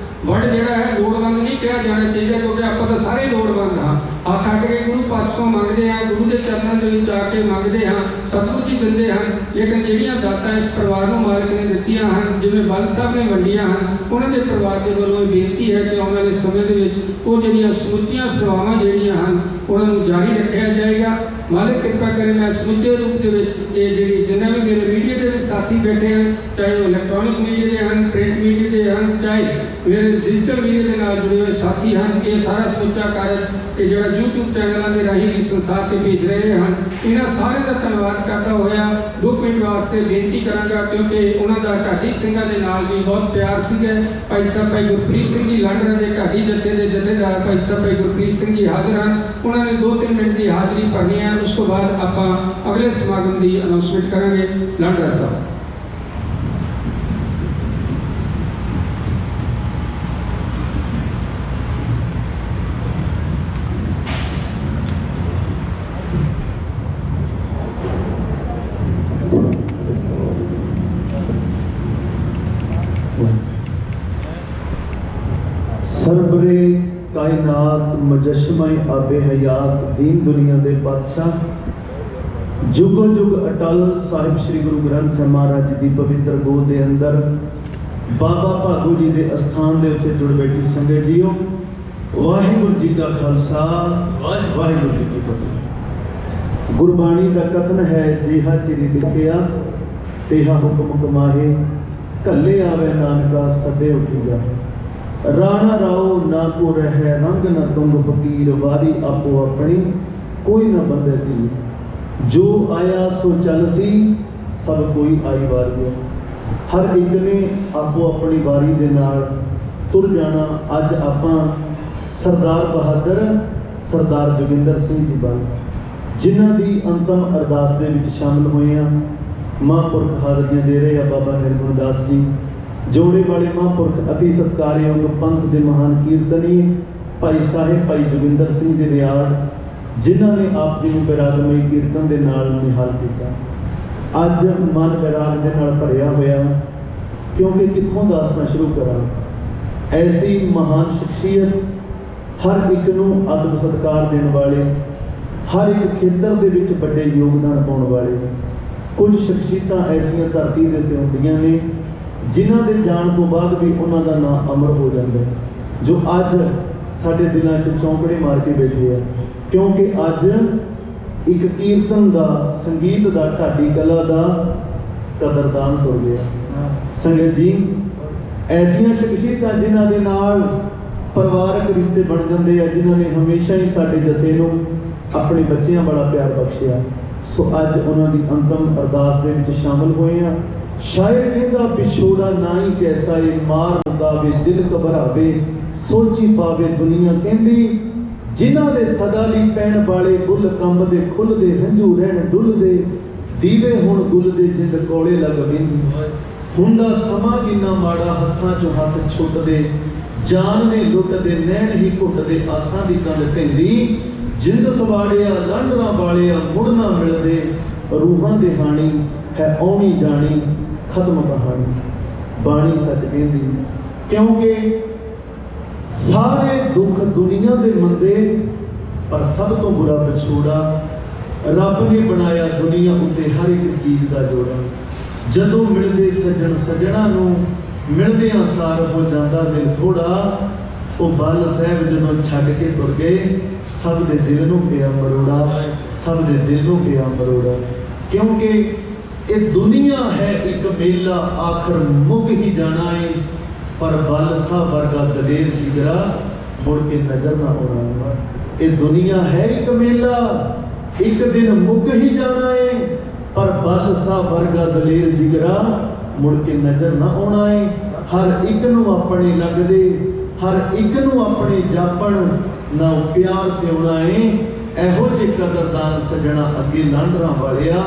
ਵਰਡ ਜਿਹੜਾ ਹੈ ਲੋੜਵੰਦ ਨਹੀਂ ਕਿਹਾ ਜਾਣਾ ਚਾਹੀਦਾ, ਕਿਉਂਕਿ ਆਪਾਂ ਤਾਂ ਸਾਰੇ ਲੋੜਵੰਦ ਹਾਂ। ਹੱਥ ਅੱਡ ਕੇ ਗੁਰੂ ਪਾਸੋਂ ਮੰਗਦੇ ਹਾਂ, ਗੁਰੂ ਦੇ ਚਰਨਾਂ ਦੇ ਵਿੱਚ ਆ ਕੇ ਮੰਗਦੇ ਹਾਂ, ਸਭ ਕੁਝ ਹੀ ਦਿੰਦੇ ਹਨ, ਲੇਕਿਨ ਜਿਹੜੀਆਂ ਦਾਤਾਂ ਇਸ ਪਰਿਵਾਰ ਨੂੰ ਮਾਲਕ ਨੇ ਦਿੱਤੀਆਂ ਹਨ, ਜਿਵੇਂ ਬਲ ਸਾਹਿਬ ਨੇ ਵੰਡੀਆਂ ਹਨ, ਉਹਨਾਂ ਦੇ ਪਰਿਵਾਰ ਦੇ ਵੱਲੋਂ ਇਹ ਬੇਨਤੀ ਹੈ ਕਿ ਆਉਣ ਵਾਲੇ ਸਮੇਂ ਦੇ ਵਿੱਚ ਉਹ ਜਿਹੜੀਆਂ ਸਮੁੱਚੀਆਂ ਸੇਵਾਵਾਂ ਜਿਹੜੀਆਂ ਹਨ ਉਹਨਾਂ ਨੂੰ ਜਾਰੀ ਰੱਖਿਆ ਜਾਏਗਾ। ਮਾਲਕ ਕਿਰਪਾ ਕਰੇ ਮੈਂ ਸਮੁੱਚੇ ਰੂਪ ਦੇ ਵਿੱਚ ਇਹ ਜਿਹੜੀ ਜਿੰਨੇ ਵੀ ਮੇਰੇ ਮੀਡੀਆ ਦੇ ਵਿੱਚ ਸਾਥੀ ਬੈਠੇ ਹਨ, ਚਾਹੇ ਉਹ ਇਲੈਕਟ੍ਰੋਨਿਕ ਮੀਡੀਆ ਦੇ ਹਨ, ਪ੍ਰਿੰਟ ਮੀਡੀਆ ਦੇ ਹਨ, ਚਾਹੇ ਮੇਰੇ ਡਿਜੀਟਲ ਮੀਡੀਆ ਦੇ ਨਾਲ ਜੁੜੇ ਹੋਏ ਸਾਥੀ ਹਨ, ਇਹ ਸਾਰਾ ਸਮੁੱਚਾ ਕਾਰਜ ਇਹ ਜਿਹੜਾ YouTube ਚੈਨਲਾਂ ਦੇ ਰਾਹੀਂ ਵੀ ਸੰਸਾਰ ਤੇ ਭੇਜ ਰਹੇ ਹਨ, ਇਹਨਾਂ ਸਾਰੇ ਦਾ ਧੰਨਵਾਦ ਕਰਦਾ ਹੋਇਆ 2 ਮਿੰਟ ਵਾਸਤੇ ਬੇਨਤੀ ਕਰਾਂਗਾ, ਕਿਉਂਕਿ ਉਹਨਾਂ ਦਾ ਢਾਡੀ ਸਿੰਘਾਂ ਦੇ ਨਾਲ ਵੀ ਬਹੁਤ ਪਿਆਰ ਸੀਗਾ। ਭਾਈ ਸਾਹਿਬ ਭਾਈ ਗੁਰਪ੍ਰੀਤ ਸਿੰਘ ਜੀ ਲਾਂਡਰਾ ਦੇ ਢਾਡੀ ਜੱਥੇ ਦੇ ਜਥੇਦਾਰ ਭਾਈ ਸਾਹਿਬ ਭਾਈ ਗੁਰਪ੍ਰੀਤ ਸਿੰਘ ਜੀ ਹਾਜ਼ਰ ਹਨ, ਉਹਨਾਂ ਨੇ 2-3 ਮਿੰਟ ਦੀ ਹਾਜ਼ਰੀ ਭਰਨੀ ਹੈ। ਉਸ ਤੋਂ ਬਾਅਦ ਆਪਾਂ ਅਗਲੇ ਸਮਾਗਮ ਦੀ ਅਨਾਉਂਸਮੈਂਟ ਕਰਾਂਗੇ। ਲਾਂਡਰਾ ਸਾਹਿਬ। सरबरे कायनात मुजस्समा आबे हयात दीन दुनिया दे बादशाह जुगो जुग अटल साहिब श्री गुरु ग्रंथ साहिब महाराज जी की पवित्र गोद के अंदर बाबा भागू जी के अस्थान के उत्ते जुड़ बैठी संगत जीओ, वाहिगुरू जी का खालसा वाहिगुरू जी की फतेह। गुरबाणी का कथन है, जिहा चिरी दिखिया तेहा हुक्म कमाहे, कले आवे नानका सदे उठिया, राणा राओ ना को रह रंग न तुंग फकीर, वारी आपो अपनी कोई न बंदे दी, जो आया सो चल सी सब कोई आई वारी। हर एक ने आपो अपनी वारी दे नाल तुर जाना। अज आपां सरदार बहादुर सरदार जोगिंदर सिंह जी बल जिन्हां दी अंतम अरदास दे विच शामिल होए हैं, महापुरख हाज़रियां दे रहे हैं बाबा निर्गुण दास जी, जोड़े वाले महापुरख अति सत्कारयोग पंथ के महान कीर्तनी भाई साहिब भाई जोगिंदर सिंह जी रियाड़, जिन्होंने आप जी को बैरागमई कीर्तन के नाल निहाल किया। अज मन बैराग के नाल भरिया होया, क्योंकि कित्थों दासना शुरू करा। ऐसी महान शख्सियत, हर एक नूं आदर सत्कार देने वाले, हर एक खेतर के विच बड़े योगदान पाने वाले कुछ शख्सियतां ऐसियां धरती के उत्ते हुंदियां ने जिन्हां दे जाण तो बाद भी उन्हां दा नाम अमर हो जाता है, जो अज साडे दिलों च चौंकड़े मार के बैठे हैं, क्योंकि अज एक कीर्तन का संगीत का ढाडी कला का कदरदान हो गया। संगत जी, ऐसियां शख्सियतां जिन्हां दे नाल परिवारक रिश्ते बन जाते हैं, जिन्हां ने हमेशा ही साडे जथे नूं अपने बच्चियां बड़ा प्यार बख्शिया। सो अज उन्हां दी अंतम अरदास दे विच शामिल होए हैं। शायर कहता पिछोड़ा ना ही कैसा है, मार मुकावे दिल घबरावे, सोची पावे दुनिया कहती, जिन्हां दे सदा लई पैण वाले गुल कंबदे खुलदे, हंझू रहण डुलदे, दीवे हुण गुलदे जिंद कोले लग बिंद, हुंदा समा किन्ना माड़ा हत्थां चों हत्थ छुटदे, जान ने लुटदे नैण ही घुटदे, आसां दी कंड ढैंदी, जिंद सवाड़िया लांडरा वालिया मुड़ना मिलदे, रूहां दे हाणी है औनी जानी खत्म कहानी। बाणी सच कहती, क्योंकि सारे दुख दुनिया के मंदे, पर सब तो बुरा विछोड़ा रब ने बनाया दुनिया उत्ते हर एक चीज़ का जोड़ा। जदों मिलते सज्जन सज्जणा नूं मिलदियां सार हो जाता दिल थोड़ा, वो बल साहब जदों छड्ड के तुर गए, सब दे दिल नूं पिया मरोड़ा, सब दे दिल नूं पिया मरोड़ा। क्योंकि ये दुनिया है एक मेला, आखिर मुक ही जाना है, पर बल सा वर्गा दलेर जिगरा मुड़ के नजर ना आना। ये दुनिया है एक मेला, एक दिन मुक ही जाना है, पर बल सा वर्गा दलेर जिगरा मुड़ के नजर ना आना है। हर एक नू अपने लगदे, हर एक नू अपने जापन ना प्यार प्याउना है। एहो जे कदरदान सजना अगे लांडरा वालिया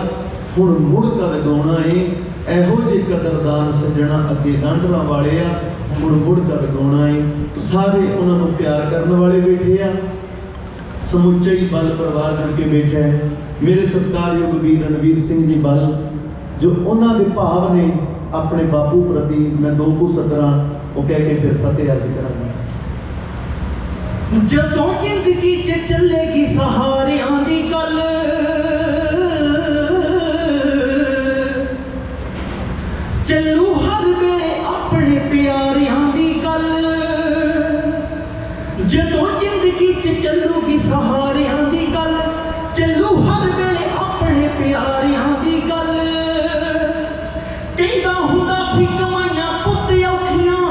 हुण मुड़ कद गाउणा है। एहो जे कदरदान सजना अगे लांडरा वालिया मुड़ मुड़ कद गाउणा है। सारे उन्होंने प्यार करने वाले बैठे आ, समुचे ही बल परिवार जुड़ के बैठा है। मेरे सत्कारयोग वीर रणवीर सिंह जी बल जो उन्होंने भाव ने अपने बापू प्रति मैं दो कुछ सदरा वो कह के फिर फतेह अर्ज करांगा। जदों जिंदगी च चलेगी सहारियां दी गल, चलू हर वेले अपने प्यारियां दी गल। जदों जिंदगी च चलूगी सहारियां दी गल, चलू हर वेले अपने प्यारियां दी गल। कहंदा हुंदा सी कमाइयां पुत्त औखियां,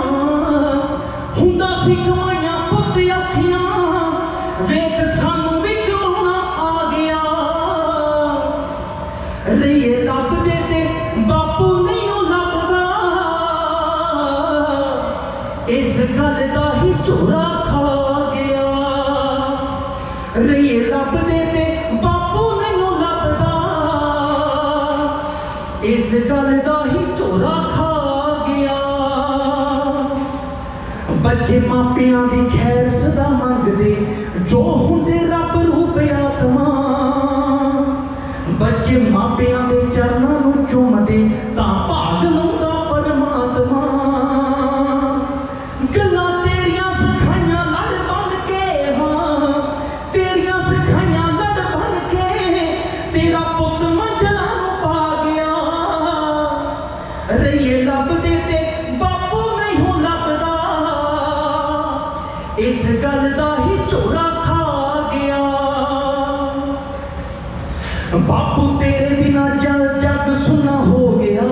हुंदा सी कमाइयां पुत्त औखियां, वेख सानू भी कमाउणा आ गया। रहिए रब दे ते बापू नहीं लभदा, इस गल दा ही झोरा खा गया। रहिए रब दे ते बापू नहीं लभदा, इस गल दा ही झोरा खा गया। बच्चे मापियां दी खैर सदा मंगदे, जो हुंदे रब रूप आत्मा। बच्चे मापियां दे चरनां नूं चूमदे तां भाग लौंदा परमात्मा। गल्लां तेरियां सिखाइयां लड़ बन के, हां तेरियां सिखाइयां लड़ बन के, तेरा पुत्त मंजलां नूं पा गया। रहिए रब दे ते बापू नहीं हो लभदा, इस गल दा ही झोरा खा गया। बापू तेरे बिना जग सुना हो गया,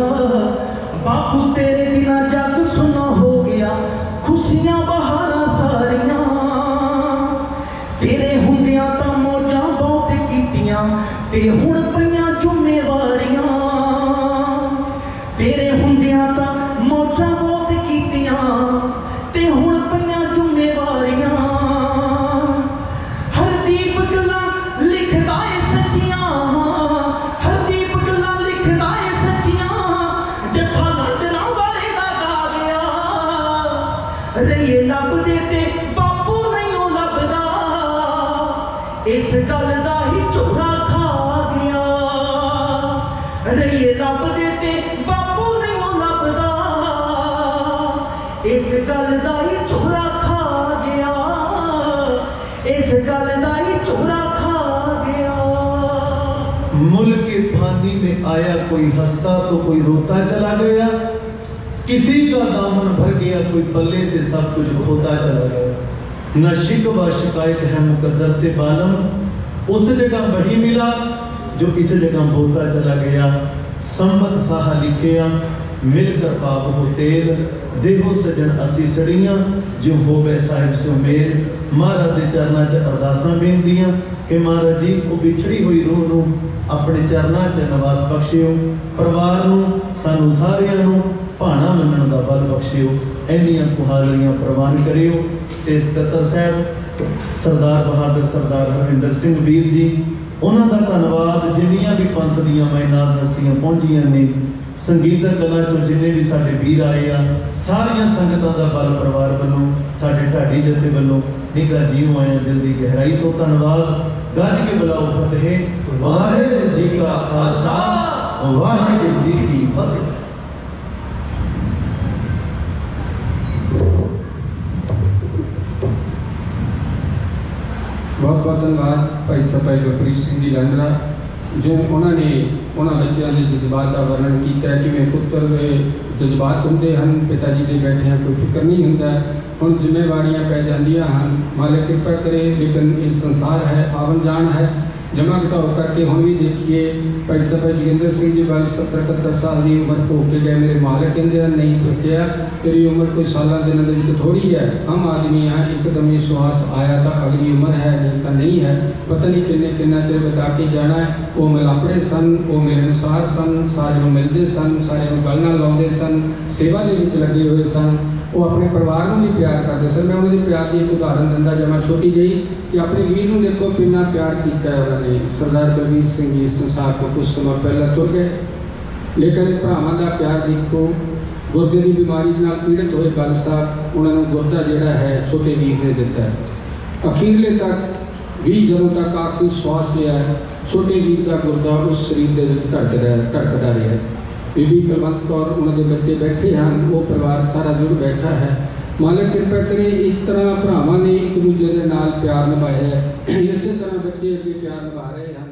बापू तेरे बिना जग सुना हो गया। खुशियां बहारां सारियां तेरे हुंदियां तां मौजां बहुत कीतियां, ते हुण पईयां जुम्मेवारियां। तेरे हुंदियां तां मौजां बहुत कीतियां, ते हुण पईयां जुम्मेवारियां। हरदीप गल्लां लिखदा ए सच्चियां, हरदीप गल्लां लिखदा ए सच्चियां, जथा लंडना वाले दा गा गया। रहिए रब दे ते बापू नहीं हो लभदा, इस गल दा ही झोरा खा गया। रहिए रब दे ते बापू नहीं हो लभदा, इस गल दा ही झोरा खा गया। इस गल दा ही झोरा खा गया। मुल्क के फानी में आया कोई हंसता तो कोई रोता चला गया। किसी का दामन भर गया, कोई पल्ले से सब कुछ खोता चला गया। न शिकवा शिकायत है मुकद्दर से बालम, उस जगह वही मिला जो इस जगह बोता चला गया। संबत साहा लिखिया मिलकर पाप हो तेल, देहो सजन असी सड़ियां, जो हो गए साहिब सो मेल। महाराज के चरणों च अरदासां बेनतियां कि महाराज जी वो बिछड़ी हुई रूह नूं अपने चरणों च निवास बख्शियो, परिवार नूं सानू सारियां नूं भाणा मनण दा बल बख्शियो। इन्नियां कुहालियां प्रवान करियो। ते सकत्तर साहब सरदार बहादुर सरदार हरविंदर सिंह वीर जी, उन्हां दा धन्नवाद। जिन्नियां भी पंथ दीयां मायनाज हस्तियां पहुंचियां ने, संगीतक कला चो जिन्ने भी साडे वीर आए आ, सारियां संगतां दा बल परिवार वालों, साडे ढाडी जथे वालों निघा जीव आया दिल की गहराई तो धन्नवाद। गज के बुलाओ फतेह। वाहिगुरू जी का खालसा, वाहिगुरू जी की फतेह। बहुत बहुत धन्यवाद भाई सपाई गुरप्रीत सिंह जी लांडरा, जो उन्होंने उन्होंने बच्चों के जज्बात का वर्णन किया कि मैं पुत्र जज्बात होंगे हैं, पिता जी के बैठे हैं कोई फिक्र नहीं होंगे, हम जिम्मेवारियां पै जांदियां हैं। मालिक कृपा करे, लेकिन ये संसार है आवन जान है, जमा घटाओ करके हम भी देखिए भाई सरदार जोगिंदर सिंह जी वाल 70-71 साल की उम्र हो के गए। मेरे मालिक कहते नहीं सोचा तेरी उम्र कोई साल दिनों के थोड़ी है, हम आदमी हैं, एकदम ही सुहास आया तो अगली उम्र है नहीं तो नहीं है, पता नहीं किन्ना चिर बता के जाना है। वो मिलापड़े सन, वो मिलनसार सन, सारे मिलते सन, सारे गल लाते सन, सेवा के लगे हुए सन, वो अपने परिवार में भी प्यार करते सन। मैं उन्होंने प्यार की एक उदाहरण दिता जमा छोटी जी कि अपने वीर को देखो कितना प्यार किया है उन्होंने। सरदार बलवीर सिंह जी संसार को कुछ समय पहले तुर गए, लेकिन भरावां का प्यार देखो। गुर्दे की बीमारी नाल पीड़ित हुए बल साहब उन्होंने गुर्दा जोड़ा है छोटे वीर ने दिता है। अखीरले तक भी जदों तक आखिरी श्वास लिया छोटे वीर का गुर्दा उस शरीर के धड़कदा रहा। बीबी कुलवंत कौर उन्होंने बच्चे बैठे हैं, वो परिवार सारा जुड़ बैठा है। मालिक कृपा करे इस तरह भरावां ने एक दूजे के नाल प्यार निभाया है, इस तरह बच्चे अगे प्यार निभा रहे हैं।